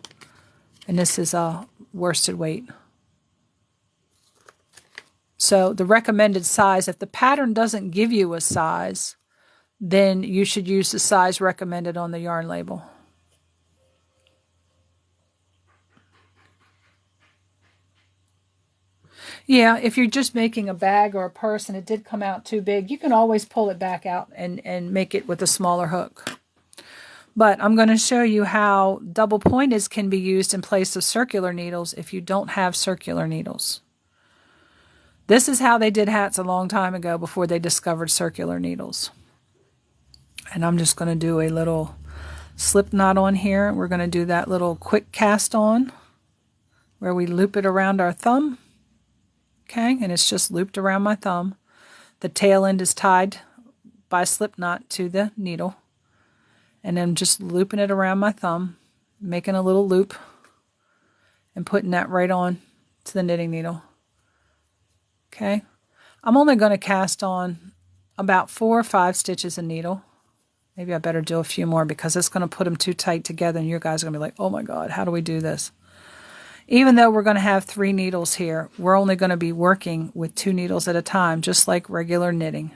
And this is a worsted weight. So the recommended size, if the pattern doesn't give you a size, then you should use the size recommended on the yarn label. Yeah, if you're just making a bag or a purse and it did come out too big, you can always pull it back out and make it with a smaller hook. But I'm going to show you how double pointeds can be used in place of circular needles if you don't have circular needles. This is how they did hats a long time ago before they discovered circular needles. And I'm just going to do a little slip knot on here. We're going to do that little quick cast on where we loop it around our thumb. Okay, and it's just looped around my thumb. The tail end is tied by a slip knot to the needle. And then just looping it around my thumb, making a little loop, and putting that right on to the knitting needle. Okay, I'm only going to cast on about 4 or 5 stitches a needle. Maybe I better do a few more because it's going to put them too tight together and you guys are going to be like, oh my God, how do we do this? Even though we're going to have 3 needles here, we're only going to be working with 2 needles at a time, just like regular knitting.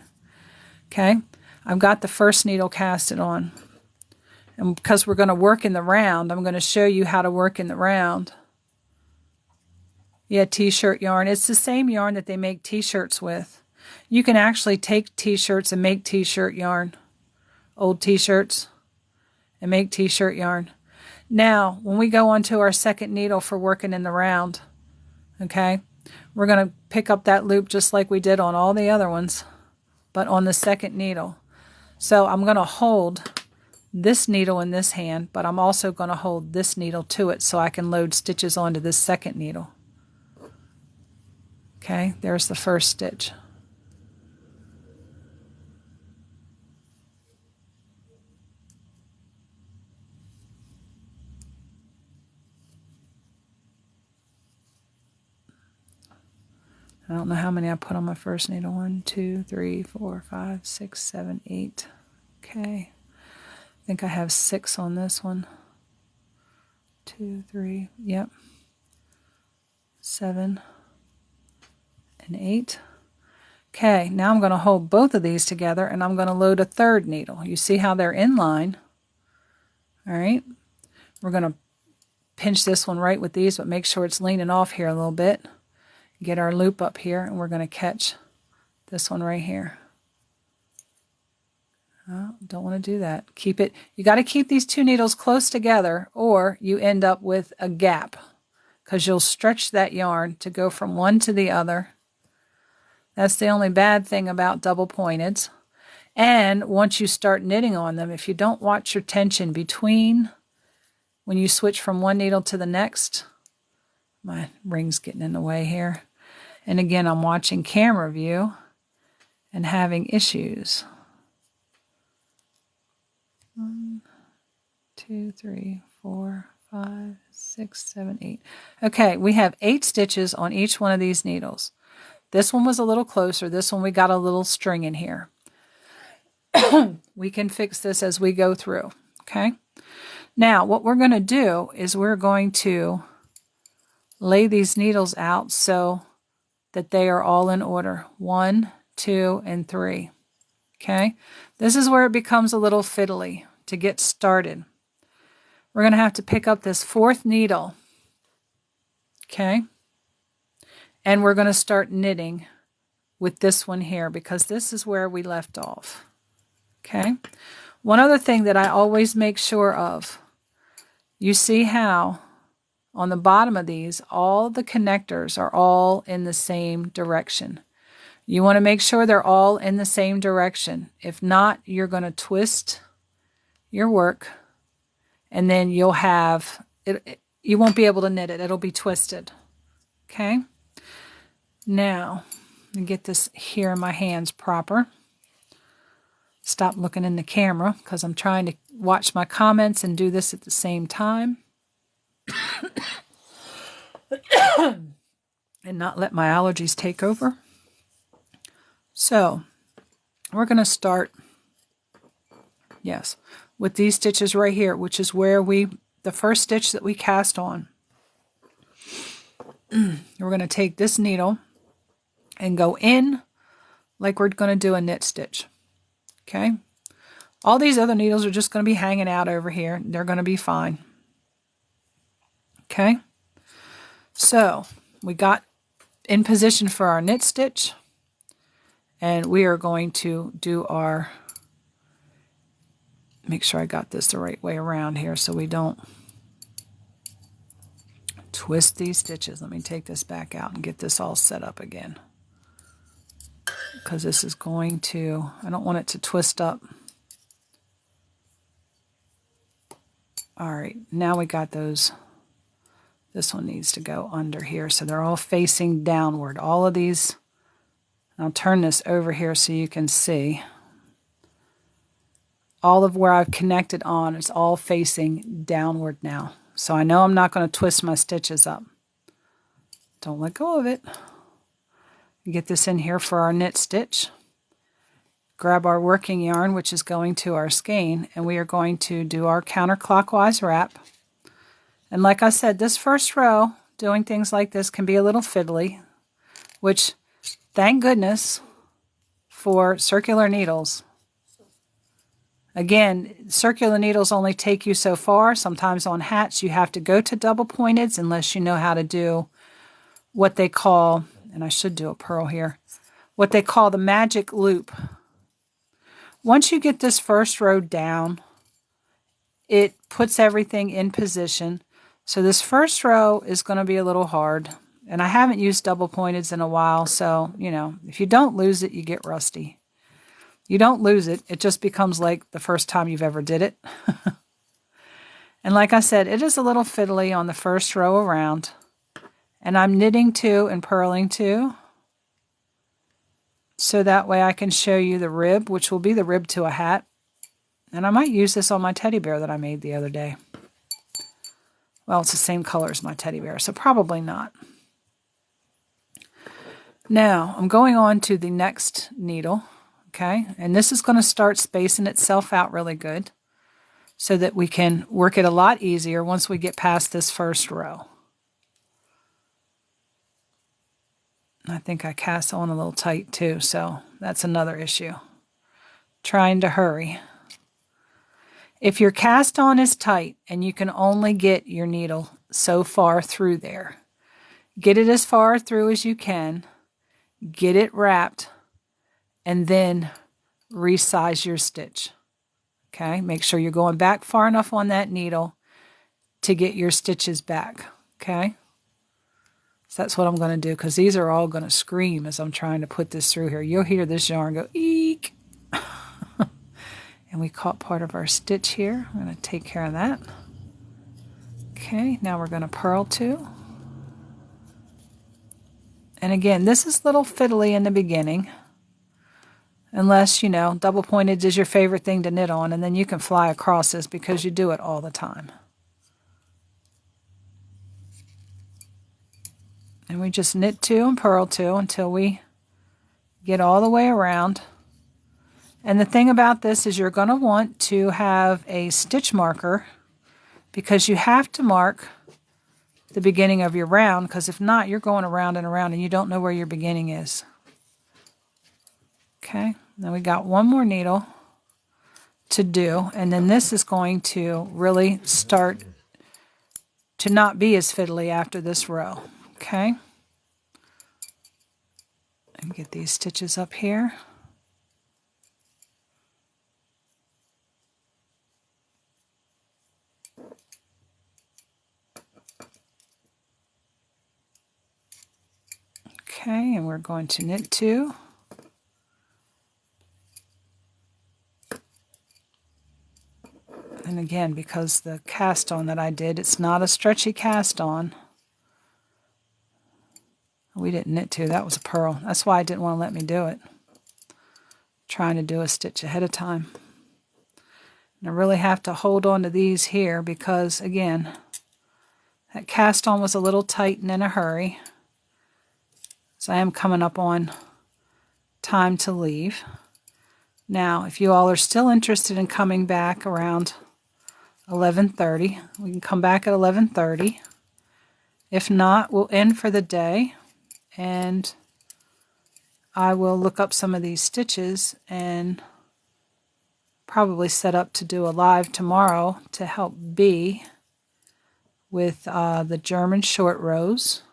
Okay, I've got the first needle casted on. And because we're going to work in the round, I'm going to show you how to work in the round. Yeah, t-shirt yarn. It's the same yarn that they make t-shirts with. You can actually take t-shirts and make t-shirt yarn. Old t-shirts and make t-shirt yarn. Now, when we go on to our second needle for working in the round, okay, we're going to pick up that loop just like we did on all the other ones, but on the second needle. So I'm going to hold this needle in this hand, but I'm also going to hold this needle to it so I can load stitches onto this second needle. Okay, there's the first stitch. I don't know how many I put on my first needle. 1, 2, 3, 4, 5, 6, 7, 8. Okay. I think I have 6 on this one. 2, 3, yep. 7 and 8. Okay, now I'm going to hold both of these together and I'm going to load a third needle. You see how they're in line? All right. We're going to pinch this one right with these, but make sure it's leaning off here a little bit. Get our loop up here, and we're going to catch this one right here. Oh, don't want to do that. Keep it. You got to keep these 2 needles close together, or you end up with a gap, because you'll stretch that yarn to go from one to the other. That's the only bad thing about double pointeds. And once you start knitting on them, if you don't watch your tension between when you switch from one needle to the next, my ring's getting in the way here. And again, I'm watching camera view and having issues. 1, 2, 3, 4, 5, 6, 7, 8. Okay, we have 8 stitches on each one of these needles. This one was a little closer. This one we got a little string in here. we can fix this as we go through, okay? Now, what we're going to do is we're going to lay these needles out so that they are all in order. 1, 2, and 3. Okay? This is where it becomes a little fiddly to get started. We're going to have to pick up this 4th needle. Okay? And we're going to start knitting with this one here because this is where we left off. Okay? One other thing that I always make sure of, you see how on the bottom of these, all the connectors are all in the same direction. You want to make sure they're all in the same direction. If not, you're going to twist your work and then you'll have, you won't be able to knit it. It'll be twisted. Okay? Now, let me get this here in my hands proper. Stop looking in the camera because I'm trying to watch my comments and do this at the same time. And not let my allergies take over. So, we're going to start, yes, with these stitches right here, which is where the first stitch that we cast on. We're going to take this needle and go in like we're going to do a knit stitch. Okay? All these other needles are just going to be hanging out over here. They're going to be fine. Okay? So, we got in position for our knit stitch. And we are going to do our, make sure I got this the right way around here so we don't twist these stitches. Let me take this back out and get this all set up again. Because this is going to, I don't want it to twist up. All right, now we got those. This one needs to go under here. So they're all facing downward. All of these, I'll turn this over here so you can see. All of where I've connected on is all facing downward now. So I know I'm not going to twist my stitches up. Don't let go of it. Get this in here for our knit stitch. Grab our working yarn, which is going to our skein, and we are going to do our counterclockwise wrap. And like I said, this first row, doing things like this can be a little fiddly, which, thank goodness for circular needles. Again, circular needles only take you so far. Sometimes on hats you have to go to double pointeds unless you know how to do what they call, and I should do a purl here, what they call the magic loop. Once you get this first row down, it puts everything in position. So this first row is going to be a little hard. And I haven't used double pointeds in a while, so, you know, if you don't lose it, you get rusty. You don't lose it. It just becomes like the first time you've ever did it. And like I said, it is a little fiddly on the first row around. And I'm knitting 2 and purling 2. So that way I can show you the rib, which will be the rib to a hat. And I might use this on my teddy bear that I made the other day. Well, it's the same color as my teddy bear, so probably not. Now, I'm going on to the next needle, okay? And this is going to start spacing itself out really good so that we can work it a lot easier once we get past this first row. I think I cast on a little tight too, so that's another issue. Trying to hurry. If your cast on is tight and you can only get your needle so far through there, get it as far through as you can, get it wrapped, and then resize your stitch. Okay, make sure you're going back far enough on that needle to get your stitches back. Okay, so that's what I'm going to do because these are all going to scream as I'm trying to put this through here. You'll hear this yarn go eek. And we caught part of our stitch here. I'm going to take care of that. Okay, now we're going to purl 2. And again, this is a little fiddly in the beginning. Unless, you know, double pointed is your favorite thing to knit on, and then you can fly across this because you do it all the time. And we just knit 2 and purl 2 until we get all the way around. And the thing about this is you're going to want to have a stitch marker, because you have to mark the beginning of your round, because if not, you're going around and around and you don't know where your beginning is. Okay, now we got one more needle to do, and then this is going to really start to not be as fiddly after this row. Okay, and get these stitches up here. Okay, and we're going to knit 2. And again, because the cast on that I did, it's not a stretchy cast on. We didn't knit 2, that was a purl. That's why I didn't want to let me do it. Trying to do a stitch ahead of time. And I really have to hold on to these here because, again, that cast on was a little tight and in a hurry. So I am coming up on time to leave. Now, if you all are still interested in coming back around 11:30, we can come back at 11:30. If not, we'll end for the day, and I will look up some of these stitches and probably set up to do a live tomorrow to help B with the German short rows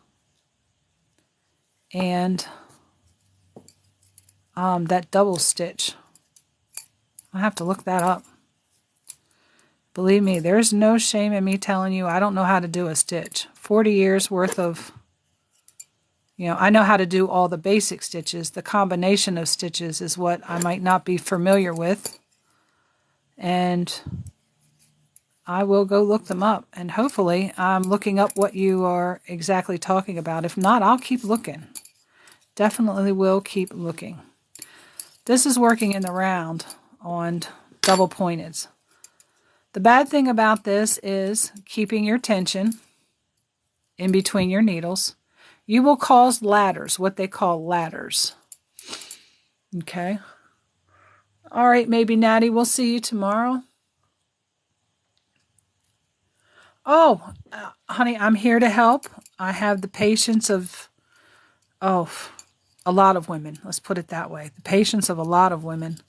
and that double stitch. I'll have to look that up. Believe me, there's no shame in me telling you I don't know how to do a stitch. 40 years worth of, I know how to do all the basic stitches. The combination of stitches is what I might not be familiar with. And I will go look them up. And hopefully I'm looking up what you are exactly talking about. If not, I'll keep looking. Definitely will keep looking. This is working in the round on double pointeds. The bad thing about this is keeping your tension in between your needles. You will cause ladders, what they call ladders. Okay. All right, maybe Natty, we'll see you tomorrow. Oh, honey, I'm here to help. I have the patience of, a lot of women. Let's put it that way. The patience of a lot of women.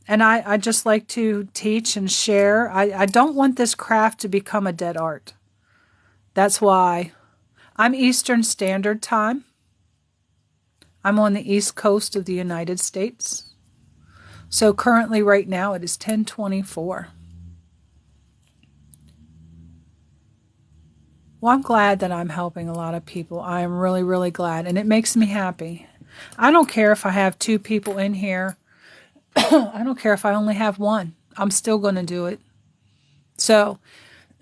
And I just like to teach and share. I don't want this craft to become a dead art. That's why I'm Eastern Standard Time. I'm on the East Coast of the United States. So currently right now it is 10:24. Well, I'm glad that I'm helping a lot of people. I am really, really glad. And it makes me happy. I don't care if I have 2 people in here. I don't care if I only have 1. I'm still going to do it. So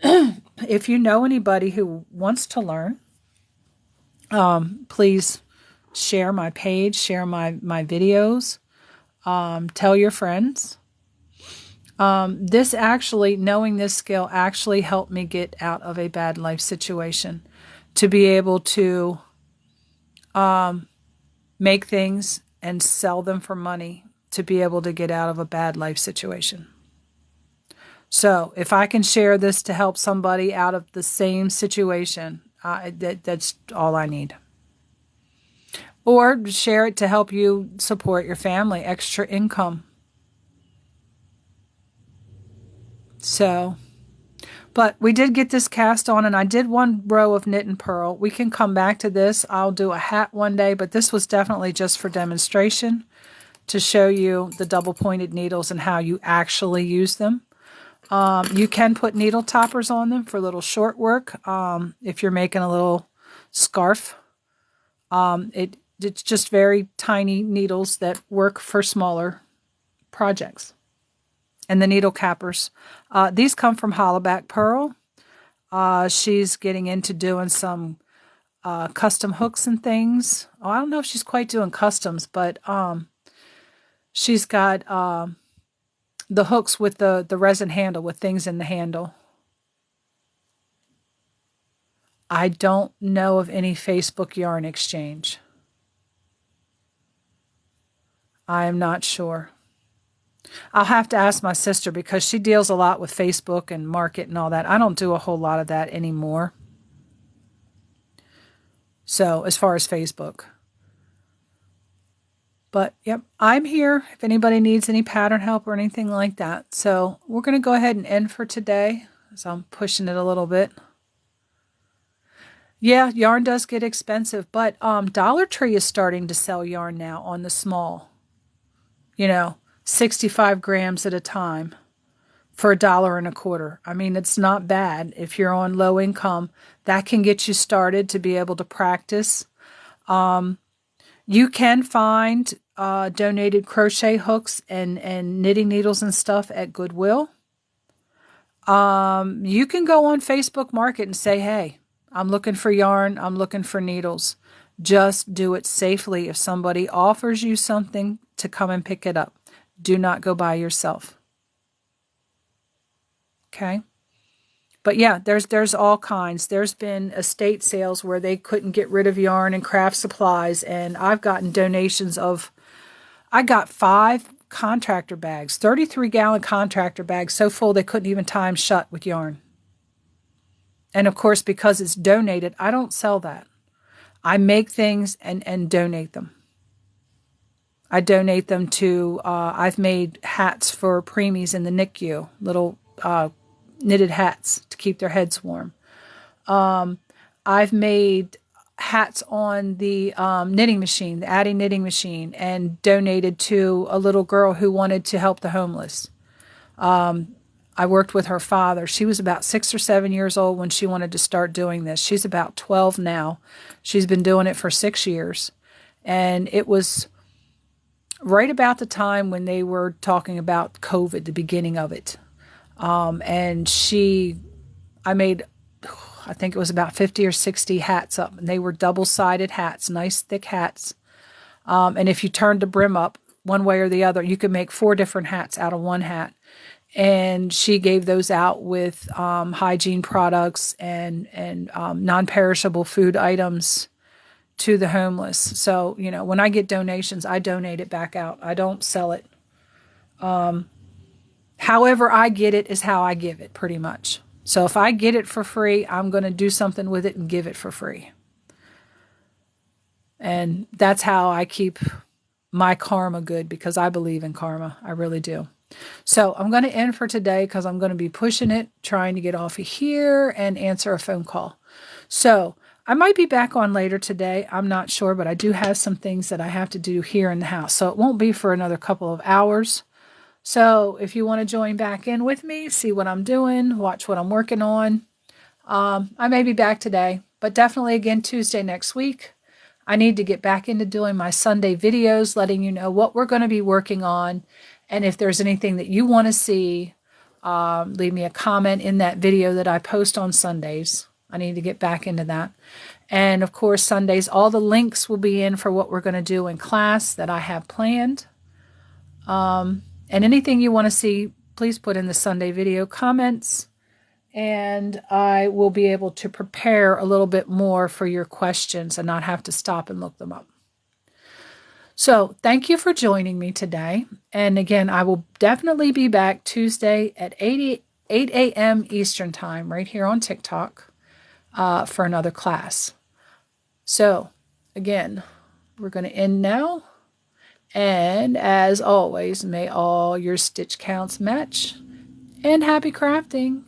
if you know anybody who wants to learn, please share my page, share my videos, tell your friends. This actually, knowing this skill actually helped me get out of a bad life situation, to be able to make things and sell them for money, to be able to get out of a bad life situation. So if I can share this to help somebody out of the same situation, that's all I need. Or share it to help you support your family, extra income. So, but we did get this cast on, and I did 1 row of knit and purl. We can come back to this. I'll do a hat one day, but this was definitely just for demonstration to show you the double pointed needles and how you actually use them. You can put needle toppers on them for little short work. If you're making a little scarf, it's just very tiny needles that work for smaller projects. And the needle cappers. These come from Hollaback Pearl. She's getting into doing some custom hooks and things. Oh, I don't know if she's quite doing customs, but she's got the hooks with the resin handle, with things in the handle. I don't know of any Facebook yarn exchange. I am not sure. I'll have to ask my sister because she deals a lot with Facebook and market and all that. I don't do a whole lot of that anymore. So as far as Facebook. But yep, I'm here if anybody needs any pattern help or anything like that. So we're going to go ahead and end for today. So I'm pushing it a little bit. Yeah, yarn does get expensive, but Dollar Tree is starting to sell yarn now on the small, 65 grams at a time for $1.25. I mean, it's not bad. If you're on low income, that can get you started to be able to practice. You can find donated crochet hooks and knitting needles and stuff at Goodwill. You can go on Facebook Market and say, hey, I'm looking for yarn. I'm looking for needles. Just do it safely. If somebody offers you something, to come and pick it up. Do not go by yourself. Okay? But yeah, there's all kinds. There's been estate sales where they couldn't get rid of yarn and craft supplies, and I've gotten donations of, I got 5 contractor bags, 33-gallon contractor bags, so full they couldn't even tie them shut with yarn. And of course, because it's donated, I don't sell that. I make things and donate them. I donate them to, I've made hats for preemies in the NICU, little knitted hats to keep their heads warm. I've made hats on the knitting machine, the Addie knitting machine, and donated to a little girl who wanted to help the homeless. I worked with her father. She was about 6 or 7 years old when she wanted to start doing this. She's about 12 now. She's been doing it for 6 years. And it was right about the time when they were talking about COVID, the beginning of it. And I made, I think it was about 50 or 60 hats up. And they were double-sided hats, nice thick hats. And if you turned the brim up one way or the other, you could make 4 different hats out of one hat. And she gave those out with hygiene products and non-perishable food items to the homeless. So, when I get donations, I donate it back out. I don't sell it. However I get it is how I give it, pretty much. So if I get it for free, I'm going to do something with it and give it for free. And that's how I keep my karma good, because I believe in karma. I really do. So I'm going to end for today because I'm going to be pushing it, trying to get off of here and answer a phone call. So I might be back on later today. I'm not sure, but I do have some things that I have to do here in the house. So it won't be for another couple of hours. So if you want to join back in with me, see what I'm doing, watch what I'm working on, I may be back today, but definitely again Tuesday next week. I need to get back into doing my Sunday videos, letting you know what we're going to be working on. And if there's anything that you want to see, leave me a comment in that video that I post on Sundays. I need to get back into that. And of course, Sundays, all the links will be in for what we're going to do in class that I have planned. And anything you want to see, please put in the Sunday video comments. And I will be able to prepare a little bit more for your questions and not have to stop and look them up. So thank you for joining me today. And again, I will definitely be back Tuesday at 8 a.m. Eastern Time right here on TikTok for another class. So again, we're going to end now. And as always, may all your stitch counts match. And happy crafting!